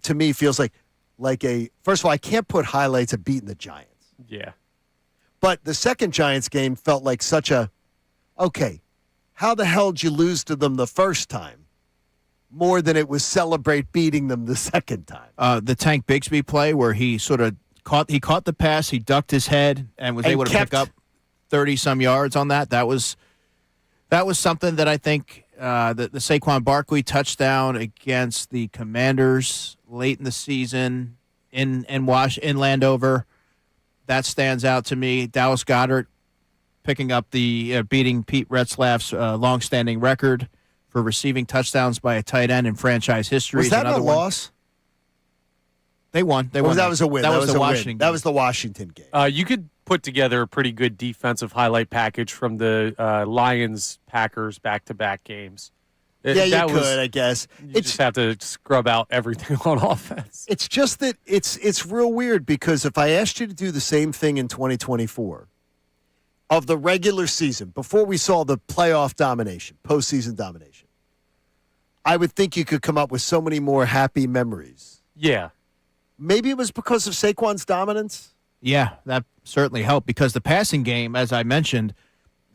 to me feels like a, first of all, I can't put highlights of beating the Giants.
Yeah.
But the second Giants game felt like such a, okay, how the hell did you lose to them the first time? More than it was celebrate beating them the second time.
The Tank Bigsby play where he sort of caught the pass, he ducked his head and was able to pick up 30-some yards on that. That was something that I think the Saquon Barkley touchdown against the Commanders late in the season in Landover, that stands out to me. Dallas Goedert picking up the beating Pete Retzlaff's longstanding record for receiving touchdowns by a tight end in franchise history.
Was that a loss?
They won. That
was a win.
That was the
Washington
game.
That was the Washington game.
You could put together a pretty good defensive highlight package from the Lions-Packers back-to-back games.
Yeah, you could, I guess.
You just have to scrub out everything on offense.
It's just that it's real weird because if I asked you to do the same thing in 2024 of the regular season, before we saw the playoff domination, postseason domination, I would think you could come up with so many more happy memories.
Yeah.
Maybe it was because of Saquon's dominance?
Yeah, that certainly helped because the passing game, as I mentioned,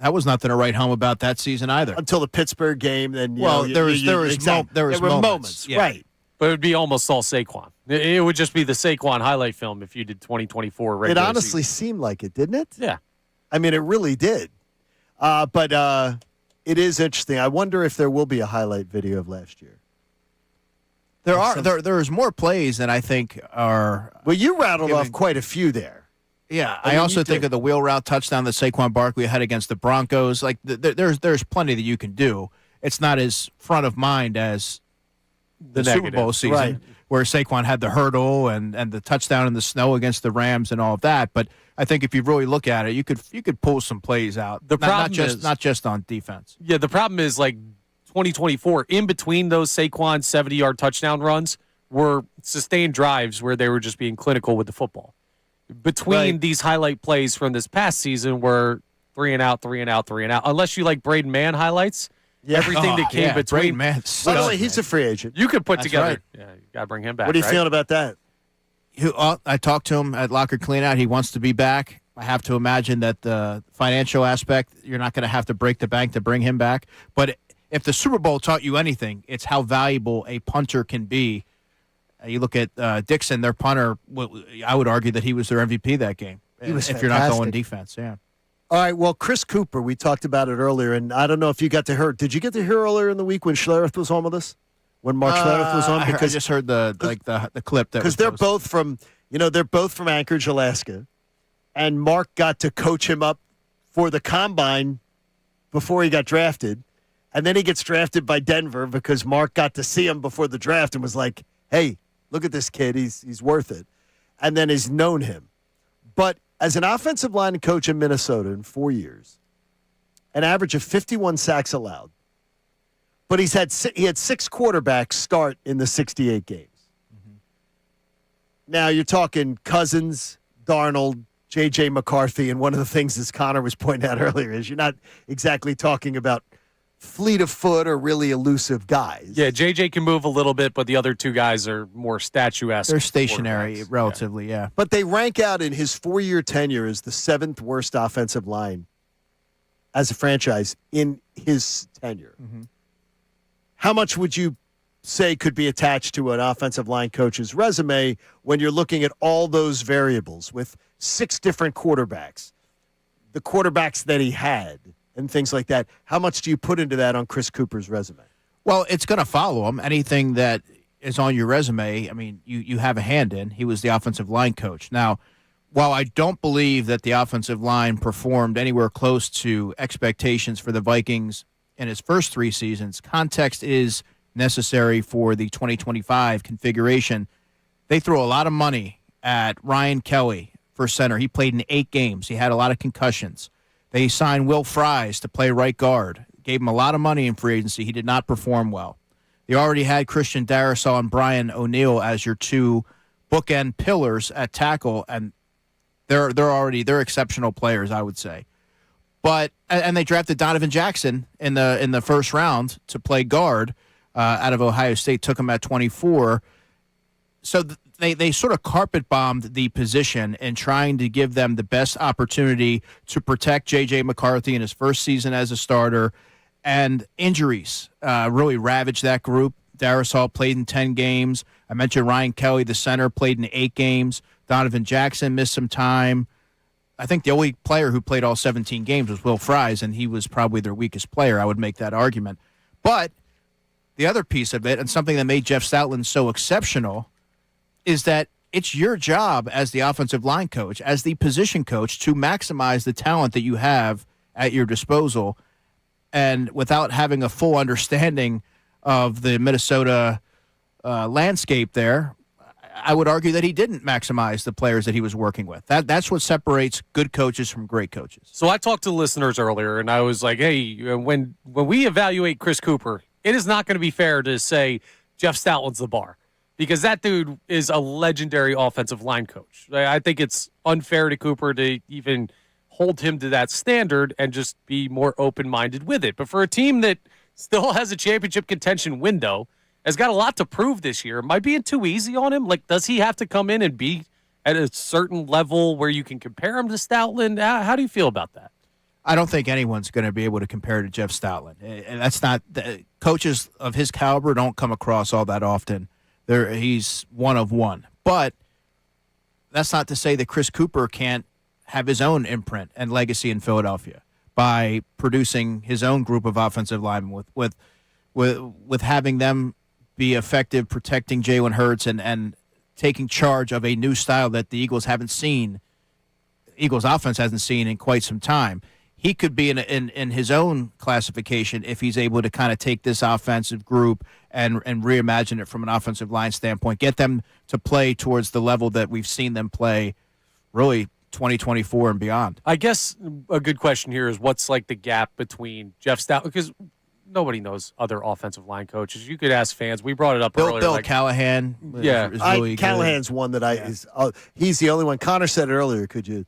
that was nothing to write home about that season either.
Until the Pittsburgh game, then
there were moments,
yeah. Right?
But it would be almost all Saquon. It would just be the Saquon highlight film if you did 2024 regular
It honestly
season.
seemed like it, didn't it?
Yeah.
I mean, it really did. But it is interesting. I wonder if there will be a highlight video of last year.
There's more plays than I think are.
Well, you rattled off quite a few there.
Yeah, I also think of the wheel route touchdown that Saquon Barkley had against the Broncos. Like there's plenty that you can do. It's not as front of mind as the Super Bowl season,
right,
where Saquon had the hurdle and the touchdown in the snow against the Rams and all of that. But I think if you really look at it, you could pull some plays out. Not just on defense.
Yeah, the problem is like 2024, in between those Saquon 70-yard touchdown runs were sustained drives where they were just being clinical with the football. Between these highlight plays from this past season were 3 and out. Unless you like Braden Mann highlights, everything that came between.
Braden Mann.
By the way, he's a free agent.
You could put
That's
together.
right.
Yeah, you got to bring him back.
What are you
right?
feeling about that?
I talked to him at Locker Cleanout. He wants to be back. I have to imagine that the financial aspect, you're not going to have to break the bank to bring him back. But if the Super Bowl taught you anything, it's how valuable a punter can be. You look at Dixon, their punter. I would argue that he was their MVP that game.
He was
if you're not going defense, yeah.
All right, well, Chris Cooper, we talked about it earlier, and I don't know if you got to hear. Did you get to hear earlier in the week when Schlereth was on with us? When Mark Schlereth was on?
Because I just heard the clip that
because they're both from Anchorage, Alaska, and Mark got to coach him up for the combine before he got drafted, and then he gets drafted by Denver because Mark got to see him before the draft and was like, "Hey, look at this kid, he's worth it," and then has known him. But as an offensive line coach in Minnesota in 4 years, an average of 51 sacks allowed. But he had 6 quarterbacks start in the 68 games. Mm-hmm. Now you're talking Cousins, Darnold, J.J. McCarthy, and one of the things, as Connor was pointing out earlier, is you're not exactly talking about fleet of foot or really elusive guys.
Yeah, J.J. can move a little bit, but the other two guys are more statuesque.
They're stationary, relatively, yeah.
But they rank out in his 4-year tenure as the 7th worst offensive line as a franchise in his tenure. Mm-hmm. How much would you say could be attached to an offensive line coach's resume when you're looking at all those variables with 6 different quarterbacks, the quarterbacks that he had, and things like that? How much do you put into that on Chris Cooper's resume?
Well, it's going to follow him. Anything that is on your resume, I mean, you have a hand in. He was the offensive line coach. Now, while I don't believe that the offensive line performed anywhere close to expectations for the Vikings in his first 3 seasons, context is necessary for the 2025 configuration. They threw a lot of money at Ryan Kelly for center. He played in 8 games. He had a lot of concussions. They signed Will Fries to play right guard. Gave him a lot of money in free agency. He did not perform well. They already had Christian Darrisaw and Brian O'Neill as your 2 bookend pillars at tackle, and they're exceptional players, I would say. But and they drafted Donovan Jackson in the first round to play guard out of Ohio State. Took him at 24. So they sort of carpet bombed the position in trying to give them the best opportunity to protect J.J. McCarthy in his first season as a starter. And injuries really ravaged that group. Darrisaw played in 10 games. I mentioned Ryan Kelly, the center, played in 8 games. Donovan Jackson missed some time. I think the only player who played all 17 games was Will Fries, and he was probably their weakest player. I would make that argument. But the other piece of it, and something that made Jeff Stoutland so exceptional, is that it's your job as the offensive line coach, as the position coach, to maximize the talent that you have at your disposal. And without having a full understanding of the Minnesota landscape there, I would argue that he didn't maximize the players that he was working with. That's what separates good coaches from great coaches.
So I talked to listeners earlier, and I was like, hey, when we evaluate Chris Cooper, it is not going to be fair to say Jeff Stoutland's the bar, because that dude is a legendary offensive line coach. I think it's unfair to Cooper to even hold him to that standard and just be more open-minded with it. But for a team that still has a championship contention window, has got a lot to prove this year, am I being too easy on him? Like, does he have to come in and be at a certain level where you can compare him to Stoutland? How do you feel about that?
I don't think anyone's going to be able to compare to Jeff Stoutland. And that's not coaches of his caliber don't come across all that often. He's one of one. But that's not to say that Chris Cooper can't have his own imprint and legacy in Philadelphia by producing his own group of offensive linemen with having them be effective protecting Jalen Hurts and taking charge of a new style that the Eagles haven't seen. Eagles offense hasn't seen in quite some time. He could be in his own classification if he's able to kind of take this offensive group and reimagine it from an offensive line standpoint, get them to play towards the level that we've seen them play really 2024 and beyond.
I guess a good question here is what's like the gap between Jeff Stoutland, because nobody knows other offensive line coaches. You could ask fans. We brought it up earlier.
Bill Callahan.
Yeah.
Is really
Callahan's one that he's the only one. Connor said it earlier. Could you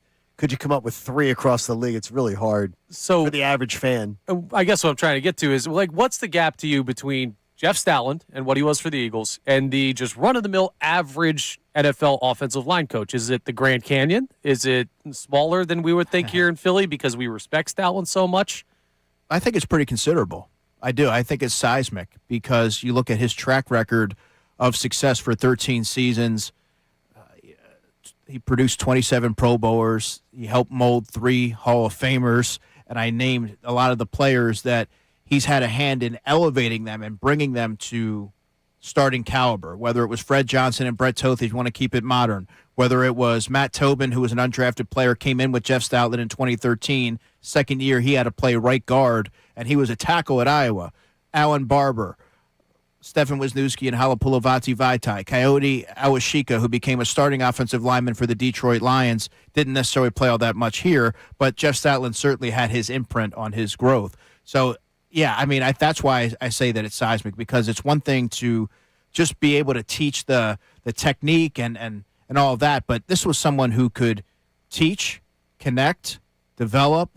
come up with 3 across the league? It's really hard for the average fan.
I guess what I'm trying to get to is, like, what's the gap to you between Jeff Stoutland and what he was for the Eagles and the just run-of-the-mill average NFL offensive line coach? Is it the Grand Canyon? Is it smaller than we would think here in Philly because we respect Stoutland so much?
I think it's pretty considerable. I do. I think it's seismic because you look at his track record of success for 13 seasons. He produced 27 Pro Bowlers. He helped mold 3 Hall of Famers. And I named a lot of the players that he's had a hand in elevating them and bringing them to starting caliber, whether it was Fred Johnson and Brett Toth, if you want to keep it modern, whether it was Matt Tobin, who was an undrafted player, came in with Jeff Stoutland in 2013. Second year, he had to play right guard, and he was a tackle at Iowa. Alan Barber, Stefan Wisniewski, and Halapulavati Vaitai. Coyote Awashika, who became a starting offensive lineman for the Detroit Lions, didn't necessarily play all that much here, but Jeff Stoutland certainly had his imprint on his growth. So, yeah, I mean, that's why I say that it's seismic, because it's one thing to just be able to teach the technique and all of that, but this was someone who could teach, connect, develop,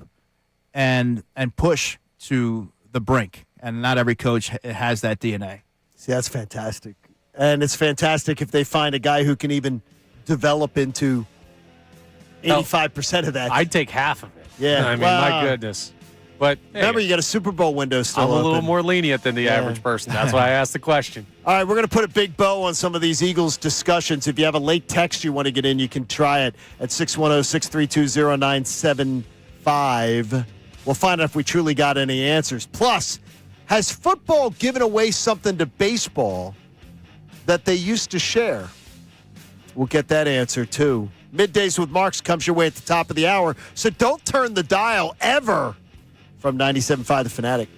and push to the brink. And not every coach has that DNA.
See, that's fantastic. And it's fantastic if they find a guy who can even develop into 85% of that.
I'd take half of it.
Yeah.
I mean, my goodness. But hey,
remember, you got a Super Bowl window still
I'm a little
open.
more lenient than the average person. That's why I asked the question.
All right, we're going to put a big bow on some of these Eagles discussions. If you have a late text you want to get in, you can try it at 610-632-0975. We'll find out if we truly got any answers. Plus, has football given away something to baseball that they used to share? We'll get that answer, too. Middays with Marks comes your way at the top of the hour, so don't turn the dial ever. From 97.5 The Fanatic.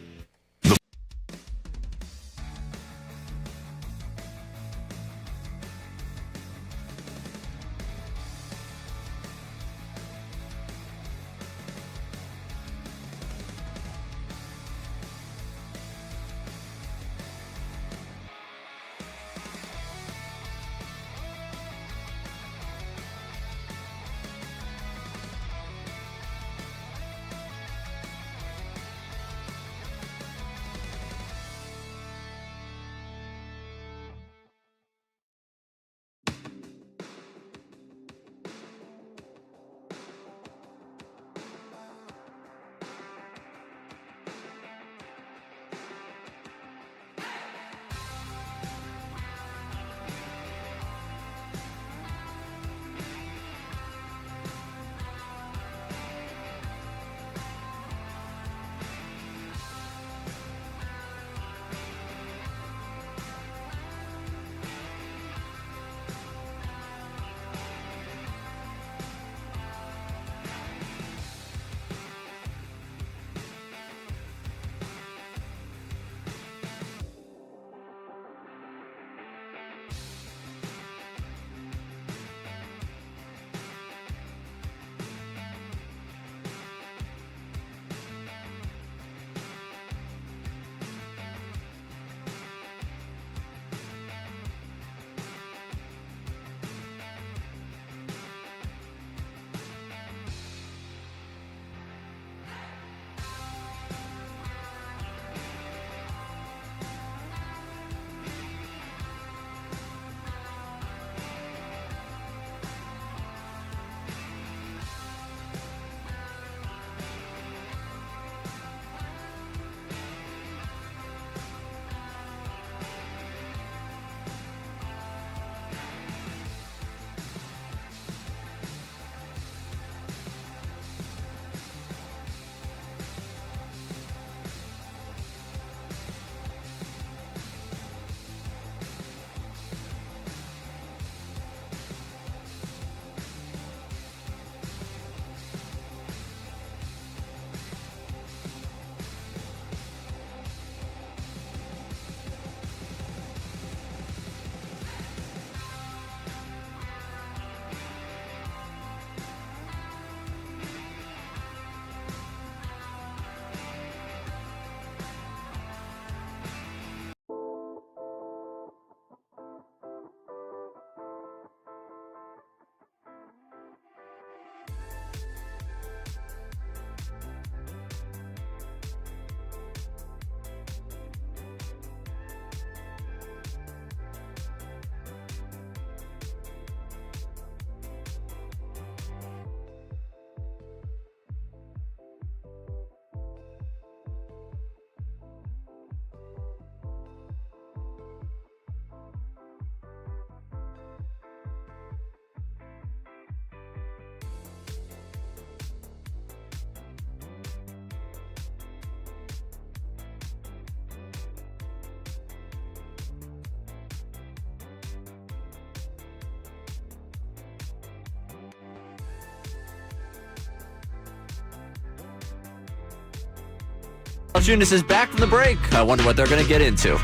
Salciunas is back from the break. I wonder what they're going to get into.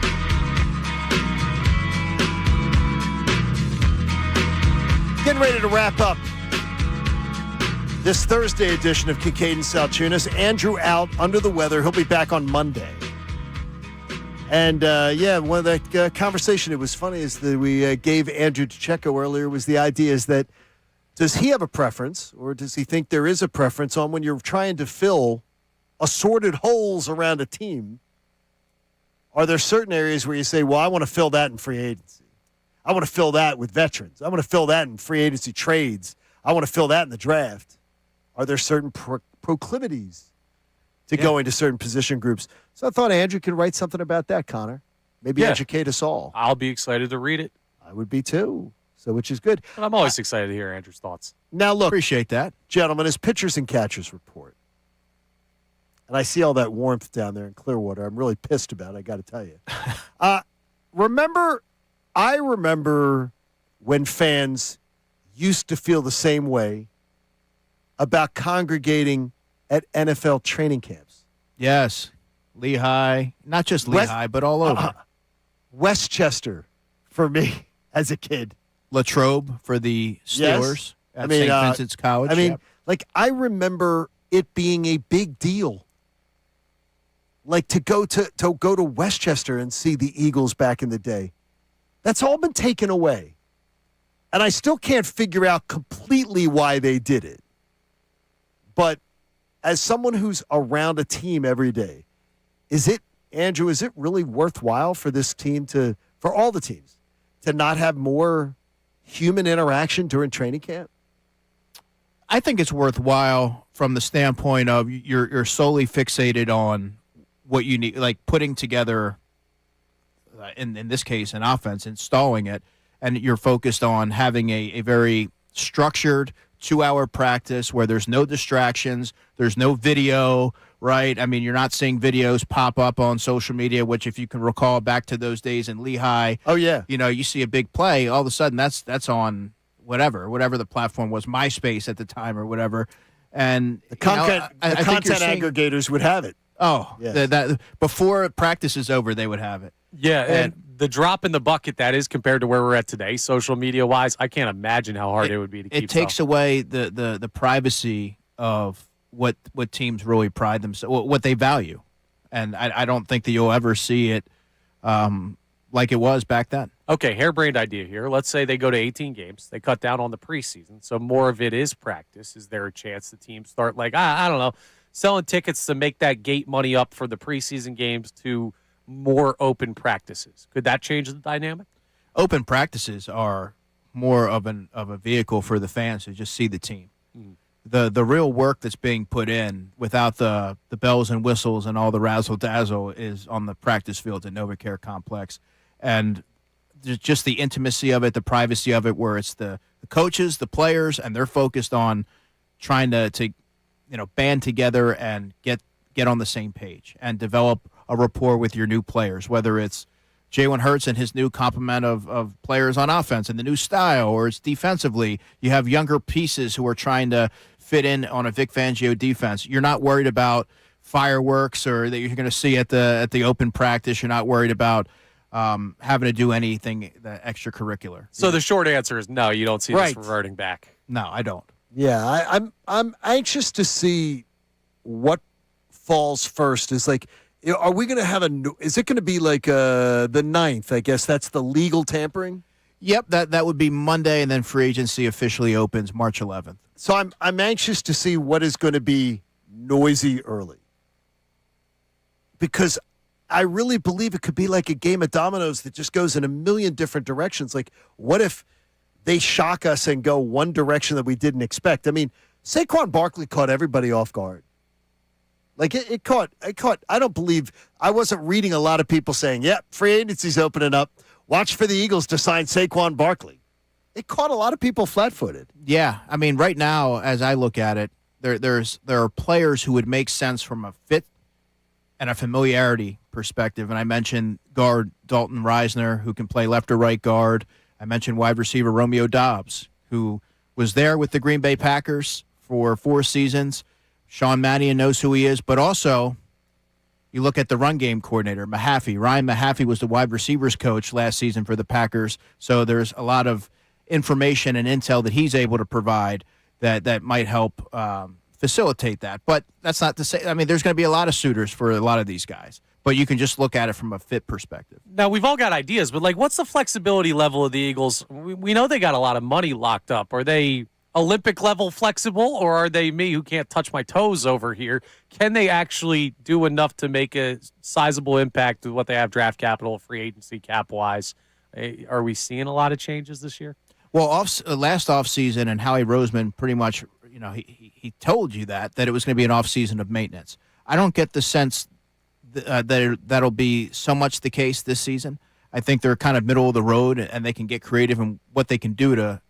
Getting ready to wrap up this Thursday edition of Kincade Salciunas. Andrew out under the weather. He'll be back on Monday. And, one of the conversation, it was funny, is that we gave Andrew Pacheco earlier was the idea is that does he have a preference or does he think there is a preference on when you're trying to fill assorted holes around a team? Are there certain areas where you say, well, I want to fill that in free agency. I want to fill that with veterans. I want to fill that in free agency trades. I want to fill that in the draft. Are there certain proclivities to go into certain position groups? So I thought Andrew could write something about that, Connor. Maybe educate us all.
I'll be excited to read it.
I would be too. So, which is good.
But I'm always excited to hear Andrew's thoughts.
Now, look.
Appreciate that.
Gentlemen, his pitchers and catchers report. And I see all that warmth down there in Clearwater. I'm really pissed about it, I got to tell you. I remember when fans used to feel the same way about congregating at NFL training camps.
Yes. Lehigh. Not just Lehigh, but all over.
Westchester for me as a kid.
Latrobe for the Steelers at St. Vincent's College.
I remember it being a big deal. Like to go to Westchester and see the Eagles back in the day. That's all been taken away. And I still can't figure out completely why they did it. But as someone who's around a team every day, Andrew, is it really worthwhile for this team for all the teams, to not have more human interaction during training camp?
I think it's worthwhile from the standpoint of you're solely fixated on what you need, like putting together, in this case, an offense, installing it, and you're focused on having a very structured 2-hour practice where there's no distractions, there's no video, right? I mean, you're not seeing videos pop up on social media, which if you can recall back to those days in Lehigh.
Oh, yeah.
You see a big play, all of a sudden that's on whatever the platform was, MySpace at the time or whatever. And
the content aggregators would have it.
Oh, yes. that before practice is over, they would have it.
Yeah, and the drop in the bucket that is compared to where we're at today, social media wise, I can't imagine how hard it would be to keep.
It takes away the privacy of what teams really pride themselves, what they value, and I don't think that you'll ever see it like it was back then.
Okay, harebrained idea here. Let's say they go to 18 games, they cut down on the preseason, so more of it is practice. Is there a chance the teams start I don't know, selling tickets to make that gate money up for the preseason games to more open practices? Could that change the dynamic?
Open practices are more of a vehicle for the fans to just see the team. The real work that's being put in without the bells and whistles and all the razzle dazzle is on the practice field at NovaCare Complex, and just the intimacy of it, the privacy of it, where it's the coaches, the players, and they're focused on trying to band together and get on the same page and develop a rapport with your new players, whether it's Jalen Hurts and his new complement of players on offense and the new style, or it's defensively. You have younger pieces who are trying to fit in on a Vic Fangio defense. You're not worried about fireworks or that you're going to see at the open practice. You're not worried about having to do anything extracurricular.
So the short answer is no, you don't see this reverting back.
No, I don't.
Yeah, I'm anxious to see what falls first. Is are we going to have is it going to be the 9th? I guess that's the legal tampering.
Yep, that would be Monday, and then free agency officially opens March 11th.
So I'm anxious to see what is going to be noisy early, because I really believe it could be like a game of dominoes that just goes in a million different directions. Like, what if they shock us and go one direction that we didn't expect? I mean, Saquon Barkley caught everybody off guard. Like, it caught, I don't believe, I wasn't reading a lot of people saying, yep, free agency's opening up. Watch for the Eagles to sign Saquon Barkley. It caught a lot of people flat-footed.
Yeah, I mean, right now, as I look at it, there are players who would make sense from a fit and a familiarity perspective. And I mentioned guard Dalton Reisner, who can play left or right guard. I mentioned wide receiver Romeo Doubs, who was there with the Green Bay Packers for 4 seasons. Sean Mannion knows who he is, but also You look at the run game coordinator, Mahaffey. Ryan Mahaffey was the wide receivers coach last season for the Packers, so there's a lot of information and intel that he's able to provide that might help facilitate that. But that's not to say, I mean, there's going to be a lot of suitors for a lot of these guys, but you can just look at it from a fit perspective.
Now, we've all got ideas, but, like, what's the flexibility level of the Eagles? We know they got a lot of money locked up. Are they Olympic level flexible, or are they me who can't touch my toes over here? Can they actually do enough to make a sizable impact with what they have draft capital, free agency cap wise? Are we seeing a lot of changes this year?
Well, last offseason, and Howie Roseman pretty much, he told you that it was going to be an offseason of maintenance. I don't get the sense that'll be so much the case this season. I think they're kind of middle of the road, and they can get creative in what they can do to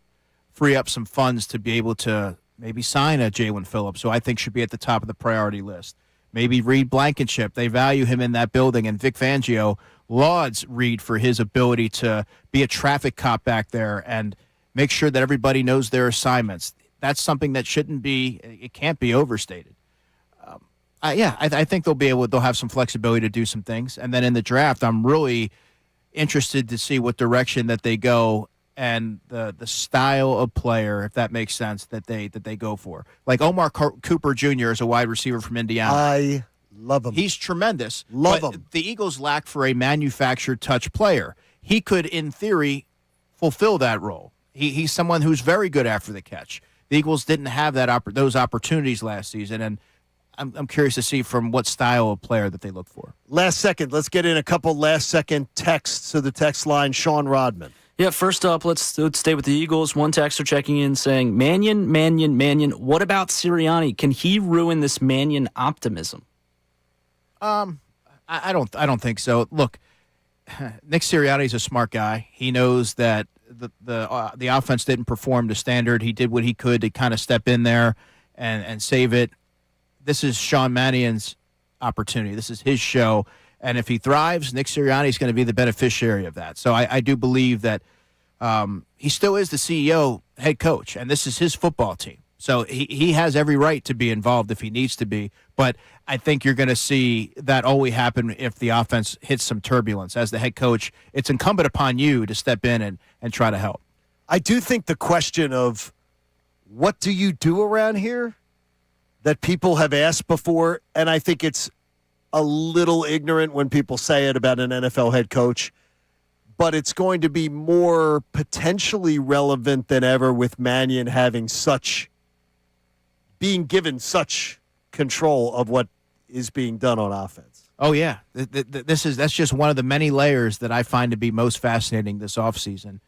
free up some funds to be able to maybe sign a Jalen Phillips, who I think should be at the top of the priority list. Maybe Reed Blankenship. They value him in that building, and Vic Fangio lauds Reed for his ability to be a traffic cop back there and make sure that everybody knows their assignments. That's something that it can't be overstated. I think they'll have some flexibility to do some things. And then in the draft, I'm really interested to see what direction that they go and the style of player, if that makes sense, that they go for. Like Omar Cooper Jr. is a wide receiver from Indiana.
I love him.
He's tremendous.
Love him.
The Eagles lack for a manufactured touch player. He could, in theory, fulfill that role. He's someone who's very good after the catch. The Eagles didn't have those opportunities last season, and I'm curious to see from what style of player that they look for.
Last second, let's get in a couple last-second texts to the text line. Sean Rodman.
Yeah, first up, let's stay with the Eagles. One texter checking in saying, Mannion, what about Sirianni? Can he ruin this Mannion optimism?
I don't think so. Look, Nick Sirianni's a smart guy. He knows that the offense didn't perform to standard. He did what he could to kind of step in there and save it. This is Sean Mannion's opportunity. This is his show. And if he thrives, Nick Sirianni is going to be the beneficiary of that. So I do believe that he still is the CEO, head coach, and this is his football team. So he has every right to be involved if he needs to be. But I think you're going to see that only happen if the offense hits some turbulence. As the head coach, it's incumbent upon you to step in and try to help.
I do think the question of what do you do around here that people have asked before, and I think it's a little ignorant when people say it about an NFL head coach, but it's going to be more potentially relevant than ever with Mannion being given such control of what is being done on offense.
Oh, yeah. That's just one of the many layers that I find to be most fascinating this offseason.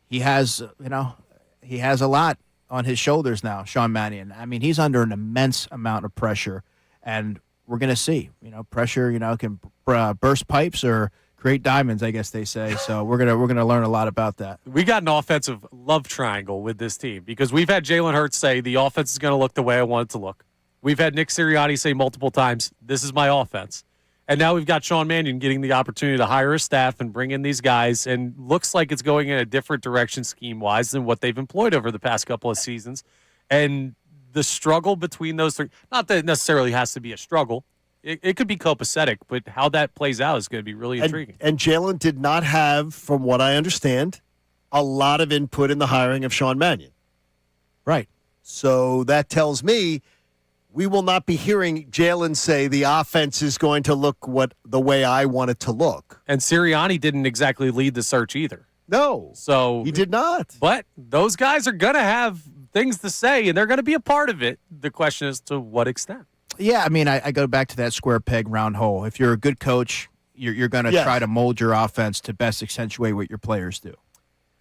He has a lot on his shoulders now, Sean Mannion. I mean, he's under an immense amount of pressure, and we're going to see. Pressure, can burst pipes or create diamonds, I guess they say. So we're gonna learn a lot about that.
We got an offensive love triangle with this team because we've had Jalen Hurts say the offense is going to look the way I want it to look. We've had Nick Sirianni say multiple times, this is my offense. And now we've got Sean Mannion getting the opportunity to hire a staff and bring in these guys, and looks like it's going in a different direction scheme-wise than what they've employed over the past couple of seasons. And the struggle between those three, not that it necessarily has to be a struggle. It could be copacetic, but how that plays out is going to be really intriguing.
And Jalen did not have, from what I understand, a lot of input in the hiring of Sean Mannion.
Right.
So that tells me we will not be hearing Jalen say the offense is going to look the way I want it to look.
And Sirianni didn't exactly lead the search either.
No.
So
he did not.
But those guys are going to have things to say, and they're going to be a part of it. The question is to what extent.
Yeah, I mean, I go back to that square peg, round hole. If you're a good coach, you're going to try to mold your offense to best accentuate what your players do.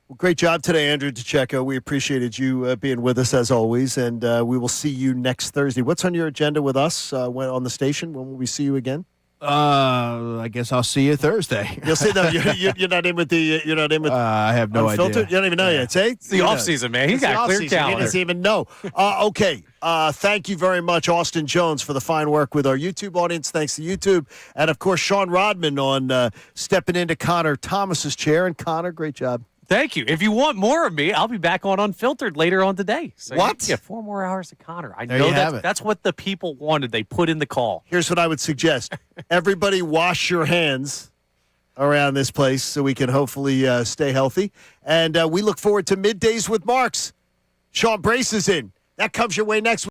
Well, great job today, Andrew DeCecco. We appreciated you being with us as always, and we will see you next Thursday. What's on your agenda with us on the station? When will we see you again?
I guess I'll see you Thursday.
You'll see them. You're not in with the. You're not in with.
I have no idea.
You don't even know yet. Say
it's the off season, man. He's got a clear calendar.
He doesn't even know. Okay. Thank you very much, Austin Jones, for the fine work with our YouTube audience. Thanks to YouTube, and of course Sean Rodman on stepping into Connor Thomas's chair. And Connor, great job.
Thank you. If you want more of me, I'll be back on Unfiltered later on today. So
what?
Yeah, 4 more hours of Connor. I
there
know that's what the people wanted. They put in the call.
Here's what I would suggest. Everybody wash your hands around this place so we can hopefully stay healthy. And we look forward to Middays with Marks. Sean Brace is in. That comes your way next.